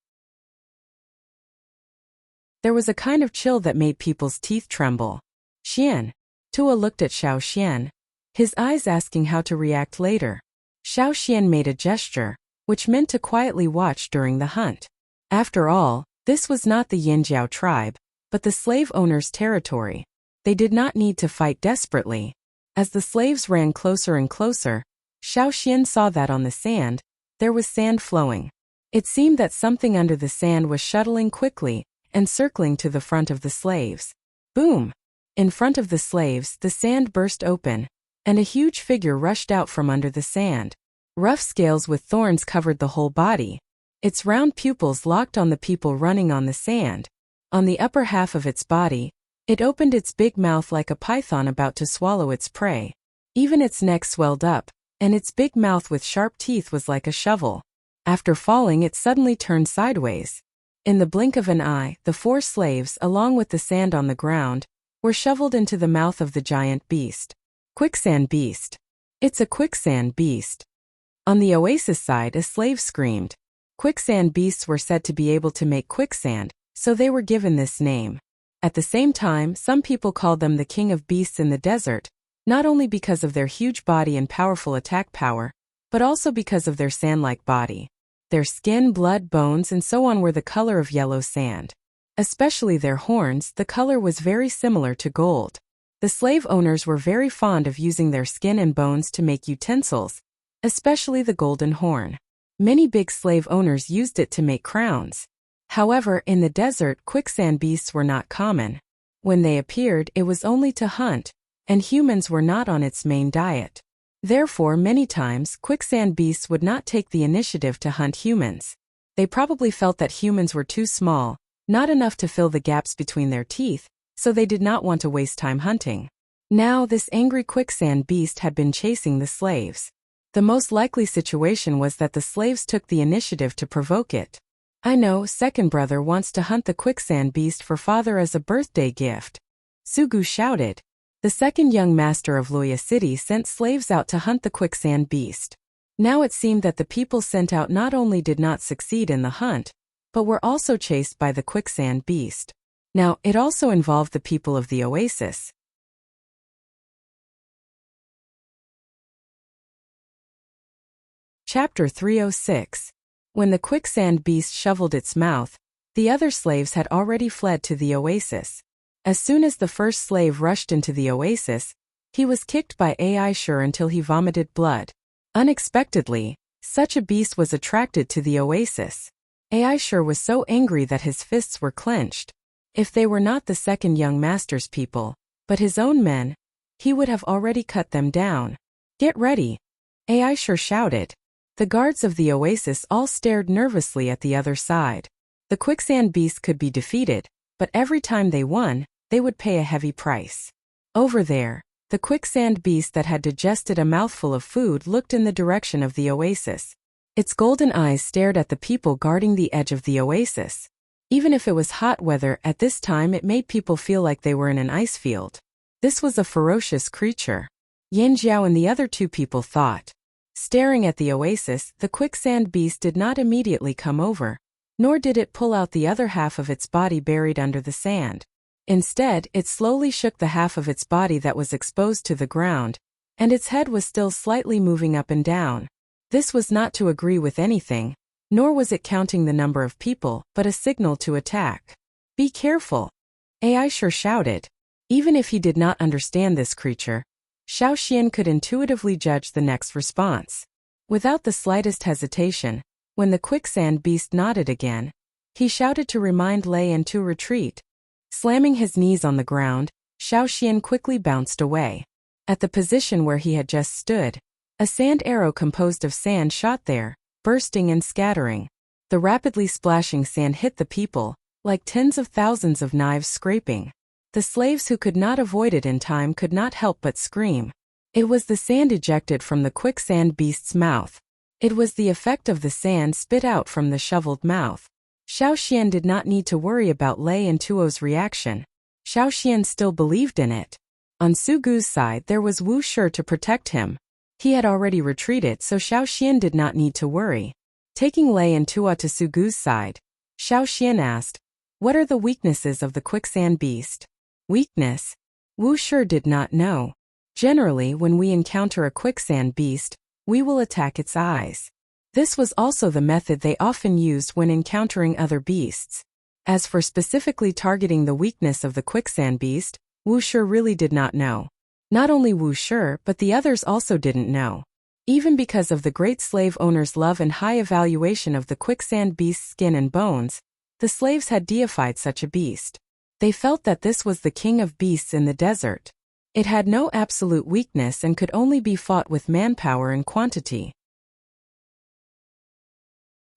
There was a kind of chill that made people's teeth tremble. Xian. Tua looked at Xiaoxian, his eyes asking how to react later. Xiaoxian made a gesture, which meant to quietly watch during the hunt. After all, this was not the Yinjiao tribe, but the slave owner's territory. They did not need to fight desperately. As the slaves ran closer and closer, Xiaoxian saw that on the sand, there was sand flowing. It seemed that something under the sand was shuttling quickly and circling to the front of the slaves. Boom! In front of the slaves, the sand burst open, and a huge figure rushed out from under the sand. Rough scales with thorns covered the whole body. Its round pupils locked on the people running on the sand. On the upper half of its body, it opened its big mouth like a python about to swallow its prey. Even its neck swelled up, and its big mouth with sharp teeth was like a shovel. After falling, it suddenly turned sideways. In the blink of an eye, the 4 slaves, along with the sand on the ground, were shoveled into the mouth of the giant beast. Quicksand beast. It's a quicksand beast. On the oasis side, a slave screamed. Quicksand beasts were said to be able to make quicksand, so they were given this name. At the same time, some people called them the king of beasts in the desert, not only because of their huge body and powerful attack power, but also because of their sand-like body. Their skin, blood, bones, and so on were the color of yellow sand. Especially their horns, the color was very similar to gold. The slave owners were very fond of using their skin and bones to make utensils, especially the golden horn. Many big slave owners used it to make crowns. However, in the desert, quicksand beasts were not common. When they appeared, it was only to hunt, and humans were not on its main diet. Therefore, many times, quicksand beasts would not take the initiative to hunt humans. They probably felt that humans were too small, not enough to fill the gaps between their teeth, so they did not want to waste time hunting. Now, this angry quicksand beast had been chasing the slaves. The most likely situation was that the slaves took the initiative to provoke it. I know, second brother wants to hunt the quicksand beast for father as a birthday gift. Sugu shouted. The second young master of Wuxia City sent slaves out to hunt the quicksand beast. Now it seemed that the people sent out not only did not succeed in the hunt, but were also chased by the quicksand beast. Now, it also involved the people of the oasis. Chapter 306. When the quicksand beast shoveled its mouth, the other slaves had already fled to the oasis. As soon as the first slave rushed into the oasis, he was kicked by Aisha until he vomited blood. Unexpectedly, Such a beast was attracted to the oasis. Aishur was so angry that his fists were clenched. If they were not the second young master's people, but his own men, he would have already cut them down. "Get ready!" Aishur shouted. The guards of the oasis all stared nervously at the other side. The quicksand beast could be defeated, but every time they won, they would pay a heavy price. Over there, the quicksand beast that had digested a mouthful of food looked in the direction of the oasis. Its golden eyes stared at the people guarding the edge of the oasis. Even if it was hot weather at this time, it made people feel like they were in an ice field. This was a ferocious creature. Yin Jiao and the other two people thought. Staring at the oasis, the quicksand beast did not immediately come over, nor did it pull out the other half of its body buried under the sand. Instead, it slowly shook the half of its body that was exposed to the ground, and its head was still slightly moving up and down. This was not to agree with anything, nor was it counting the number of people, but a signal to attack. "Be careful!" Aishur shouted. Even if he did not understand this creature, Xiaoxian could intuitively judge the next response. Without the slightest hesitation, when the quicksand beast nodded again, he shouted to remind Lei and to retreat. Slamming his knees on the ground, Xiaoxian quickly bounced away. At the position where he had just stood, a sand arrow composed of sand shot there, bursting and scattering. The rapidly splashing sand hit the people, like tens of thousands of knives scraping. The slaves who could not avoid it in time could not help but scream. It was the sand ejected from the quicksand beast's mouth. It was the effect of the sand spit out from the shoveled mouth. Xiaoxian did not need to worry about Lei and Tuo's reaction. Xiaoxian still believed in it. On Sugu's side there was Wu Shi to protect him. He had already retreated, so Xiaoxian did not need to worry. Taking Lei and Tuo to Sugu's side, Xiaoxian asked, "What are the weaknesses of the quicksand beast?" Weakness? Wu Shi did not know. Generally, when we encounter a quicksand beast, we will attack its eyes. This was also the method they often used when encountering other beasts. As for specifically targeting the weakness of the quicksand beast, Wu Shi really did not know. Not only Wu Shi, but the others also didn't know. Even because of the great slave owner's love and high evaluation of the quicksand beast's skin and bones, the slaves had deified such a beast. They felt that this was the king of beasts in the desert. It had no absolute weakness and could only be fought with manpower and quantity.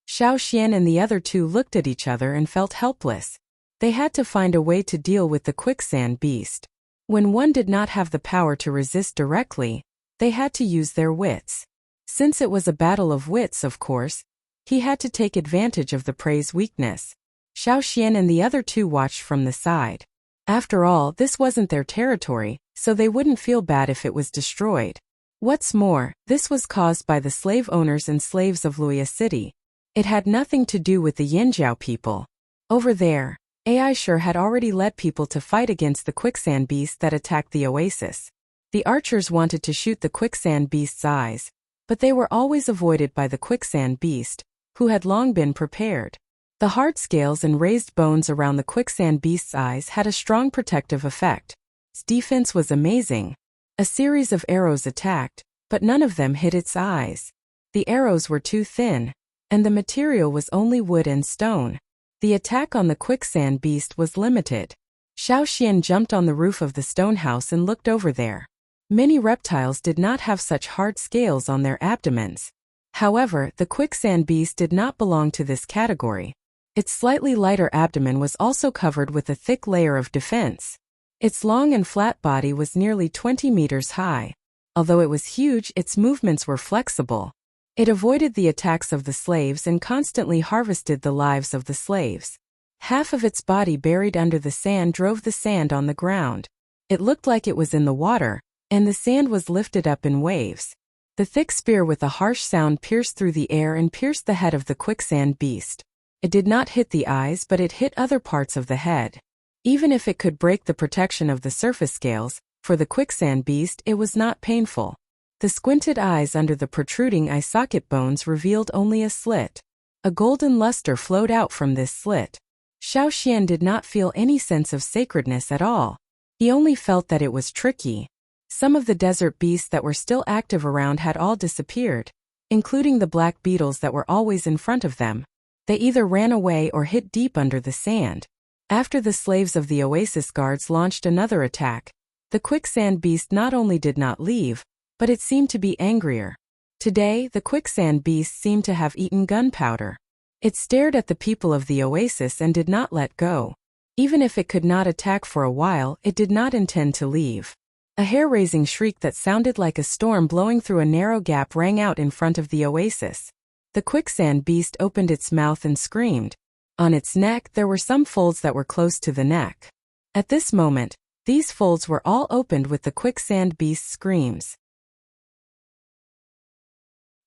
Xiaoxian and the other two looked at each other and felt helpless. They had to find a way to deal with the quicksand beast. When one did not have the power to resist directly, they had to use their wits. Since it was a battle of wits, of course, he had to take advantage of the prey's weakness. Xiaoxian and the other two watched from the side. After all, this wasn't their territory, so they wouldn't feel bad if it was destroyed. What's more, this was caused by the slave owners and slaves of Luoya City. It had nothing to do with the Yinjiao people. Over there, Aishur had already led people to fight against the quicksand beast that attacked the oasis. The archers wanted to shoot the quicksand beast's eyes, but they were always avoided by the quicksand beast, who had long been prepared. The hard scales and raised bones around the quicksand beast's eyes had a strong protective effect. Its defense was amazing. A series of arrows attacked, but none of them hit its eyes. The arrows were too thin, and the material was only wood and stone. The attack on the quicksand beast was limited. Xiaoxian jumped on the roof of the stone house and looked over there. Many reptiles did not have such hard scales on their abdomens. However, the quicksand beast did not belong to this category. Its slightly lighter abdomen was also covered with a thick layer of defense. Its long and flat body was nearly 20 meters high. Although it was huge, its movements were flexible. It avoided the attacks of the slaves and constantly harvested the lives of the slaves. Half of its body buried under the sand drove the sand on the ground. It looked like it was in the water, and the sand was lifted up in waves. The thick spear with a harsh sound pierced through the air and pierced the head of the quicksand beast. It did not hit the eyes, but it hit other parts of the head. Even if it could break the protection of the surface scales, for the quicksand beast it was not painful. The squinted eyes under the protruding eye socket bones revealed only a slit. A golden luster flowed out from this slit. Xiaoxian did not feel any sense of sacredness at all. He only felt that it was tricky. Some of the desert beasts that were still active around had all disappeared. including the black beetles that were always in front of them. They either ran away or hid deep under the sand. After the slaves of the oasis guards launched another attack, the quicksand beast not only did not leave, but it seemed to be angrier. Today, the quicksand beast seemed to have eaten gunpowder. It stared at the people of the oasis and did not let go. Even if it could not attack for a while, it did not intend to leave. A hair-raising shriek that sounded like a storm blowing through a narrow gap rang out in front of the oasis. The quicksand beast opened its mouth and screamed. On its neck there were some folds that were close to the neck. At this moment, these folds were all opened with the quicksand beast's screams.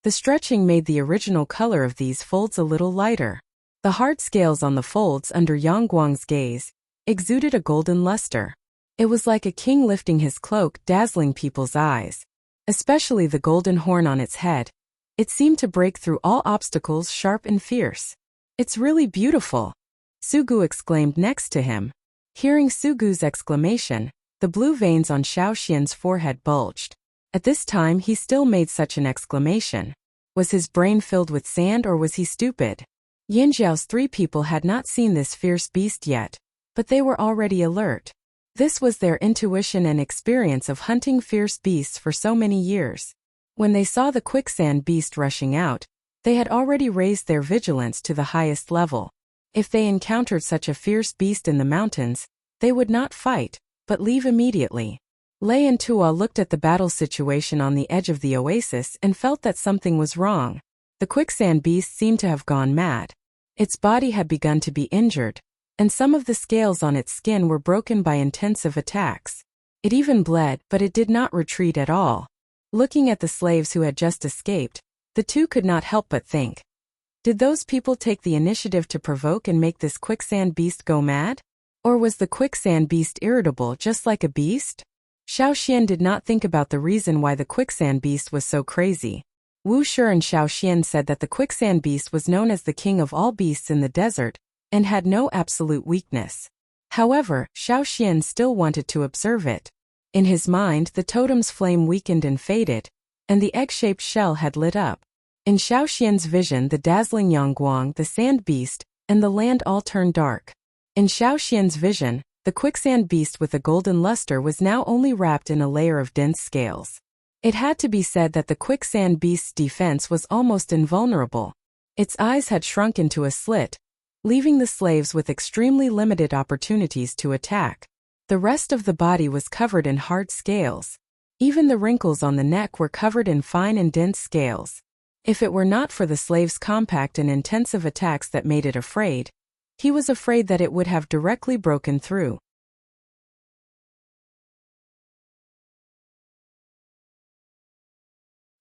The stretching made the original color of these folds a little lighter. The hard scales on the folds under Yang Guang's gaze exuded a golden luster. It was like a king lifting his cloak, dazzling people's eyes. Especially the golden horn on its head. It seemed to break through all obstacles, sharp and fierce. "It's really beautiful," Sugu exclaimed next to him. Hearing Sugu's exclamation, the blue veins on Xiaoxian's forehead bulged. At this time he still made such an exclamation. Was his brain filled with sand or was he stupid? Yinjiao's 3 people had not seen this fierce beast yet, but they were already alert. This was their intuition and experience of hunting fierce beasts for so many years. When they saw the quicksand beast rushing out, they had already raised their vigilance to the highest level. If they encountered such a fierce beast in the mountains, they would not fight, but leave immediately. Lei and Tua looked at the battle situation on the edge of the oasis and felt that something was wrong. The quicksand beast seemed to have gone mad. Its body had begun to be injured, and some of the scales on its skin were broken by intensive attacks. It even bled, but it did not retreat at all. Looking at the slaves who had just escaped, the two could not help but think. Did those people take the initiative to provoke and make this quicksand beast go mad? Or was the quicksand beast irritable just like a beast? Xiaoxian did not think about the reason why the quicksand beast was so crazy. Wu Shi and Xiaoxian said that the quicksand beast was known as the king of all beasts in the desert, and had no absolute weakness. However, Xiaoxian still wanted to observe it. In his mind, the totem's flame weakened and faded, and the egg-shaped shell had lit up. In Xiaoxian's vision, the dazzling Yangguang, the sand beast, and the land all turned dark. In Xiaoxian's vision, the quicksand beast with a golden luster was now only wrapped in a layer of dense scales. It had to be said that the quicksand beast's defense was almost invulnerable. Its eyes had shrunk into a slit, leaving the slaves with extremely limited opportunities to attack. The rest of the body was covered in hard scales. Even the wrinkles on the neck were covered in fine and dense scales. If it were not for the slave's compact and intensive attacks that made it afraid, he was afraid that it would have directly broken through.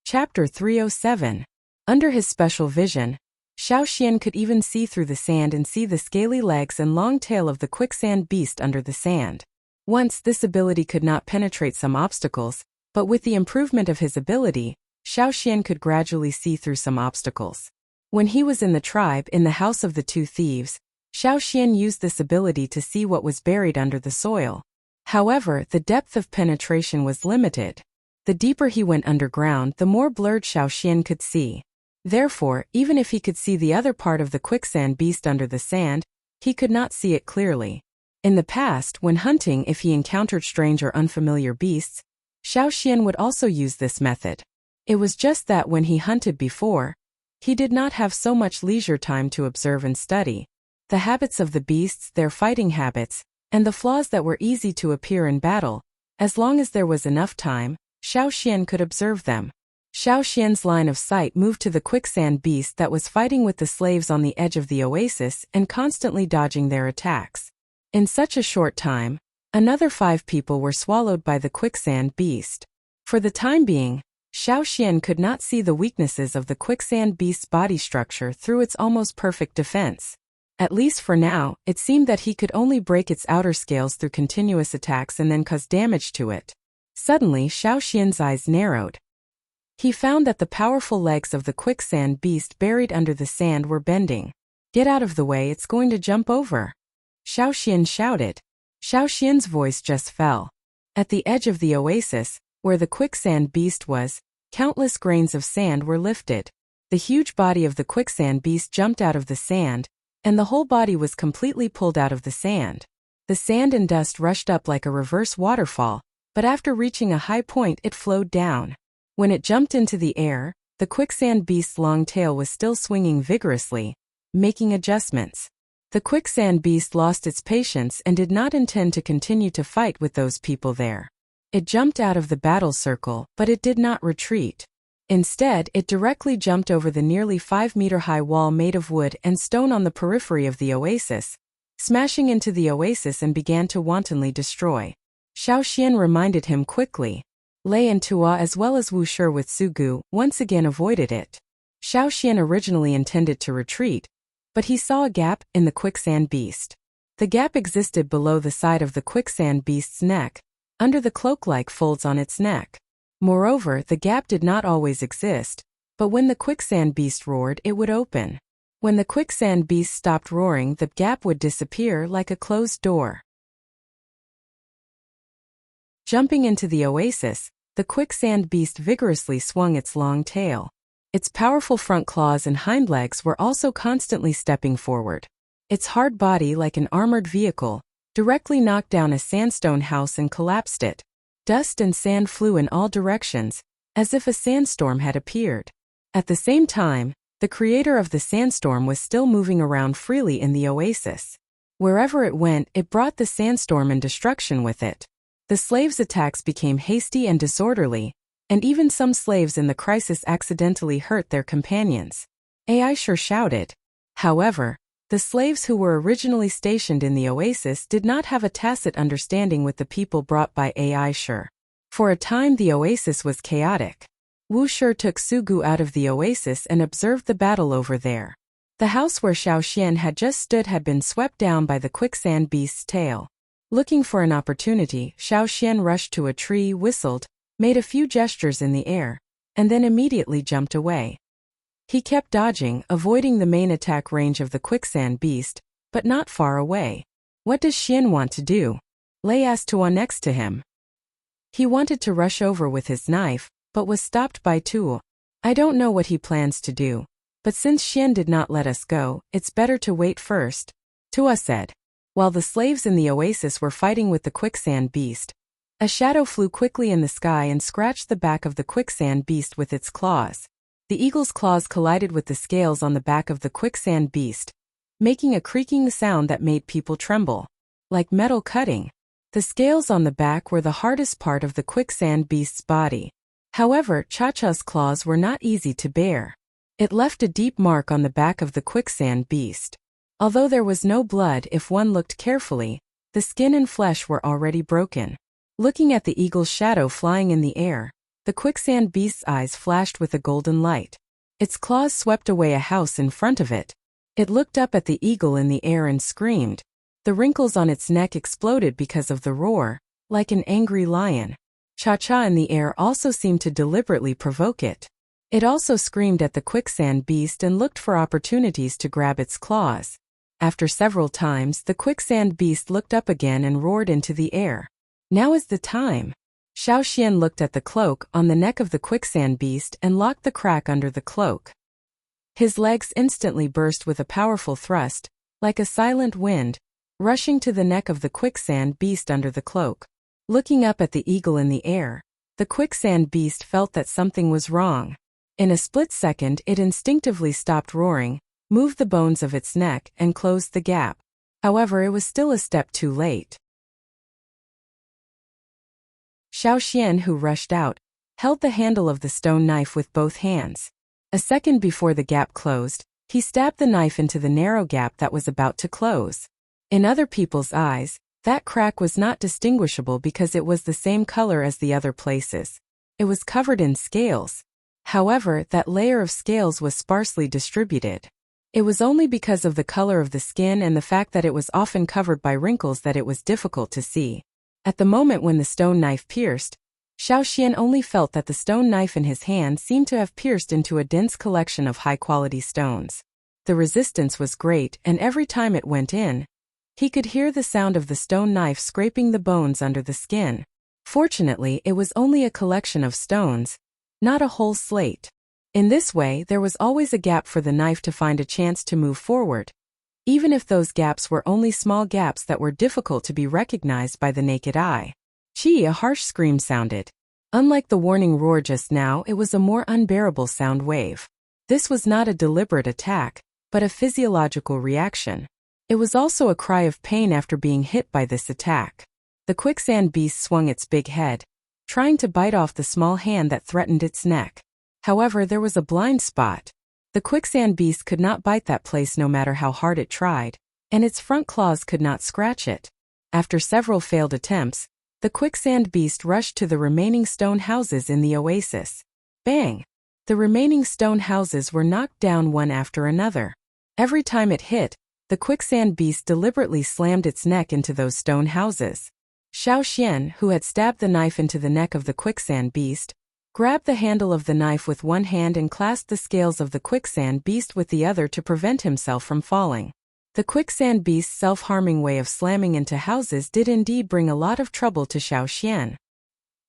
Chapter 307. Under his special vision, Xiaoxian could even see through the sand and see the scaly legs and long tail of the quicksand beast under the sand. Once this ability could not penetrate some obstacles, but with the improvement of his ability, Xiaoxian could gradually see through some obstacles. When he was in the tribe in the House of the Two Thieves, Xiaoxian used this ability to see what was buried under the soil. However, the depth of penetration was limited. The deeper he went underground, the more blurred Xiaoxian could see. Therefore, even if he could see the other part of the quicksand beast under the sand, he could not see it clearly. In the past, when hunting, if he encountered strange or unfamiliar beasts, Xiaoxian would also use this method. It was just that when he hunted before, he did not have so much leisure time to observe and study the habits of the beasts, their fighting habits, and the flaws that were easy to appear in battle. As long as there was enough time, Xiaoxian could observe them. Xiaoxian's line of sight moved to the quicksand beast that was fighting with the slaves on the edge of the oasis and constantly dodging their attacks. In such a short time, another 5 people were swallowed by the quicksand beast. For the time being, Xiaoxian could not see the weaknesses of the quicksand beast's body structure through its almost perfect defense. At least for now, it seemed that he could only break its outer scales through continuous attacks and then cause damage to it. Suddenly, Xiaoxian's eyes narrowed. He found that the powerful legs of the quicksand beast buried under the sand were bending. "Get out of the way, it's going to jump over," Xiaoxian shouted. Xiaoxian's voice just fell. At the edge of the oasis, where the quicksand beast was, countless grains of sand were lifted. The huge body of the quicksand beast jumped out of the sand, and the whole body was completely pulled out of the sand. The sand and dust rushed up like a reverse waterfall, but after reaching a high point it flowed down. When it jumped into the air, the quicksand beast's long tail was still swinging vigorously, making adjustments. The quicksand beast lost its patience and did not intend to continue to fight with those people there. It jumped out of the battle circle, but it did not retreat. Instead, it directly jumped over the nearly 5-meter-high wall made of wood and stone on the periphery of the oasis, smashing into the oasis and began to wantonly destroy. Xiao Xian reminded him quickly. Lei and Tua as well as Wuxia with Sugu once again avoided it. Xiao Xian originally intended to retreat, but he saw a gap in the quicksand beast. The gap existed below the side of the quicksand beast's neck, under the cloak-like folds on its neck. Moreover, the gap did not always exist, but when the quicksand beast roared it would open. When the quicksand beast stopped roaring, the gap would disappear like a closed door. Jumping into the oasis, the quicksand beast vigorously swung its long tail. Its powerful front claws and hind legs were also constantly stepping forward. Its hard body, like an armored vehicle, directly knocked down a sandstone house and collapsed it. Dust and sand flew in all directions, as if a sandstorm had appeared. At the same time, the creator of the sandstorm was still moving around freely in the oasis. Wherever it went, it brought the sandstorm and destruction with it. The slaves' attacks became hasty and disorderly, and even some slaves in the crisis accidentally hurt their companions. Aisha shouted. However, the slaves who were originally stationed in the oasis did not have a tacit understanding with the people brought by Aisha. For a time the oasis was chaotic. Wuxia took Sugu out of the oasis and observed the battle over there. The house where Xiao Xian had just stood had been swept down by the quicksand beast's tail. Looking for an opportunity, Xiao Xian rushed to a tree, whistled, made a few gestures in the air, and then immediately jumped away. He kept dodging, avoiding the main attack range of the quicksand beast, but not far away. What does Xian want to do? Lei asked Tua next to him. He wanted to rush over with his knife, but was stopped by Tua. I don't know what he plans to do, but since Xian did not let us go, it's better to wait first, Tua said. While the slaves in the oasis were fighting with the quicksand beast, a shadow flew quickly in the sky and scratched the back of the quicksand beast with its claws. The eagle's claws collided with the scales on the back of the quicksand beast, making a creaking sound that made people tremble. Like metal cutting. The scales on the back were the hardest part of the quicksand beast's body. However, Cha-Cha's claws were not easy to bear. It left a deep mark on the back of the quicksand beast. Although there was no blood if one looked carefully, the skin and flesh were already broken. Looking at the eagle's shadow flying in the air, the quicksand beast's eyes flashed with a golden light. Its claws swept away a house in front of it. It looked up at the eagle in the air and screamed. The wrinkles on its neck exploded because of the roar, like an angry lion. Cha-Cha in the air also seemed to deliberately provoke it. It also screamed at the quicksand beast and looked for opportunities to grab its claws. After several times, the quicksand beast looked up again and roared into the air. Now is the time. Xiao Xian looked at the cloak on the neck of the quicksand beast and locked the crack under the cloak. His legs instantly burst with a powerful thrust, like a silent wind, rushing to the neck of the quicksand beast under the cloak. Looking up at the eagle in the air, the quicksand beast felt that something was wrong. In a split second it instinctively stopped roaring, moved the bones of its neck and closed the gap. However, it was still a step too late. Xiao Xian, who rushed out, held the handle of the stone knife with both hands. A second before the gap closed, he stabbed the knife into the narrow gap that was about to close. In other people's eyes, that crack was not distinguishable because it was the same color as the other places. It was covered in scales. However, that layer of scales was sparsely distributed. It was only because of the color of the skin and the fact that it was often covered by wrinkles that it was difficult to see. At the moment when the stone knife pierced, Xiao Xian only felt that the stone knife in his hand seemed to have pierced into a dense collection of high-quality stones. The resistance was great, and every time it went in, he could hear the sound of the stone knife scraping the bones under the skin. Fortunately, it was only a collection of stones, not a whole slate. In this way, there was always a gap for the knife to find a chance to move forward, even if those gaps were only small gaps that were difficult to be recognized by the naked eye. Gee, a harsh scream sounded. Unlike the warning roar just now, it was a more unbearable sound wave. This was not a deliberate attack, but a physiological reaction. It was also a cry of pain after being hit by this attack. The quicksand beast swung its big head, trying to bite off the small hand that threatened its neck. However, there was a blind spot. The quicksand beast could not bite that place no matter how hard it tried, and its front claws could not scratch it. After several failed attempts, the quicksand beast rushed to the remaining stone houses in the oasis. Bang! The remaining stone houses were knocked down one after another. Every time it hit, the quicksand beast deliberately slammed its neck into those stone houses. Xiaoxian, who had stabbed the knife into the neck of the quicksand beast, grabbed the handle of the knife with one hand and clasped the scales of the quicksand beast with the other to prevent himself from falling. The quicksand beast's self-harming way of slamming into houses did indeed bring a lot of trouble to Xiaoxian.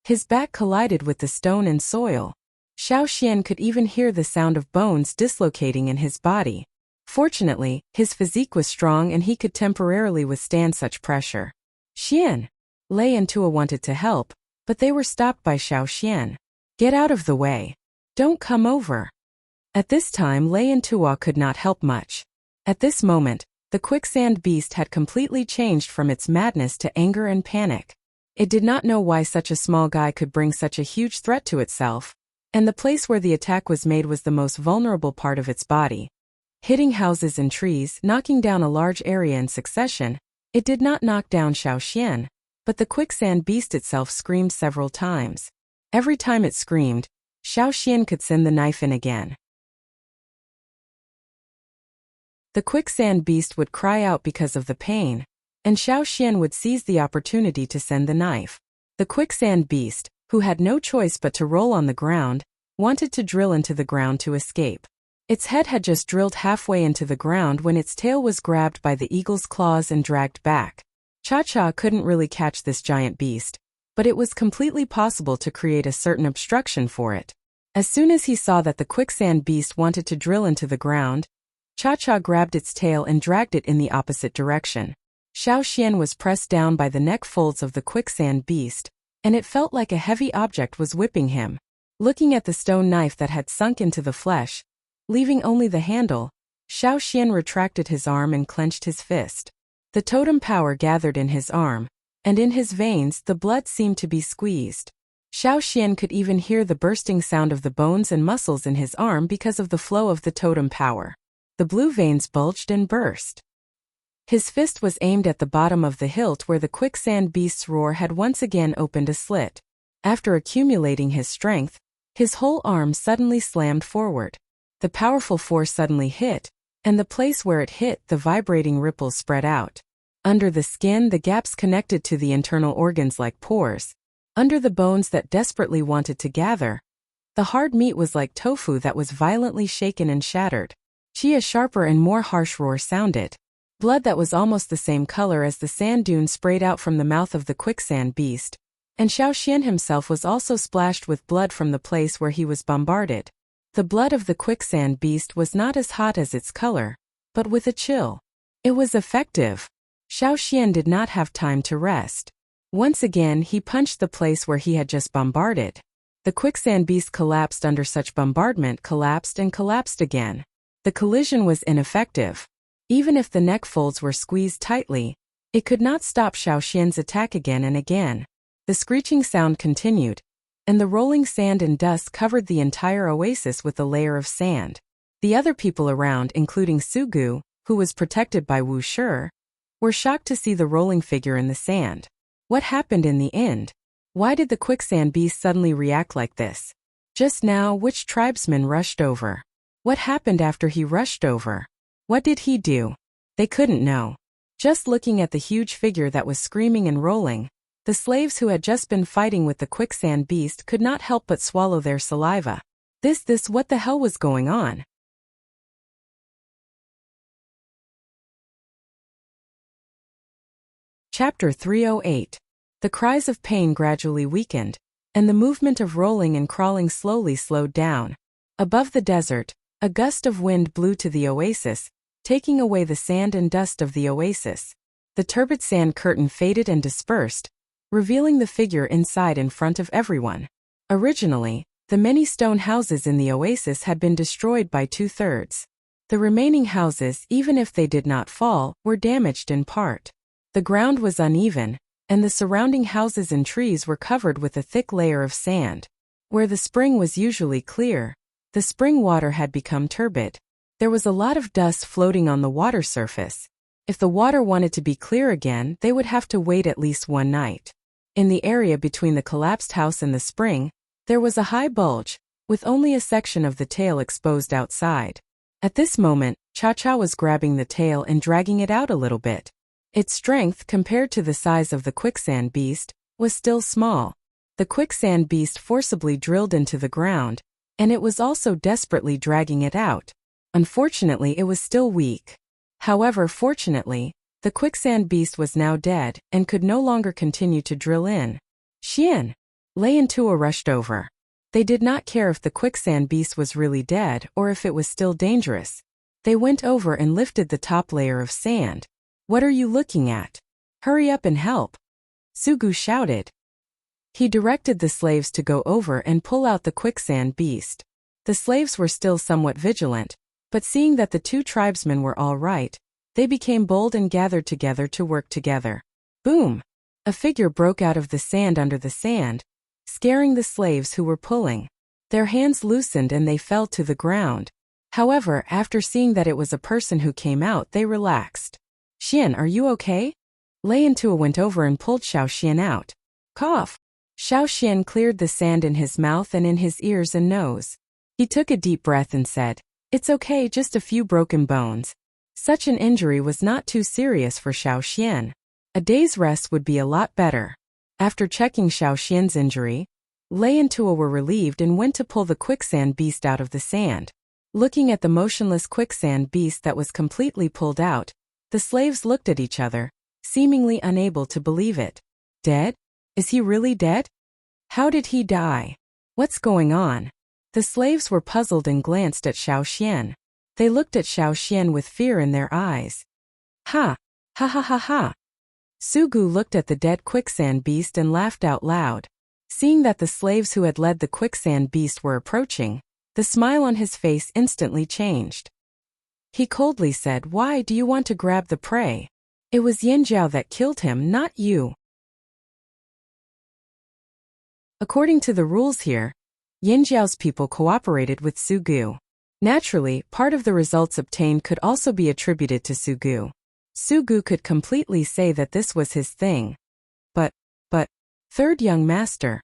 His back collided with the stone and soil. Xiaoxian could even hear the sound of bones dislocating in his body. Fortunately, his physique was strong and he could temporarily withstand such pressure. Xian, Lei and Tua wanted to help, but they were stopped by Xiaoxian. Get out of the way. Don't come over. At this time, Lei and Tua could not help much. At this moment, the quicksand beast had completely changed from its madness to anger and panic. It did not know why such a small guy could bring such a huge threat to itself, and the place where the attack was made was the most vulnerable part of its body. Hitting houses and trees, knocking down a large area in succession, it did not knock down Xiaoxian, but the quicksand beast itself screamed several times. Every time it screamed, Xiaoxian could send the knife in again. The quicksand beast would cry out because of the pain, and Xiaoxian would seize the opportunity to send the knife. The quicksand beast, who had no choice but to roll on the ground, wanted to drill into the ground to escape. Its head had just drilled halfway into the ground when its tail was grabbed by the eagle's claws and dragged back. Cha-Cha couldn't really catch this giant beast, but it was completely possible to create a certain obstruction for it. As soon as he saw that the quicksand beast wanted to drill into the ground, Cha-Cha grabbed its tail and dragged it in the opposite direction. Xiaoxian was pressed down by the neck folds of the quicksand beast, and it felt like a heavy object was whipping him. Looking at the stone knife that had sunk into the flesh, leaving only the handle, Xiaoxian retracted his arm and clenched his fist. The totem power gathered in his arm, and in his veins the blood seemed to be squeezed. Xiaoxian could even hear the bursting sound of the bones and muscles in his arm because of the flow of the totem power. The blue veins bulged and burst. His fist was aimed at the bottom of the hilt where the quicksand beast's roar had once again opened a slit. After accumulating his strength, his whole arm suddenly slammed forward. The powerful force suddenly hit, and the place where it hit, the vibrating ripples spread out. Under the skin, the gaps connected to the internal organs like pores. Under the bones that desperately wanted to gather, the hard meat was like tofu that was violently shaken and shattered. A sharper and more harsh roar sounded. Blood that was almost the same color as the sand dune sprayed out from the mouth of the quicksand beast, and Xiaoxian himself was also splashed with blood from the place where he was bombarded. The blood of the quicksand beast was not as hot as its color, but with a chill. It was effective. Xiaoxian did not have time to rest. Once again he punched the place where he had just bombarded. The quicksand beast collapsed under such bombardment, collapsed and collapsed again. The collision was ineffective. Even if the neck folds were squeezed tightly, it could not stop Xiaoxian's attack again and again. The screeching sound continued, and the rolling sand and dust covered the entire oasis with a layer of sand. The other people around, including Sugu, who was protected by Wuxia, were shocked to see the rolling figure in the sand. What happened in the end? Why did the quicksand beast suddenly react like this? Just now, which tribesman rushed over? What happened after he rushed over? What did he do? They couldn't know. Just looking at the huge figure that was screaming and rolling, the slaves who had just been fighting with the quicksand beast could not help but swallow their saliva. What the hell was going on? Chapter 308. The cries of pain gradually weakened, and the movement of rolling and crawling slowly slowed down. Above the desert, a gust of wind blew to the oasis, taking away the sand and dust of the oasis. The turbid sand curtain faded and dispersed, revealing the figure inside in front of everyone. Originally, the many stone houses in the oasis had been destroyed by 2/3. The remaining houses, even if they did not fall, were damaged in part. The ground was uneven, and the surrounding houses and trees were covered with a thick layer of sand. Where the spring was usually clear, the spring water had become turbid. There was a lot of dust floating on the water surface. If the water wanted to be clear again, they would have to wait at least one night. In the area between the collapsed house and the spring, there was a high bulge, with only a section of the tail exposed outside. At this moment, Cha-Cha was grabbing the tail and dragging it out a little bit. Its strength, compared to the size of the quicksand beast, was still small. The quicksand beast forcibly drilled into the ground, and it was also desperately dragging it out. Unfortunately, it was still weak. However, fortunately, the quicksand beast was now dead and could no longer continue to drill in. Xian! Lei and Tua rushed over. They did not care if the quicksand beast was really dead or if it was still dangerous. They went over and lifted the top layer of sand. What are you looking at? Hurry up and help! Sugu shouted. He directed the slaves to go over and pull out the quicksand beast. The slaves were still somewhat vigilant, but seeing that the two tribesmen were all right, they became bold and gathered together to work together. Boom! A figure broke out of the sand under the sand, scaring the slaves who were pulling. Their hands loosened and they fell to the ground. However, after seeing that it was a person who came out, they relaxed. Xian, are you okay? Lei and Tua went over and pulled Xiao Xian out. Cough! Xiao Xian cleared the sand in his mouth and in his ears and nose. He took a deep breath and said, "It's okay, just a few broken bones." Such an injury was not too serious for Xiao Xian. A day's rest would be a lot better. After checking Xiao Xian's injury, Lei and Tua were relieved and went to pull the quicksand beast out of the sand. Looking at the motionless quicksand beast that was completely pulled out, the slaves looked at each other, seemingly unable to believe it. Dead? Is he really dead? How did he die? What's going on? The slaves were puzzled and glanced at Xiao Xian. They looked at Xiao Xian with fear in their eyes. Ha! Ha ha ha ha! Sugu looked at the dead quicksand beast and laughed out loud. Seeing that the slaves who had led the quicksand beast were approaching, the smile on his face instantly changed. He coldly said, "Why do you want to grab the prey? It was Yanjiao that killed him, not you." According to the rules here, Yanjiao's people cooperated with Sugu. Naturally, part of the results obtained could also be attributed to Sugu. Sugu could completely say that this was his thing. But, third young master.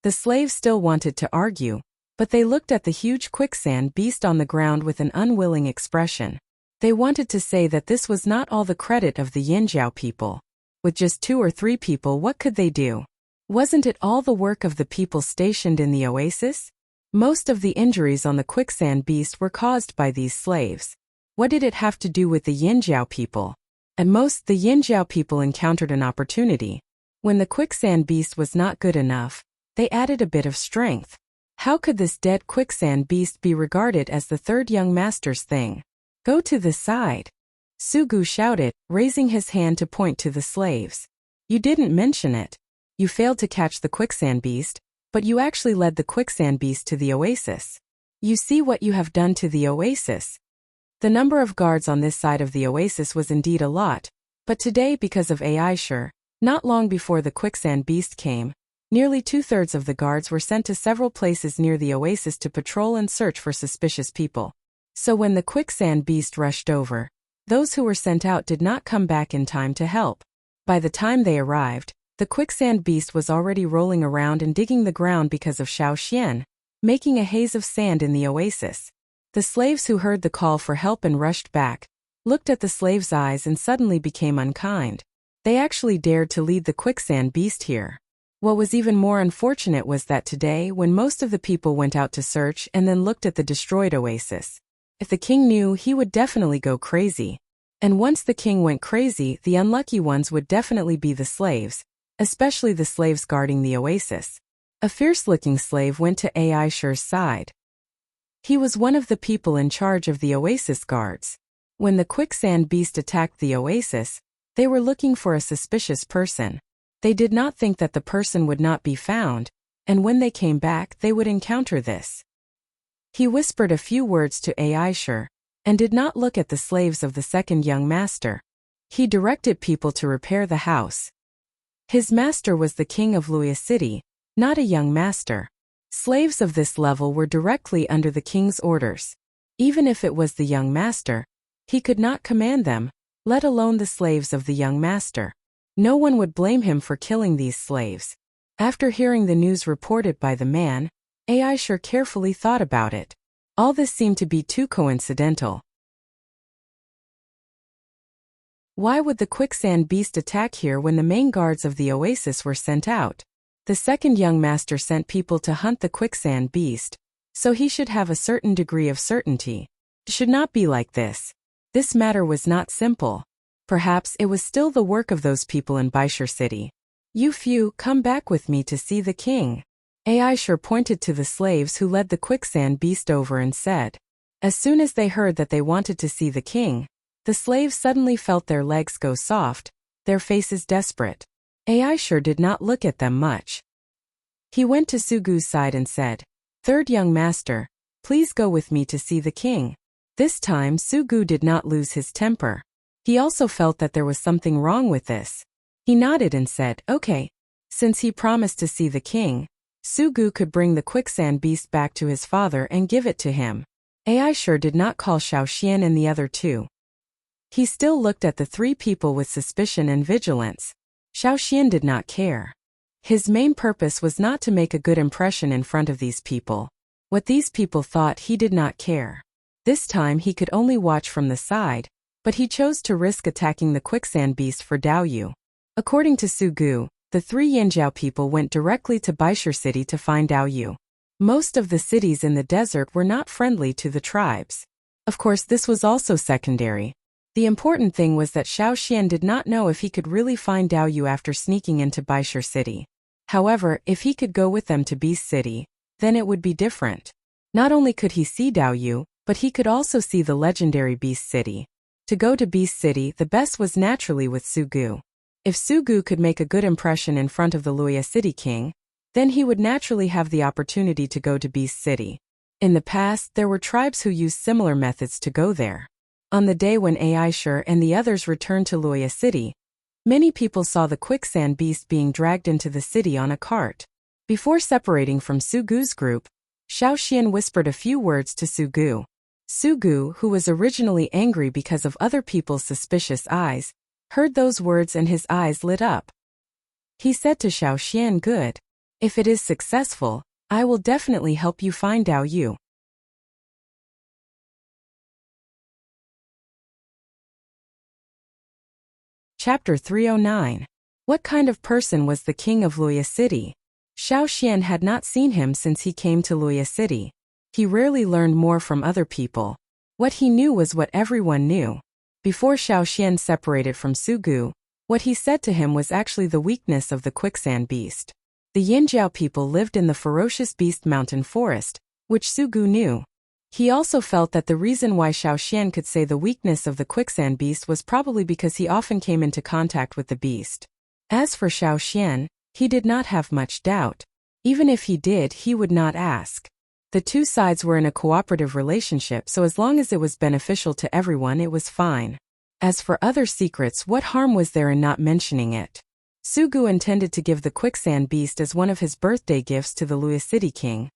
The slaves still wanted to argue, but they looked at the huge quicksand beast on the ground with an unwilling expression. They wanted to say that this was not all the credit of the Yanjiao people. With just 2 or 3 people, what could they do? Wasn't it all the work of the people stationed in the oasis? Most of the injuries on the quicksand beast were caused by these slaves. What did it have to do with the Yanjiao people? At most, the Yanjiao people encountered an opportunity. When the quicksand beast was not good enough, they added a bit of strength. How could this dead quicksand beast be regarded as the third young master's thing? Go to the side. Sugu shouted, raising his hand to point to the slaves. You didn't mention it. You failed to catch the quicksand beast, but you actually led the quicksand beast to the oasis. You see what you have done to the oasis. The number of guards on this side of the oasis was indeed a lot, but today, because of Aisha, not long before the quicksand beast came, nearly 2/3 of the guards were sent to several places near the oasis to patrol and search for suspicious people. So when the quicksand beast rushed over, those who were sent out did not come back in time to help. By the time they arrived, the quicksand beast was already rolling around and digging the ground because of Xiao Xian, making a haze of sand in the oasis. The slaves who heard the call for help and rushed back, looked at the slaves' eyes and suddenly became unkind. They actually dared to lead the quicksand beast here. What was even more unfortunate was that today, when most of the people went out to search and then looked at the destroyed oasis, if the king knew, he would definitely go crazy. And once the king went crazy, the unlucky ones would definitely be the slaves, especially the slaves guarding the oasis. A fierce-looking slave went to Aisha's side. He was one of the people in charge of the oasis guards. When the quicksand beast attacked the oasis, they were looking for a suspicious person. They did not think that the person would not be found, and when they came back they would encounter this. He whispered a few words to Aisha, and did not look at the slaves of the second young master. He directed people to repair the house. His master was the king of Luya City, not a young master. Slaves of this level were directly under the king's orders. Even if it was the young master, he could not command them, let alone the slaves of the young master. No one would blame him for killing these slaves. After hearing the news reported by the man, Aisha carefully thought about it. All this seemed to be too coincidental. Why would the quicksand beast attack here when the main guards of the oasis were sent out? The second young master sent people to hunt the quicksand beast, so he should have a certain degree of certainty. It should not be like this. This matter was not simple. Perhaps it was still the work of those people in Baishar City. You few, come back with me to see the king. Aisha pointed to the slaves who led the quicksand beast over and said. As soon as they heard that they wanted to see the king, the slaves suddenly felt their legs go soft, their faces desperate. Aisha did not look at them much. He went to Sugu's side and said, Third young master, please go with me to see the king. This time Sugu did not lose his temper. He also felt that there was something wrong with this. He nodded and said, okay. Since he promised to see the king, Sugu could bring the quicksand beast back to his father and give it to him. Aisha did not call Xiaoxian and the other two. He still looked at the three people with suspicion and vigilance. Xiaoxian did not care. His main purpose was not to make a good impression in front of these people. What these people thought he did not care. This time he could only watch from the side, but he chose to risk attacking the quicksand beast for Daoyu. According to Sugu, the three Yanjiao people went directly to Baishar City to find Daoyu. Most of the cities in the desert were not friendly to the tribes. Of course, this was also secondary. The important thing was that Xiaoxian did not know if he could really find Daoyu after sneaking into Baishar City. However, if he could go with them to Beast City, then it would be different. Not only could he see Daoyu, but he could also see the legendary Beast City. To go to Beast City, the best was naturally with Sugu. If Sugu could make a good impression in front of the Luya City king, then he would naturally have the opportunity to go to Beast City. In the past, there were tribes who used similar methods to go there. On the day when Aisha and the others returned to Luya City, many people saw the quicksand beast being dragged into the city on a cart. Before separating from Sugu's group, Xiaoxian whispered a few words to Sugu. Sugu, who was originally angry because of other people's suspicious eyes, heard those words and his eyes lit up. He said to Xiaoxian, good. If it is successful, I will definitely help you find Daoyu. Chapter 309. What kind of person was the king of Luya City? Xiaoxian had not seen him since he came to Luya City. He rarely learned more from other people. What he knew was what everyone knew. Before Xiaoxian separated from Sugu, what he said to him was actually the weakness of the quicksand beast. The Yanjiao people lived in the ferocious beast mountain forest, which Sugu knew. He also felt that the reason why Xiaoxian could say the weakness of the quicksand beast was probably because he often came into contact with the beast. As for Xiaoxian, he did not have much doubt. Even if he did, he would not ask. The two sides were in a cooperative relationship, so as long as it was beneficial to everyone, it was fine. As for other secrets, what harm was there in not mentioning it? Sugu intended to give the quicksand beast as one of his birthday gifts to the Luya City king,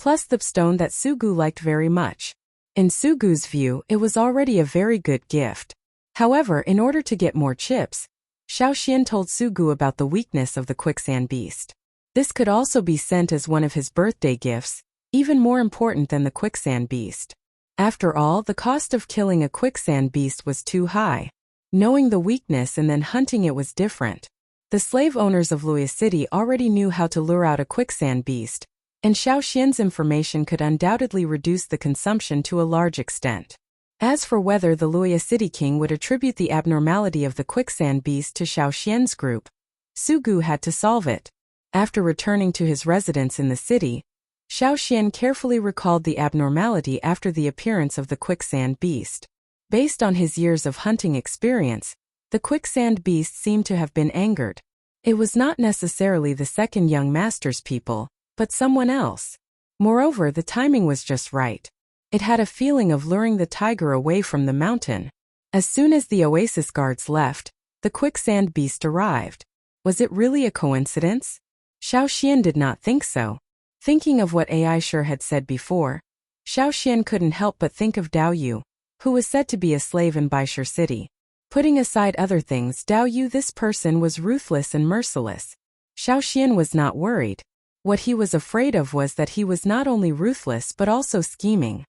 plus the stone that Sugu liked very much. In Sugu's view, it was already a very good gift. However, in order to get more chips, Xiaoxian told Sugu about the weakness of the quicksand beast. This could also be sent as one of his birthday gifts, even more important than the quicksand beast. After all, the cost of killing a quicksand beast was too high. Knowing the weakness and then hunting it was different. The slave owners of Luya City already knew how to lure out a quicksand beast, and Xiaoxian's information could undoubtedly reduce the consumption to a large extent. As for whether the Luya City king would attribute the abnormality of the quicksand beast to Xiaoxian's group, Sugu had to solve it. After returning to his residence in the city, Xiaoxian carefully recalled the abnormality after the appearance of the quicksand beast. Based on his years of hunting experience, the quicksand beast seemed to have been angered. It was not necessarily the second young master's people, but someone else. Moreover, the timing was just right. It had a feeling of luring the tiger away from the mountain. As soon as the oasis guards left, the quicksand beast arrived. Was it really a coincidence? Xiaoxian did not think so. Thinking of what Aisha had said before, Xiaoxian couldn't help but think of Dao Yu, who was said to be a slave in Baishur city. Putting aside other things, Dao Yu, this person was ruthless and merciless. Xiaoxian was not worried. What he was afraid of was that he was not only ruthless but also scheming.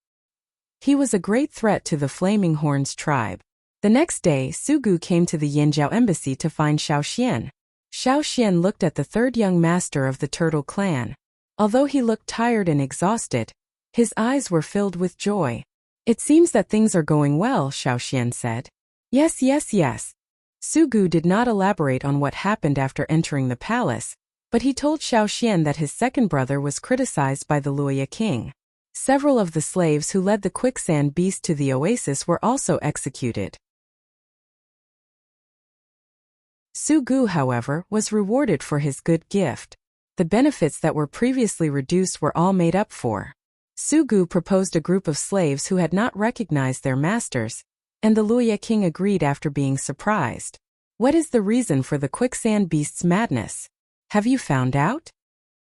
He was a great threat to the Flaming Horns tribe. The next day, Sugu came to the Yinjiao embassy to find Xiaoxian. Xiaoxian looked at the third young master of the Turtle clan. Although he looked tired and exhausted, his eyes were filled with joy. It seems that things are going well, Xiaoxian said. Yes. Sugu did not elaborate on what happened after entering the palace, but he told Xiaoxian that his second brother was criticized by the Luoya king. Several of the slaves who led the quicksand beast to the oasis were also executed. Sugu, however, was rewarded for his good gift. The benefits that were previously reduced were all made up for. Sugu proposed a group of slaves who had not recognized their masters, and the Luoya king agreed after being surprised. What is the reason for the quicksand beast's madness? Have you found out?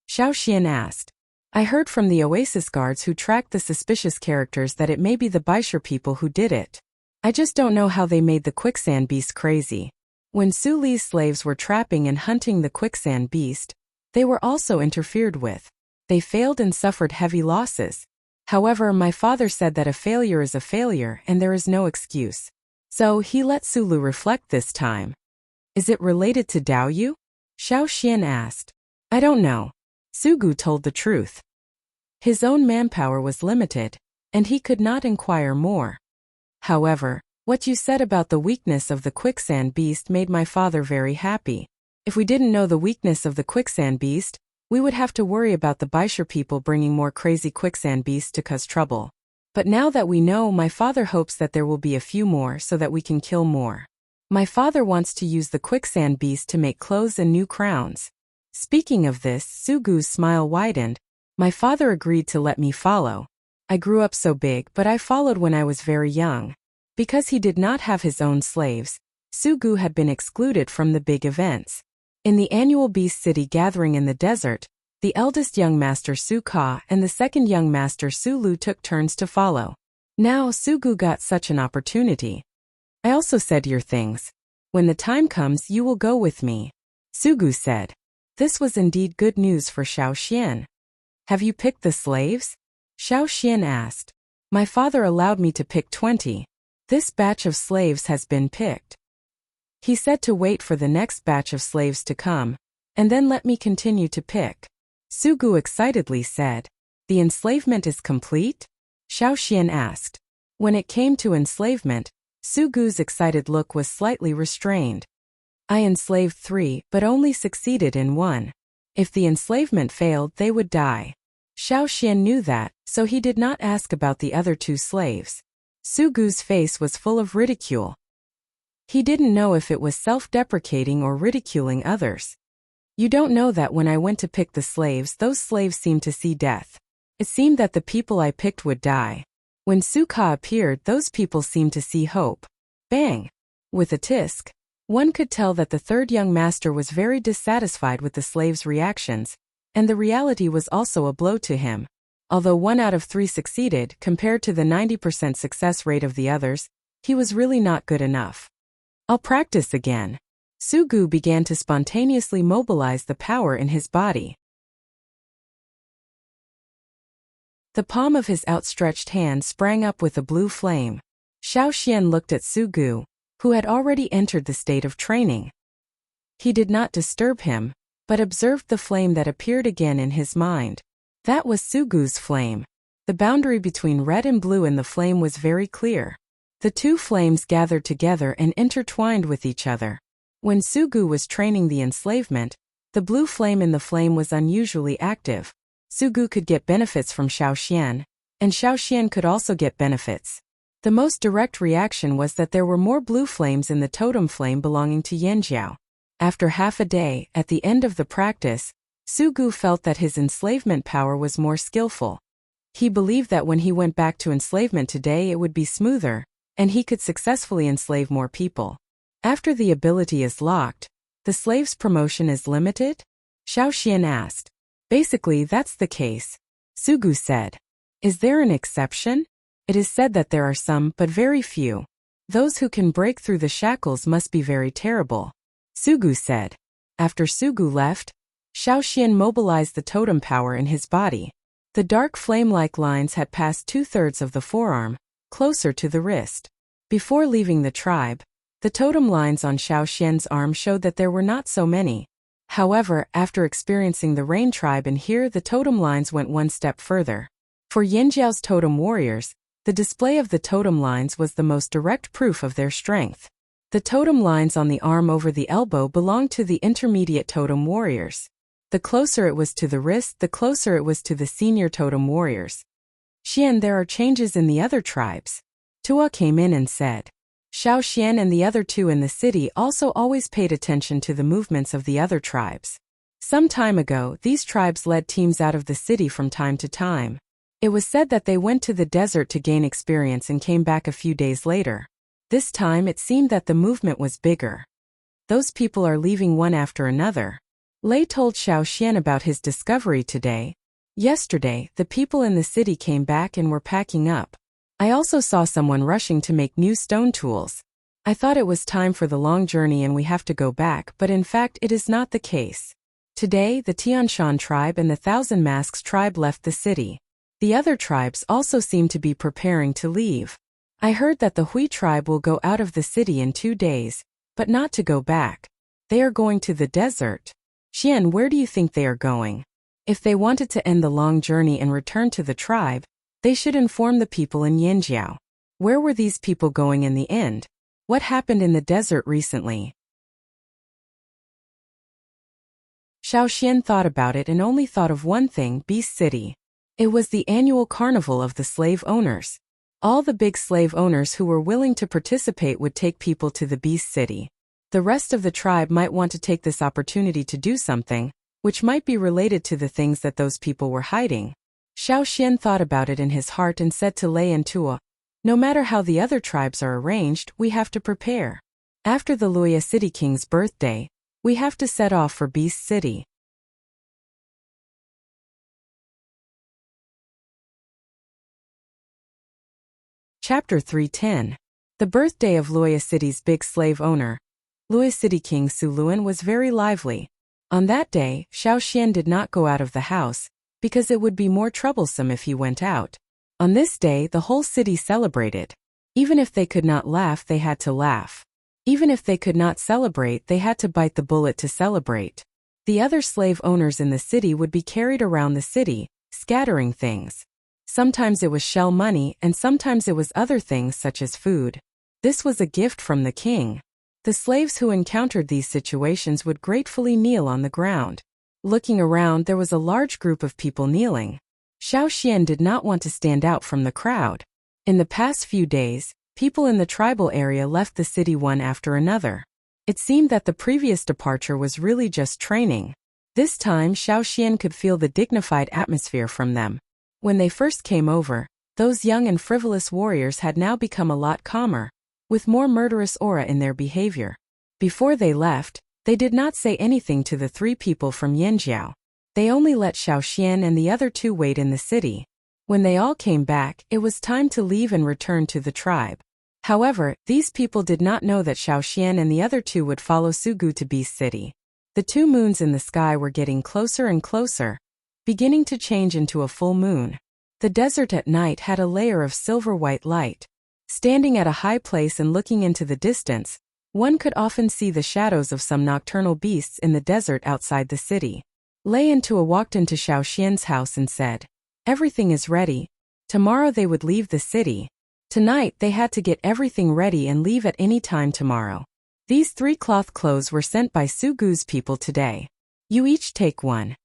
Xiaoxian asked. I heard from the oasis guards who tracked the suspicious characters that it may be the Baishur people who did it. I just don't know how they made the quicksand beast crazy. When Su Li's slaves were trapping and hunting the quicksand beast, they were also interfered with. They failed and suffered heavy losses. However, my father said that a failure is a failure and there is no excuse. So he let Sulu reflect this time. Is it related to Dao Yu? Xiaoxian asked. I don't know. Sugu told the truth. His own manpower was limited, and he could not inquire more. However, what you said about the weakness of the quicksand beast made my father very happy. If we didn't know the weakness of the quicksand beast, we would have to worry about the Baishur people bringing more crazy quicksand beasts to cause trouble. But now that we know, my father hopes that there will be a few more so that we can kill more. My father wants to use the quicksand beast to make clothes and new crowns. Speaking of this, Sugu's smile widened. My father agreed to let me follow. I grew up so big, but I followed when I was very young. Because he did not have his own slaves, Sugu had been excluded from the big events. In the annual Beast City gathering in the desert, the eldest young master Su Ka and the second young master Su Lu took turns to follow. Now Sugu got such an opportunity. I also said your things. When the time comes, you will go with me. Sugu said. This was indeed good news for Xiaoxian. Have you picked the slaves? Xiaoxian asked. My father allowed me to pick 20. This batch of slaves has been picked. He said to wait for the next batch of slaves to come, and then let me continue to pick. Sugu excitedly said. The enslavement is complete? Xiaoxian asked. When it came to enslavement, Sugu's excited look was slightly restrained. I enslaved 3, but only succeeded in 1. If the enslavement failed, they would die. Xiaoxian knew that, so he did not ask about the other 2 slaves. Sugu's face was full of ridicule. He didn't know if it was self-deprecating or ridiculing others. You don't know that when I went to pick the slaves, those slaves seemed to see death. It seemed that the people I picked would die. When Su Ka appeared, those people seemed to see hope. Bang! With a tisk. One could tell that the third young master was very dissatisfied with the slaves' reactions, and the reality was also a blow to him. Although 1 out of 3 succeeded, compared to the 90% success rate of the others, he was really not good enough. I'll practice again. Sugu began to spontaneously mobilize the power in his body. The palm of his outstretched hand sprang up with a blue flame. Xiaoxian looked at Sugu, who had already entered the state of training. He did not disturb him, but observed the flame that appeared again in his mind. That was Sugu's flame. The boundary between red and blue in the flame was very clear. The 2 flames gathered together and intertwined with each other. When Sugu was training the enslavement, the blue flame in the flame was unusually active. Sugu could get benefits from Xiaoxian, and Xiaoxian could also get benefits. The most direct reaction was that there were more blue flames in the totem flame belonging to Yanjiao. After half a day, at the end of the practice, Sugu felt that his enslavement power was more skillful. He believed that when he went back to enslavement today it would be smoother, and he could successfully enslave more people. After the ability is locked, the slave's promotion is limited? Xiaoxian asked. Basically that's the case, Sugu said. Is there an exception? It is said that there are some, but very few. Those who can break through the shackles must be very terrible, Sugu said. After Sugu left, Xiaoxian mobilized the totem power in his body. The dark flame-like lines had passed 2/3 of the forearm, closer to the wrist. Before leaving the tribe, the totem lines on Xiaoxian's arm showed that there were not so many. However, after experiencing the Rain tribe and here the totem lines went one step further. For Yanjiao's totem warriors, the display of the totem lines was the most direct proof of their strength. The totem lines on the arm over the elbow belonged to the intermediate totem warriors. The closer it was to the wrist, the closer it was to the senior totem warriors. Xian, there are changes in the other tribes. Tua came in and said. Xiaoxian and the other two in the city also always paid attention to the movements of the other tribes. Some time ago, these tribes led teams out of the city from time to time. It was said that they went to the desert to gain experience and came back a few days later. This time it seemed that the movement was bigger. Those people are leaving one after another. Lei told Xiaoxian about his discovery today. Yesterday, the people in the city came back and were packing up. I also saw someone rushing to make new stone tools. I thought it was time for the long journey and we have to go back, but in fact it is not the case. Today, the Tianshan tribe and the Thousand Masks tribe left the city. The other tribes also seem to be preparing to leave. I heard that the Hui tribe will go out of the city in 2 days, but not to go back. They are going to the desert. Xian, where do you think they are going? If they wanted to end the long journey and return to the tribe, they should inform the people in Yanjiao. Where were these people going in the end? What happened in the desert recently? Xiaoxian thought about it and only thought of one thing, Beast City. It was the annual carnival of the slave owners. All the big slave owners who were willing to participate would take people to the Beast City. The rest of the tribe might want to take this opportunity to do something, which might be related to the things that those people were hiding. Xiaoxian thought about it in his heart and said to Lei and Tua, no matter how the other tribes are arranged, we have to prepare. After the Luoya City King's birthday, we have to set off for Beast City. Chapter 310. The birthday of Luoya City's big slave owner. Luoya City King Su Luan was very lively. On that day, Xiaoxian did not go out of the house, because it would be more troublesome if he went out. On this day, the whole city celebrated. Even if they could not laugh, they had to laugh. Even if they could not celebrate, they had to bite the bullet to celebrate. The other slave owners in the city would be carried around the city, scattering things. Sometimes it was shell money and sometimes it was other things such as food. This was a gift from the king. The slaves who encountered these situations would gratefully kneel on the ground. Looking around, there was a large group of people kneeling. Xiaoxian did not want to stand out from the crowd. In the past few days, people in the tribal area left the city one after another. It seemed that the previous departure was really just training. This time, Xiaoxian could feel the dignified atmosphere from them. When they first came over, those young and frivolous warriors had now become a lot calmer, with more murderous aura in their behavior. Before they left, they did not say anything to the 3 people from Yanjiao. They only let Xiaoxian and the other 2 wait in the city. When they all came back, it was time to leave and return to the tribe. However, these people did not know that Xiaoxian and the other 2 would follow Sugu to Beast City. The 2 moons in the sky were getting closer and closer, beginning to change into a full moon. The desert at night had a layer of silver-white light. Standing at a high place and looking into the distance, one could often see the shadows of some nocturnal beasts in the desert outside the city. Lei and Tua walked into Xiaoxian's house and said, "Everything is ready. Tomorrow they would leave the city. Tonight they had to get everything ready and leave at any time tomorrow. These 3 cloth clothes were sent by Sugu's people today. You each take one."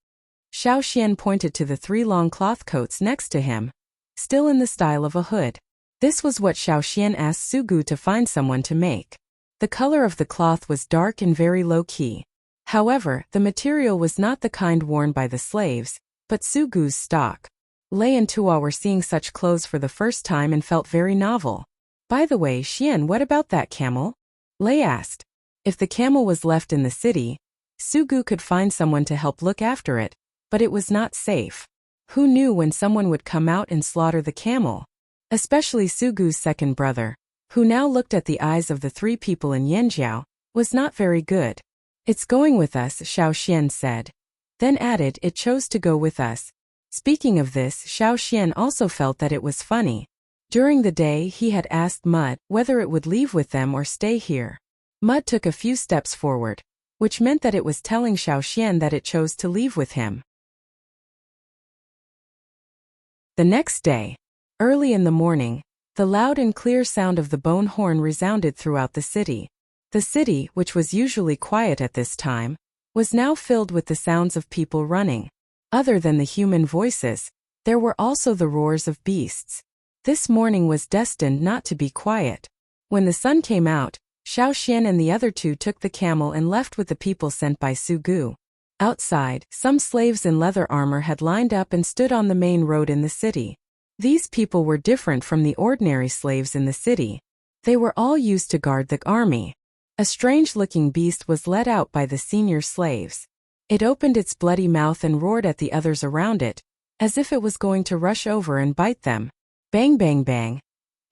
Xiaoxian pointed to the 3 long cloth coats next to him, still in the style of a hood. This was what Xiaoxian asked Sugu to find someone to make. The color of the cloth was dark and very low-key. However, the material was not the kind worn by the slaves, but Sugu's stock. Lei and Tua were seeing such clothes for the first time and felt very novel. By the way, Xian, what about that camel? Lei asked. If the camel was left in the city, Sugu could find someone to help look after it, but it was not safe. Who knew when someone would come out and slaughter the camel? Especially Sugu's second brother, who now looked at the eyes of the 3 people in Yanjiao, was not very good. It's going with us, Xiaoxian said. Then added it chose to go with us. Speaking of this, Xiaoxian also felt that it was funny. During the day he had asked Mud whether it would leave with them or stay here. Mud took a few steps forward, which meant that it was telling Xiaoxian that it chose to leave with him. The next day, early in the morning, the loud and clear sound of the bone horn resounded throughout the city. The city, which was usually quiet at this time, was now filled with the sounds of people running. Other than the human voices, there were also the roars of beasts. This morning was destined not to be quiet. When the sun came out, Xiaoxian and the other 2 took the camel and left with the people sent by Sugu. Outside, some slaves in leather armor had lined up and stood on the main road in the city. These people were different from the ordinary slaves in the city. They were all used to guard the army. A strange-looking beast was led out by the senior slaves. It opened its bloody mouth and roared at the others around it, as if it was going to rush over and bite them. Bang bang bang.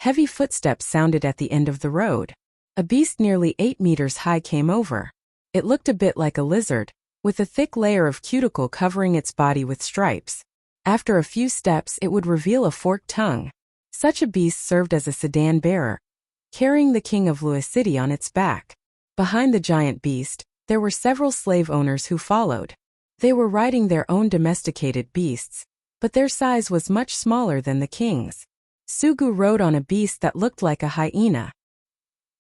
Heavy footsteps sounded at the end of the road. A beast nearly 8 meters high came over. It looked a bit like a lizard, with a thick layer of cuticle covering its body with stripes. After a few steps it would reveal a forked tongue. Such a beast served as a sedan bearer, carrying the king of Lua City on its back. Behind the giant beast, there were several slave owners who followed. They were riding their own domesticated beasts, but their size was much smaller than the king's. Sugu rode on a beast that looked like a hyena.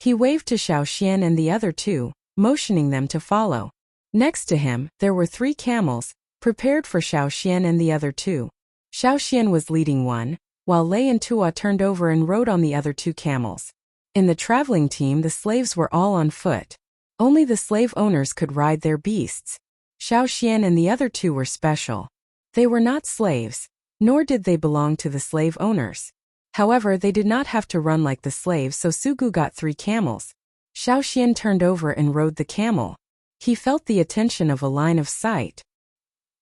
He waved to Xiaoxian and the other 2, motioning them to follow. Next to him, there were 3 camels, prepared for Xiaoxian and the other 2. Xiaoxian was leading one, while Lei and Tua turned over and rode on the other 2 camels. In the traveling team the slaves were all on foot. Only the slave owners could ride their beasts. Xiaoxian and the other 2 were special. They were not slaves, nor did they belong to the slave owners. However, they did not have to run like the slaves, so Sugu got 3 camels. Xiaoxian turned over and rode the camel. He felt the attention of a line of sight.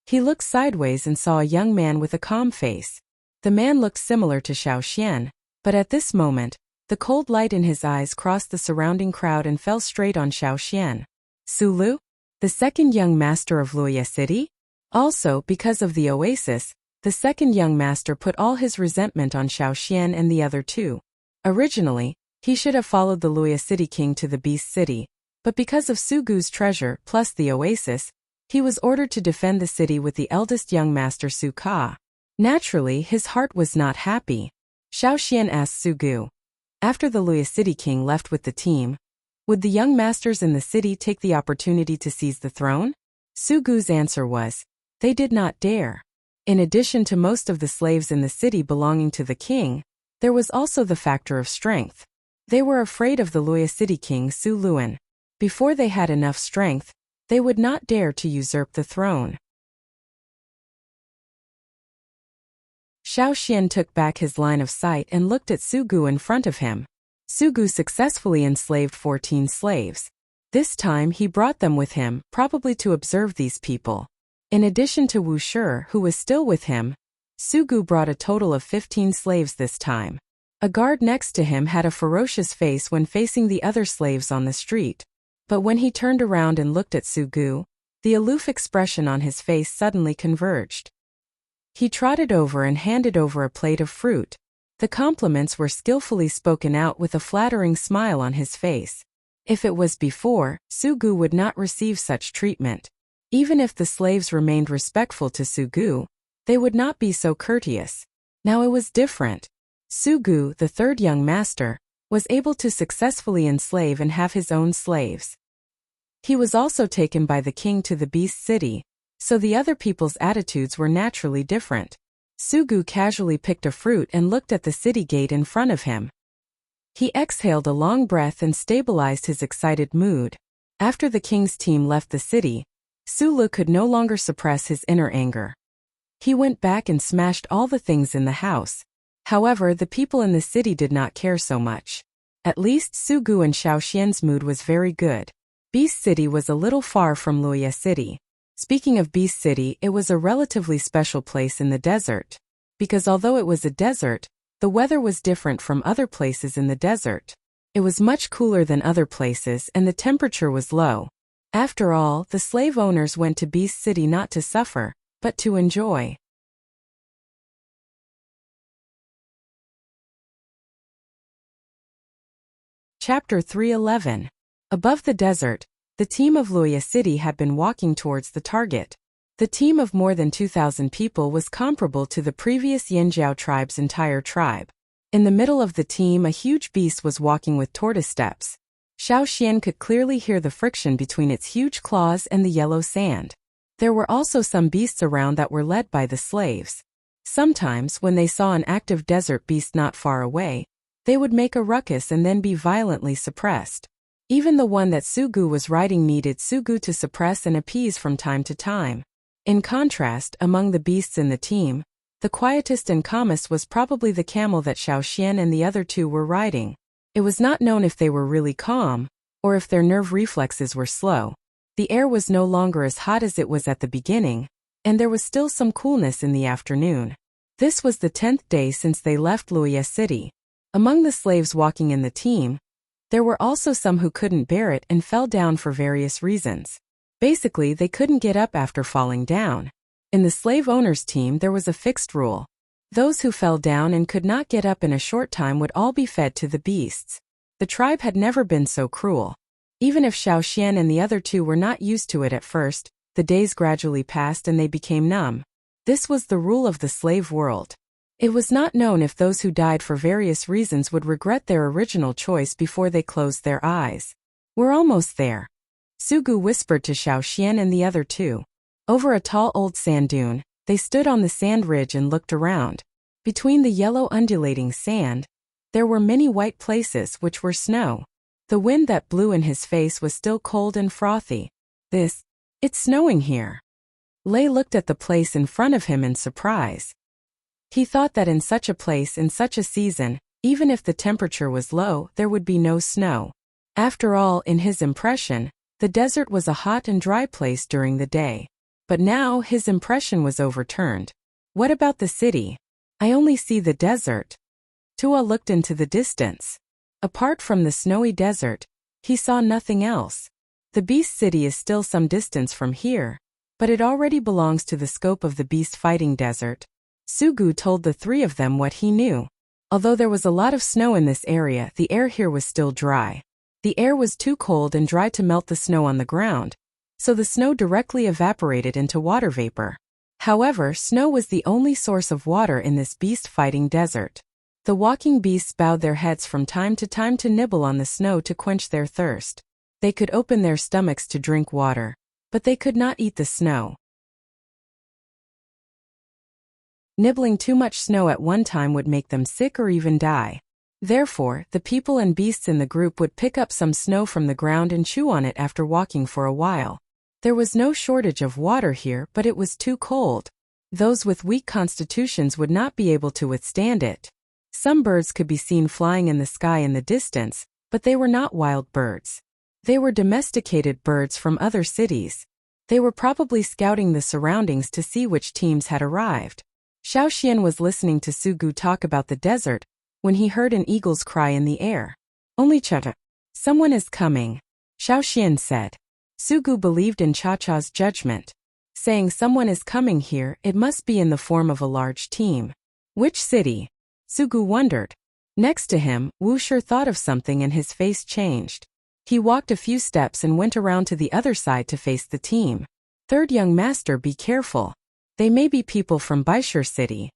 He looked sideways and saw a young man with a calm face. The man looked similar to Xiaoxian, but at this moment, the cold light in his eyes crossed the surrounding crowd and fell straight on Xiaoxian. Sulu? The second young master of Luoya City? Also, because of the oasis, the second young master put all his resentment on Xiaoxian and the other 2. Originally, he should have followed the Luoya City king to the Beast City, but because of Sugu's treasure plus the oasis, he was ordered to defend the city with the eldest young master Su Ka. Naturally, his heart was not happy. Xiaoxian asked Sugu. After the Luoya City king left with the team, would the young masters in the city take the opportunity to seize the throne? Sugu's answer was, they did not dare. In addition to most of the slaves in the city belonging to the king, there was also the factor of strength. They were afraid of the Luoya City king Su Luan. Before they had enough strength, they would not dare to usurp the throne. Xiaoxian took back his line of sight and looked at Sugu in front of him. Sugu successfully enslaved 14 slaves. This time he brought them with him, probably to observe these people. In addition to Wu Shi, who was still with him, Sugu brought a total of 15 slaves this time. A guard next to him had a ferocious face when facing the other slaves on the street. But when he turned around and looked at Sugu, the aloof expression on his face suddenly converged. He trotted over and handed over a plate of fruit. The compliments were skillfully spoken out with a flattering smile on his face. If it was before, Sugu would not receive such treatment. Even if the slaves remained respectful to Sugu, they would not be so courteous. Now it was different. Sugu, the third young master, was able to successfully enslave and have his own slaves. He was also taken by the king to the Beast City, so the other people's attitudes were naturally different. Sugu casually picked a fruit and looked at the city gate in front of him. He exhaled a long breath and stabilized his excited mood. After the king's team left the city, Sulu could no longer suppress his inner anger. He went back and smashed all the things in the house. However, the people in the city did not care so much. At least Sugu and Xiaoxian's mood was very good. Beast City was a little far from Luoya City. Speaking of Beast City, it was a relatively special place in the desert. Because although it was a desert, the weather was different from other places in the desert. It was much cooler than other places and the temperature was low. After all, the slave owners went to Beast City not to suffer, but to enjoy. Chapter 311. Above the desert, the team of Luoya City had been walking towards the target. The team of more than 2,000 people was comparable to the previous Yanjiao tribe's entire tribe. In the middle of the team, a huge beast was walking with tortoise steps. Xiaoxian could clearly hear the friction between its huge claws and the yellow sand. There were also some beasts around that were led by the slaves. Sometimes, when they saw an active desert beast not far away, they would make a ruckus and then be violently suppressed. Even the one that Sugu was riding needed Sugu to suppress and appease from time to time. In contrast, among the beasts in the team, the quietest and calmest was probably the camel that Xiaoxian and the other two were riding. It was not known if they were really calm, or if their nerve reflexes were slow. The air was no longer as hot as it was at the beginning, and there was still some coolness in the afternoon. This was the 10th day since they left Luoya City. Among the slaves walking in the team, there were also some who couldn't bear it and fell down for various reasons. Basically, they couldn't get up after falling down. In the slave owners' team, there was a fixed rule. Those who fell down and could not get up in a short time would all be fed to the beasts. The tribe had never been so cruel. Even if Xiaoxian and the other two were not used to it at first, the days gradually passed and they became numb. This was the rule of the slave world. It was not known if those who died for various reasons would regret their original choice before they closed their eyes. "We're almost there," Sugu whispered to Xiaoxian and the other two. Over a tall old sand dune, they stood on the sand ridge and looked around. Between the yellow undulating sand, there were many white places which were snow. The wind that blew in his face was still cold and frothy. It's snowing here." Lei looked at the place in front of him in surprise. He thought that in such a place in such a season, even if the temperature was low, there would be no snow. After all, in his impression, the desert was a hot and dry place during the day. But now his impression was overturned. "What about the city? I only see the desert." Tua looked into the distance. Apart from the snowy desert, he saw nothing else. The beast city is still some distance from here, but it already belongs to the scope of the beast fighting desert. Sugu told the three of them what he knew. Although there was a lot of snow in this area, the air here was still dry. The air was too cold and dry to melt the snow on the ground, so the snow directly evaporated into water vapor. However, snow was the only source of water in this beast-fighting desert. The walking beasts bowed their heads from time to nibble on the snow to quench their thirst. They could open their stomachs to drink water, but they could not eat the snow. Nibbling too much snow at one time would make them sick or even die. Therefore, the people and beasts in the group would pick up some snow from the ground and chew on it after walking for a while. There was no shortage of water here, but it was too cold. Those with weak constitutions would not be able to withstand it. Some birds could be seen flying in the sky in the distance, but they were not wild birds. They were domesticated birds from other cities. They were probably scouting the surroundings to see which teams had arrived. Xiaoxian was listening to Sugu talk about the desert when he heard an eagle's cry in the air. "Only Cha-Cha. Someone is coming," Xiaoxian said. Sugu believed in Cha-Cha's judgment. Saying someone is coming here, it must be in the form of a large team. Which city? Sugu wondered. Next to him, Wuxia thought of something and his face changed. He walked a few steps and went around to the other side to face the team. "Third young master, be careful. They may be people from Baishur City,"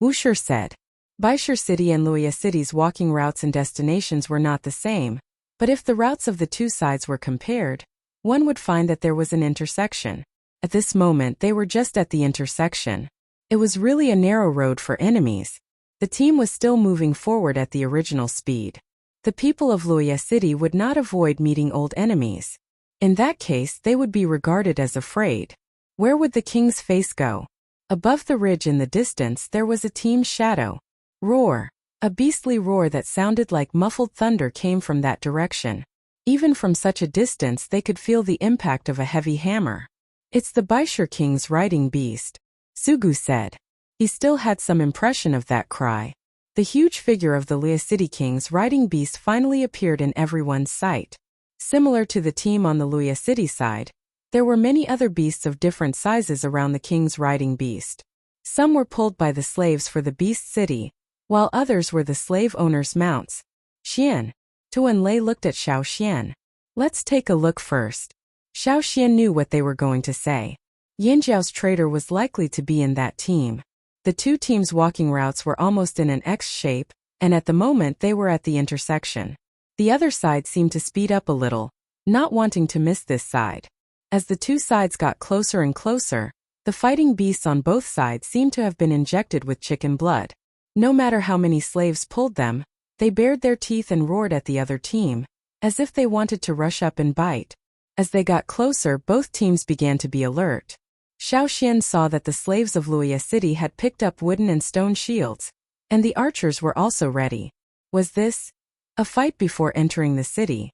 Wuxia said. Baishur City and Luoya City's walking routes and destinations were not the same, but if the routes of the two sides were compared, one would find that there was an intersection. At this moment they were just at the intersection. It was really a narrow road for enemies. The team was still moving forward at the original speed. The people of Luoya City would not avoid meeting old enemies. In that case they would be regarded as afraid. Where would the king's face go? Above the ridge in the distance there was a team's shadow. Roar! A beastly roar that sounded like muffled thunder came from that direction. Even from such a distance they could feel the impact of a heavy hammer. It's the Baishur King's riding beast, Sugu said. He still had some impression of that cry. The huge figure of the Luoya City King's riding beast finally appeared in everyone's sight. Similar to the team on the Luoya City side, there were many other beasts of different sizes around the king's riding beast. Some were pulled by the slaves for the beast city, while others were the slave owners' mounts. Xian. Tuan Lei looked at Xiao Xian. Let's take a look first. Xiao Xian knew what they were going to say. Yanjiao's trader was likely to be in that team. The two teams' walking routes were almost in an X shape, and at the moment they were at the intersection. The other side seemed to speed up a little, not wanting to miss this side. As the two sides got closer and closer, the fighting beasts on both sides seemed to have been injected with chicken blood. No matter how many slaves pulled them, they bared their teeth and roared at the other team, as if they wanted to rush up and bite. As they got closer, both teams began to be alert. Xiao Xian saw that the slaves of Luoya City had picked up wooden and stone shields, and the archers were also ready. Was this a fight before entering the city?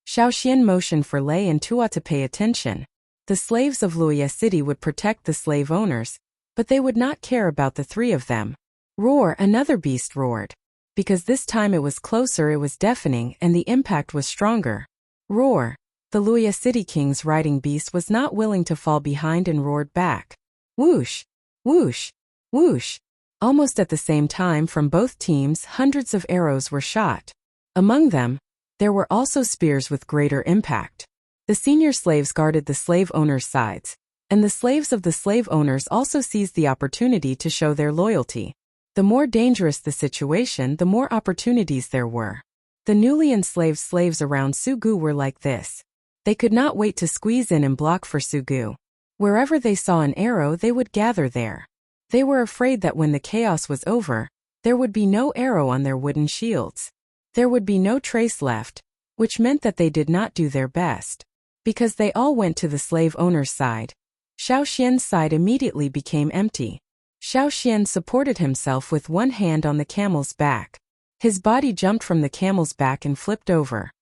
Xiao Xian motioned for Lei and Tua to pay attention. The slaves of Luoya City would protect the slave owners, but they would not care about the three of them. Roar! Another beast roared. Because this time it was closer, it was deafening and the impact was stronger. Roar! The Luoya City King's riding beast was not willing to fall behind and roared back. Whoosh! Whoosh! Whoosh! Almost at the same time from both teams hundreds of arrows were shot. Among them, there were also spears with greater impact. The senior slaves guarded the slave owners' sides, and the slaves of the slave owners also seized the opportunity to show their loyalty. The more dangerous the situation, the more opportunities there were. The newly enslaved slaves around Sugu were like this. They could not wait to squeeze in and block for Sugu. Wherever they saw an arrow, they would gather there. They were afraid that when the chaos was over, there would be no arrow on their wooden shields. There would be no trace left, which meant that they did not do their best. Because they all went to the slave owner's side, Xiao Xian's side immediately became empty. Xiao Xian supported himself with one hand on the camel's back. His body jumped from the camel's back and flipped over.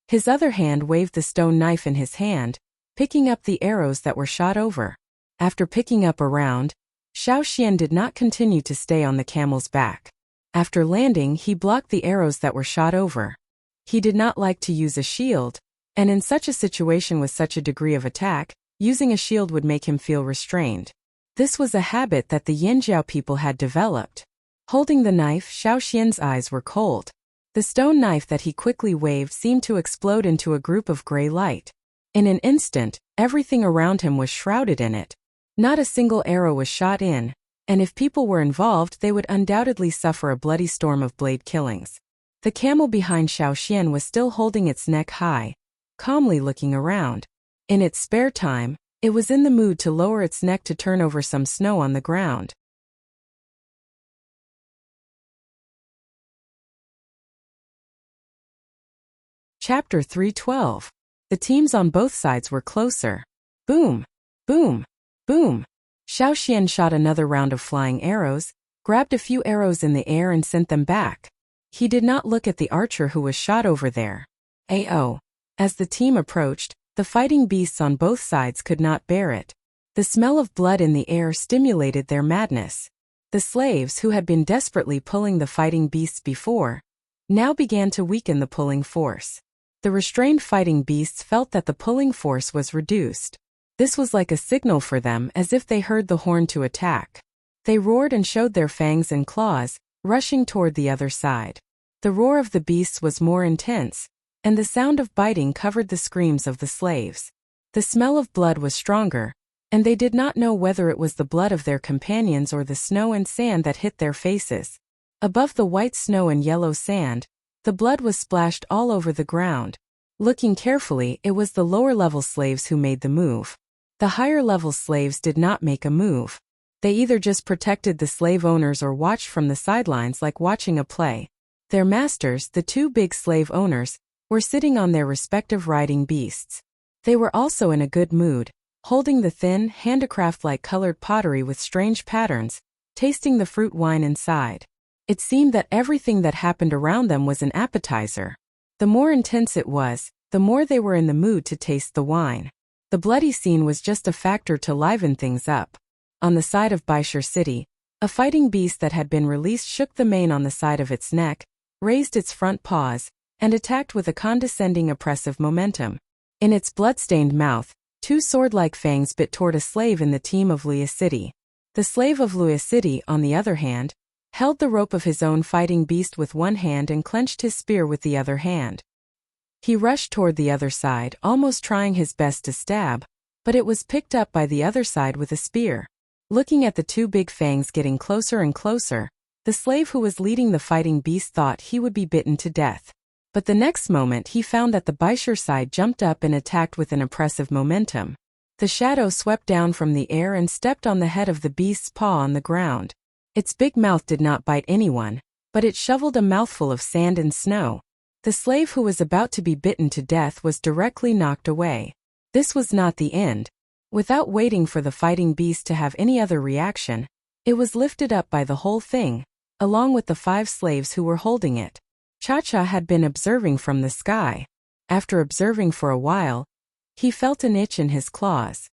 His other hand waved the stone knife in his hand, picking up the arrows that were shot over. After picking up a round, Xiao Xian did not continue to stay on the camel's back. After landing, he blocked the arrows that were shot over. He did not like to use a shield, and in such a situation with such a degree of attack, using a shield would make him feel restrained. This was a habit that the Yanjiao people had developed. Holding the knife, Xiao Xian's eyes were cold. The stone knife that he quickly waved seemed to explode into a group of gray light. In an instant, everything around him was shrouded in it. Not a single arrow was shot in, and if people were involved they would undoubtedly suffer a bloody storm of blade killings. The camel behind Xiao Xian was still holding its neck high, calmly looking around. In its spare time, it was in the mood to lower its neck to turn over some snow on the ground. Chapter 3:12. The teams on both sides were closer. Boom! Boom! Boom! Xiao Xian shot another round of flying arrows, grabbed a few arrows in the air and sent them back. He did not look at the archer who was shot over there. Ao. As the team approached, the fighting beasts on both sides could not bear it. The smell of blood in the air stimulated their madness. The slaves who had been desperately pulling the fighting beasts before, now began to weaken the pulling force. The restrained fighting beasts felt that the pulling force was reduced. This was like a signal for them, as if they heard the horn to attack. They roared and showed their fangs and claws, rushing toward the other side. The roar of the beasts was more intense, and the sound of biting covered the screams of the slaves. The smell of blood was stronger, and they did not know whether it was the blood of their companions or the snow and sand that hit their faces. Above the white snow and yellow sand, the blood was splashed all over the ground. Looking carefully, it was the lower-level slaves who made the move. The higher-level slaves did not make a move. They either just protected the slave owners or watched from the sidelines like watching a play. Their masters, the two big slave owners, were sitting on their respective riding beasts. They were also in a good mood, holding the thin, handicraft-like colored pottery with strange patterns, tasting the fruit wine inside. It seemed that everything that happened around them was an appetizer. The more intense it was, the more they were in the mood to taste the wine. The bloody scene was just a factor to liven things up. On the side of Baishur city, a fighting beast that had been released shook the mane on the side of its neck, raised its front paws, and attacked with a condescending oppressive momentum. In its blood-stained mouth, two sword-like fangs bit toward a slave in the team of Luya city. The slave of Luya city, on the other hand, held the rope of his own fighting beast with one hand and clenched his spear with the other hand. He rushed toward the other side, almost trying his best to stab, but it was picked up by the other side with a spear. Looking at the two big fangs getting closer and closer, the slave who was leading the fighting beast thought he would be bitten to death. But the next moment he found that the Baishur side jumped up and attacked with an oppressive momentum. The shadow swept down from the air and stepped on the head of the beast's paw on the ground. Its big mouth did not bite anyone, but it shoveled a mouthful of sand and snow. The slave who was about to be bitten to death was directly knocked away. This was not the end. Without waiting for the fighting beast to have any other reaction, it was lifted up by the whole thing, along with the 5 slaves who were holding it. Cha-Cha had been observing from the sky. After observing for a while, he felt an itch in his claws.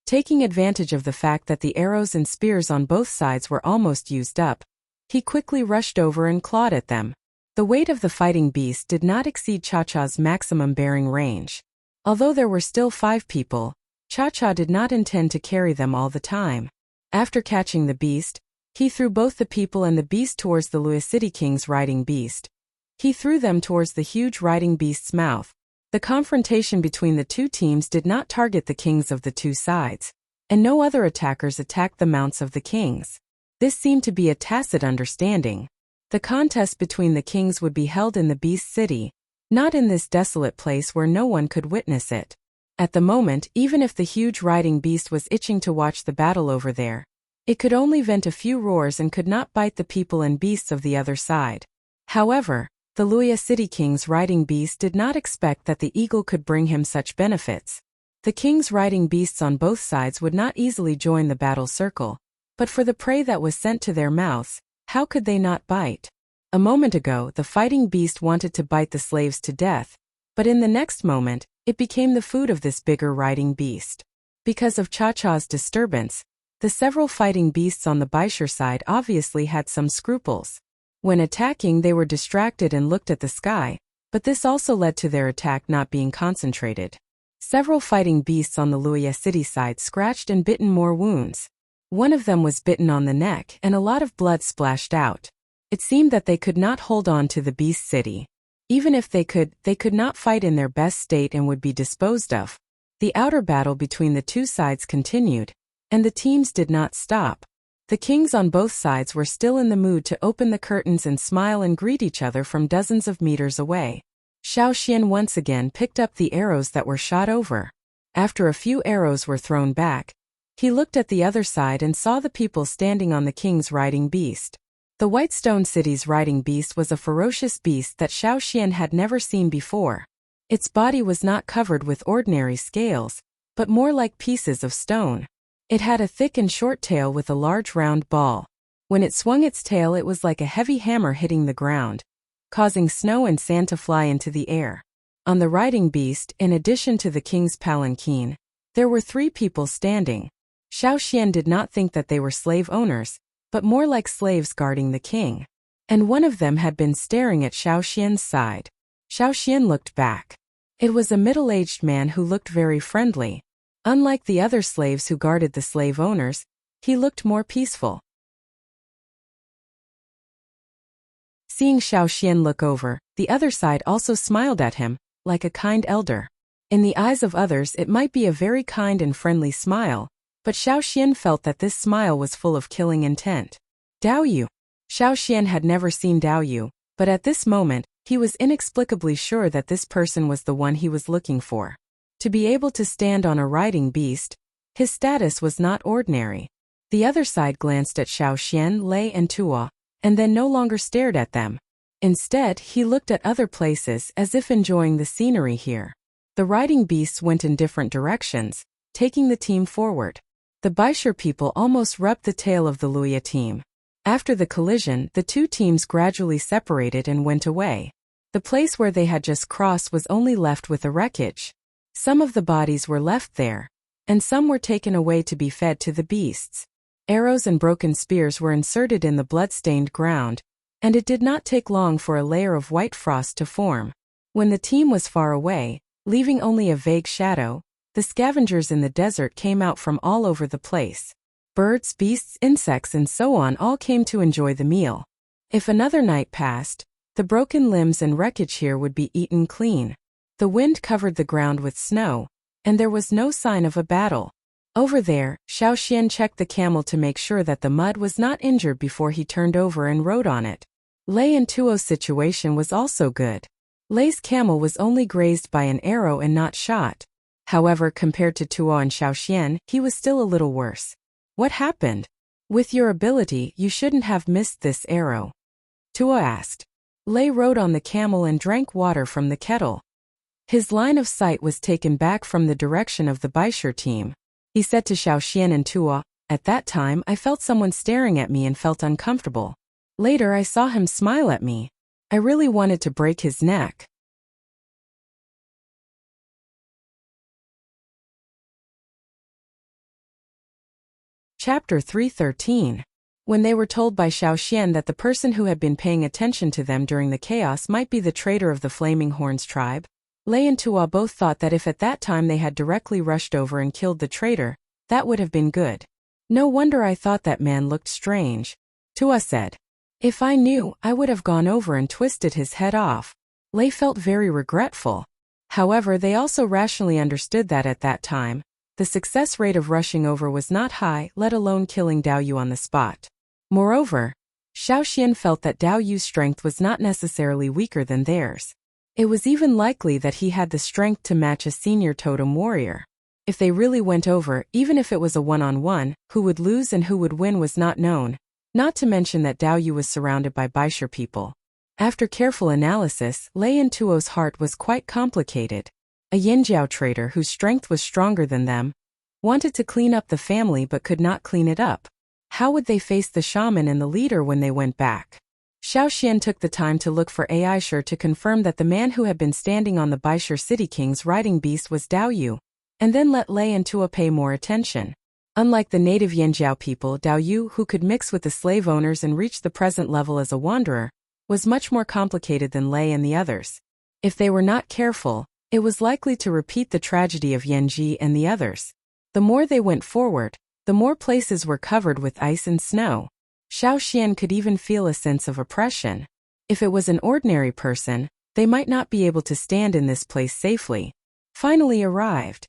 Taking advantage of the fact that the arrows and spears on both sides were almost used up, he quickly rushed over and clawed at them. The weight of the fighting beast did not exceed Cha-Cha's maximum bearing range. Although there were still 5 people, Cha-Cha did not intend to carry them all the time. After catching the beast, he threw both the people and the beast towards the Luya City King's riding beast. He threw them towards the huge riding beast's mouth. The confrontation between the two teams did not target the kings of the two sides, and no other attackers attacked the mounts of the kings. This seemed to be a tacit understanding. The contest between the kings would be held in the beast city, not in this desolate place where no one could witness it. At the moment, even if the huge riding beast was itching to watch the battle over there, it could only vent a few roars and could not bite the people and beasts of the other side. However, the Luya City King's riding beast did not expect that the eagle could bring him such benefits. The king's riding beasts on both sides would not easily join the battle circle, but for the prey that was sent to their mouths, how could they not bite? A moment ago, the fighting beast wanted to bite the slaves to death, but in the next moment, it became the food of this bigger riding beast. Because of Cha-Cha's disturbance, the several fighting beasts on the Baishur side obviously had some scruples. When attacking, they were distracted and looked at the sky, but this also led to their attack not being concentrated. Several fighting beasts on the Luya City side scratched and bitten more wounds. One of them was bitten on the neck and a lot of blood splashed out. It seemed that they could not hold on to the beast city. Even if they could not fight in their best state and would be disposed of. The outer battle between the two sides continued, and the teams did not stop. The kings on both sides were still in the mood to open the curtains and smile and greet each other from dozens of meters away. Xiaoxian once again picked up the arrows that were shot over. After a few arrows were thrown back, he looked at the other side and saw the people standing on the king's riding beast. The Whitestone City's riding beast was a ferocious beast that Xiaoxian had never seen before. Its body was not covered with ordinary scales, but more like pieces of stone. It had a thick and short tail with a large round ball. When it swung its tail, it was like a heavy hammer hitting the ground, causing snow and sand to fly into the air. On the riding beast, in addition to the king's palanquin, there were 3 people standing. Xiaoxian did not think that they were slave owners, but more like slaves guarding the king. And one of them had been staring at Xiaoxian's side. Xiaoxian looked back. It was a middle-aged man who looked very friendly. Unlike the other slaves who guarded the slave owners, he looked more peaceful. Seeing Xiaoxian look over, the other side also smiled at him, like a kind elder. In the eyes of others it might be a very kind and friendly smile, but Xiaoxian felt that this smile was full of killing intent. Dao Yu. Xiaoxian had never seen Dao Yu, but at this moment, He was inexplicably sure that this person was the one he was looking for. To be able to stand on a riding beast, his status was not ordinary. The other side glanced at Xiaoxian, Lei and Tuo, and then no longer stared at them. Instead, he looked at other places as if enjoying the scenery here. The riding beasts went in different directions, taking the team forward. The Baisher people almost rubbed the tail of the Luya team. After the collision, the two teams gradually separated and went away. The place where they had just crossed was only left with the wreckage. Some of the bodies were left there, and some were taken away to be fed to the beasts. Arrows and broken spears were inserted in the blood-stained ground, and it did not take long for a layer of white frost to form. When the team was far away, leaving only a vague shadow, the scavengers in the desert came out from all over the place. Birds, beasts, insects and so on all came to enjoy the meal. If another night passed, the broken limbs and wreckage here would be eaten clean. The wind covered the ground with snow, and there was no sign of a battle. Over there, Xiaoxian checked the camel to make sure that the mud was not injured before he turned over and rode on it. Lei and Tuo's situation was also good. Lei's camel was only grazed by an arrow and not shot. However, compared to Tuo and Xiaoxian, he was still a little worse. What happened? With your ability, you shouldn't have missed this arrow, Tuo asked. Lei rode on the camel and drank water from the kettle. His line of sight was taken back from the direction of the Baisher team. He said to Xiaoxian and Tuo, "At that time I felt someone staring at me and felt uncomfortable. Later I saw him smile at me. I really wanted to break his neck." Chapter 313. When they were told by Xiaoxian that the person who had been paying attention to them during the chaos might be the traitor of the Flaming Horns tribe, Lei and Tuo both thought that if at that time they had directly rushed over and killed the traitor, that would have been good. "No wonder I thought that man looked strange," Tuo said. "If I knew, I would have gone over and twisted his head off." Lei felt very regretful. However, they also rationally understood that at that time, the success rate of rushing over was not high, let alone killing Dao Yu on the spot. Moreover, Xiaoxian felt that Dao Yu's strength was not necessarily weaker than theirs. It was even likely that he had the strength to match a senior totem warrior. If they really went over, even if it was a one-on-one, who would lose and who would win was not known, not to mention that Dao Yu was surrounded by Baisher people. After careful analysis, Lei and Tuo's heart was quite complicated. A Yinjiao traitor whose strength was stronger than them wanted to clean up the family but could not clean it up. How would they face the shaman and the leader when they went back? Xiaoxian took the time to look for Aisher to confirm that the man who had been standing on the Baisher City King's riding beast was Dao Yu, and then let Lei and Tuo pay more attention. Unlike the native Yinjiao people, Dao Yu, who could mix with the slave owners and reach the present level as a wanderer, was much more complicated than Lei and the others. If they were not careful, it was likely to repeat the tragedy of Yanji and the others. The more they went forward, the more places were covered with ice and snow. Xiaoxian could even feel a sense of oppression. If it was an ordinary person, they might not be able to stand in this place safely. Finally arrived,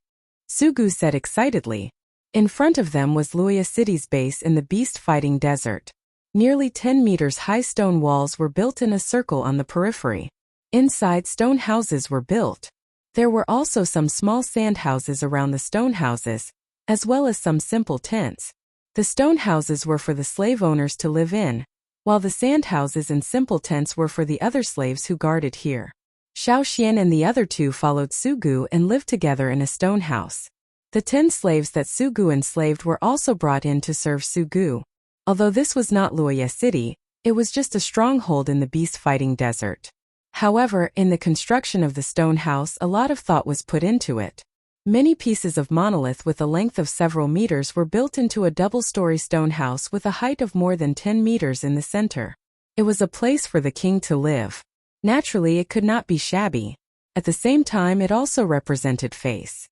Sugu said excitedly. In front of them was Luya City's base in the beast-fighting desert. Nearly 10 meters high stone walls were built in a circle on the periphery. Inside, stone houses were built. There were also some small sand houses around the stone houses, as well as some simple tents. The stone houses were for the slave owners to live in, while the sand houses and simple tents were for the other slaves who guarded here. Xiaoxian and the other two followed Sugu and lived together in a stone house. The 10 slaves that Sugu enslaved were also brought in to serve Sugu. Although this was not Luoya City, it was just a stronghold in the beast-fighting desert. However, in the construction of the stone house, a lot of thought was put into it. Many pieces of monolith with a length of several meters were built into a double-story stone house with a height of more than 10 meters in the center. It was a place for the king to live. Naturally, it could not be shabby. At the same time, it also represented face.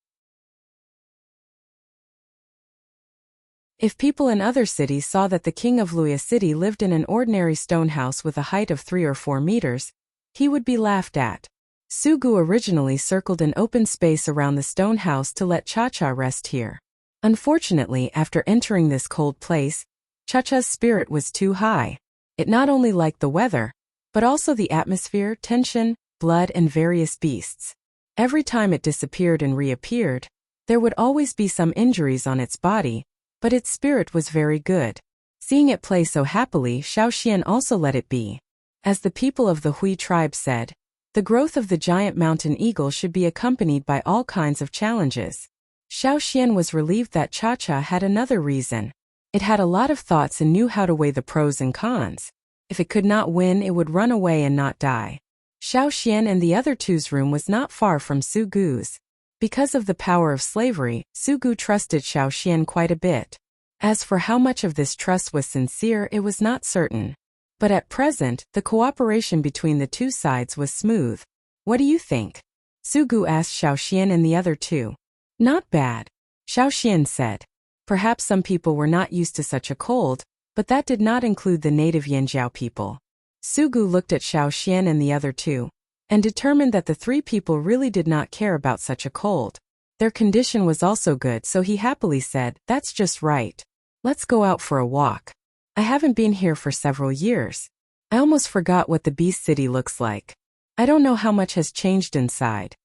If people in other cities saw that the king of Luya City lived in an ordinary stone house with a height of 3 or 4 meters, he would be laughed at. Sugu originally circled an open space around the stone house to let Cha-Cha rest here. Unfortunately, after entering this cold place, Cha-Cha's spirit was too high. It not only liked the weather, but also the atmosphere, tension, blood, and various beasts. Every time it disappeared and reappeared, there would always be some injuries on its body, but its spirit was very good. Seeing it play so happily, Xiaoxian also let it be. As the people of the Hui tribe said, the growth of the giant mountain eagle should be accompanied by all kinds of challenges. Xiaoxian was relieved that Cha-Cha had another reason. It had a lot of thoughts and knew how to weigh the pros and cons. If it could not win, it would run away and not die. Xiaoxian and the other two's room was not far from Su Gu's. Because of the power of slavery, Su Gu trusted Xiaoxian quite a bit. As for how much of this trust was sincere, it was not certain. But at present, the cooperation between the two sides was smooth. What do you think? Su Gu asked Xiaoxian and the other two. Not bad, Xiaoxian said. Perhaps some people were not used to such a cold, but that did not include the native Yanjiao people. Su Gu looked at Xiaoxian and the other two, and determined that the three people really did not care about such a cold. Their condition was also good, so he happily said, "That's just right. Let's go out for a walk. I haven't been here for several years. I almost forgot what the Beast City looks like. I don't know how much has changed inside."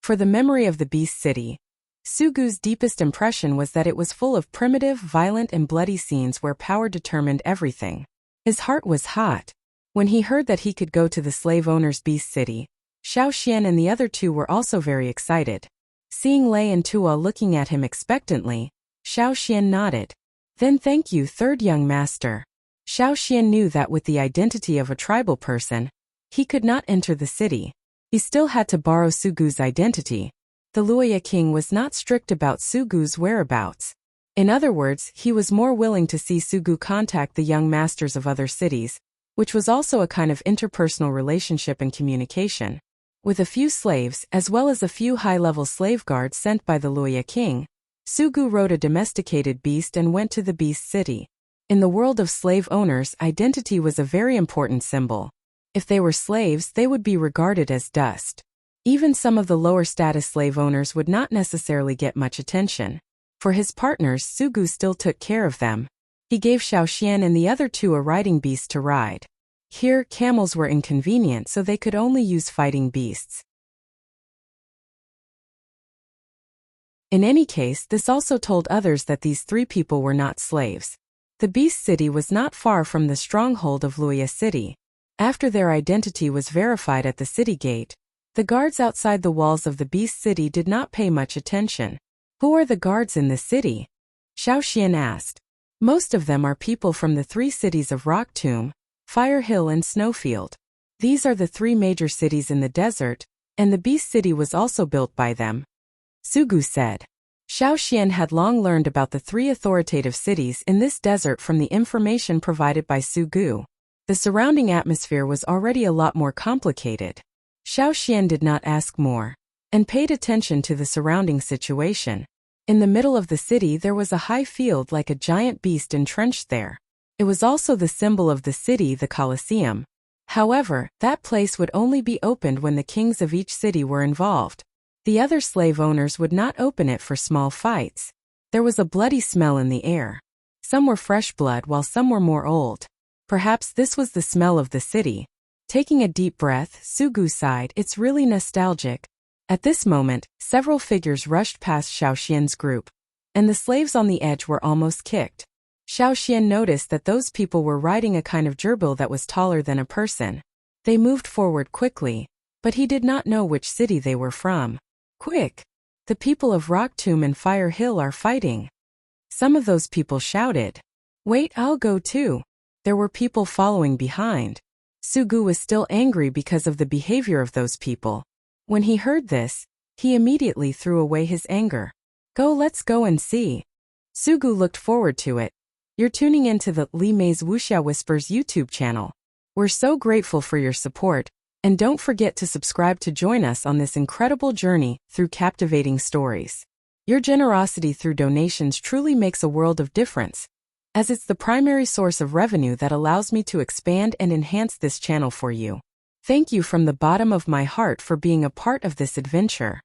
For the memory of the Beast City, Su Gu's deepest impression was that it was full of primitive, violent, and bloody scenes where power determined everything. His heart was hot. When he heard that he could go to the slave owner's Beast City, Xiaoxian and the other two were also very excited. Seeing Lei and Tua looking at him expectantly, Xiaoxian nodded. Then thank you, third young master. Xiaoxian knew that with the identity of a tribal person, he could not enter the city. He still had to borrow Su Gu's identity. The Luoya king was not strict about Su Gu's whereabouts. In other words, he was more willing to see Su Gu contact the young masters of other cities, which was also a kind of interpersonal relationship and communication. With a few slaves, as well as a few high-level slave guards sent by the Luoya king, Su Gu rode a domesticated beast and went to the Beast City. In the world of slave owners, identity was a very important symbol. If they were slaves, they would be regarded as dust. Even some of the lower-status slave owners would not necessarily get much attention. For his partners, Su Gu still took care of them. He gave Xiaoxian and the other two a riding beast to ride. Here, camels were inconvenient, so they could only use fighting beasts. In any case, this also told others that these three people were not slaves. The Beast City was not far from the stronghold of Luoya City. After their identity was verified at the city gate, the guards outside the walls of the Beast City did not pay much attention. Who are the guards in the city? Xiaoxian asked. Most of them are people from the three cities of Rock Tomb, Fire Hill, and Snowfield. These are the three major cities in the desert, and the Beast City was also built by them. Su Gu said. Xiaoxian had long learned about the three authoritative cities in this desert from the information provided by Su Gu. The surrounding atmosphere was already a lot more complicated. Xiaoxian did not ask more, and paid attention to the surrounding situation. In the middle of the city there was a high field like a giant beast entrenched there. It was also the symbol of the city, the Colosseum. However, that place would only be opened when the kings of each city were involved. The other slave owners would not open it for small fights. There was a bloody smell in the air. Some were fresh blood while some were more old. Perhaps this was the smell of the city. Taking a deep breath, Su Gu sighed, "It's really nostalgic." At this moment, several figures rushed past Xiaoxian's group, and the slaves on the edge were almost kicked. Xiaoxian noticed that those people were riding a kind of gerbil that was taller than a person. They moved forward quickly, but he did not know which city they were from. "Quick! The people of Rock Tomb and Fire Hill are fighting." Some of those people shouted. "Wait, I'll go too." There were people following behind. Su Gu was still angry because of the behavior of those people. When he heard this, he immediately threw away his anger. Let's go and see." Su Gu looked forward to it. You're tuning into the Li Mei's Wuxia Whispers YouTube channel. We're so grateful for your support, and don't forget to subscribe to join us on this incredible journey through captivating stories. Your generosity through donations truly makes a world of difference, as it's the primary source of revenue that allows me to expand and enhance this channel for you. Thank you from the bottom of my heart for being a part of this adventure.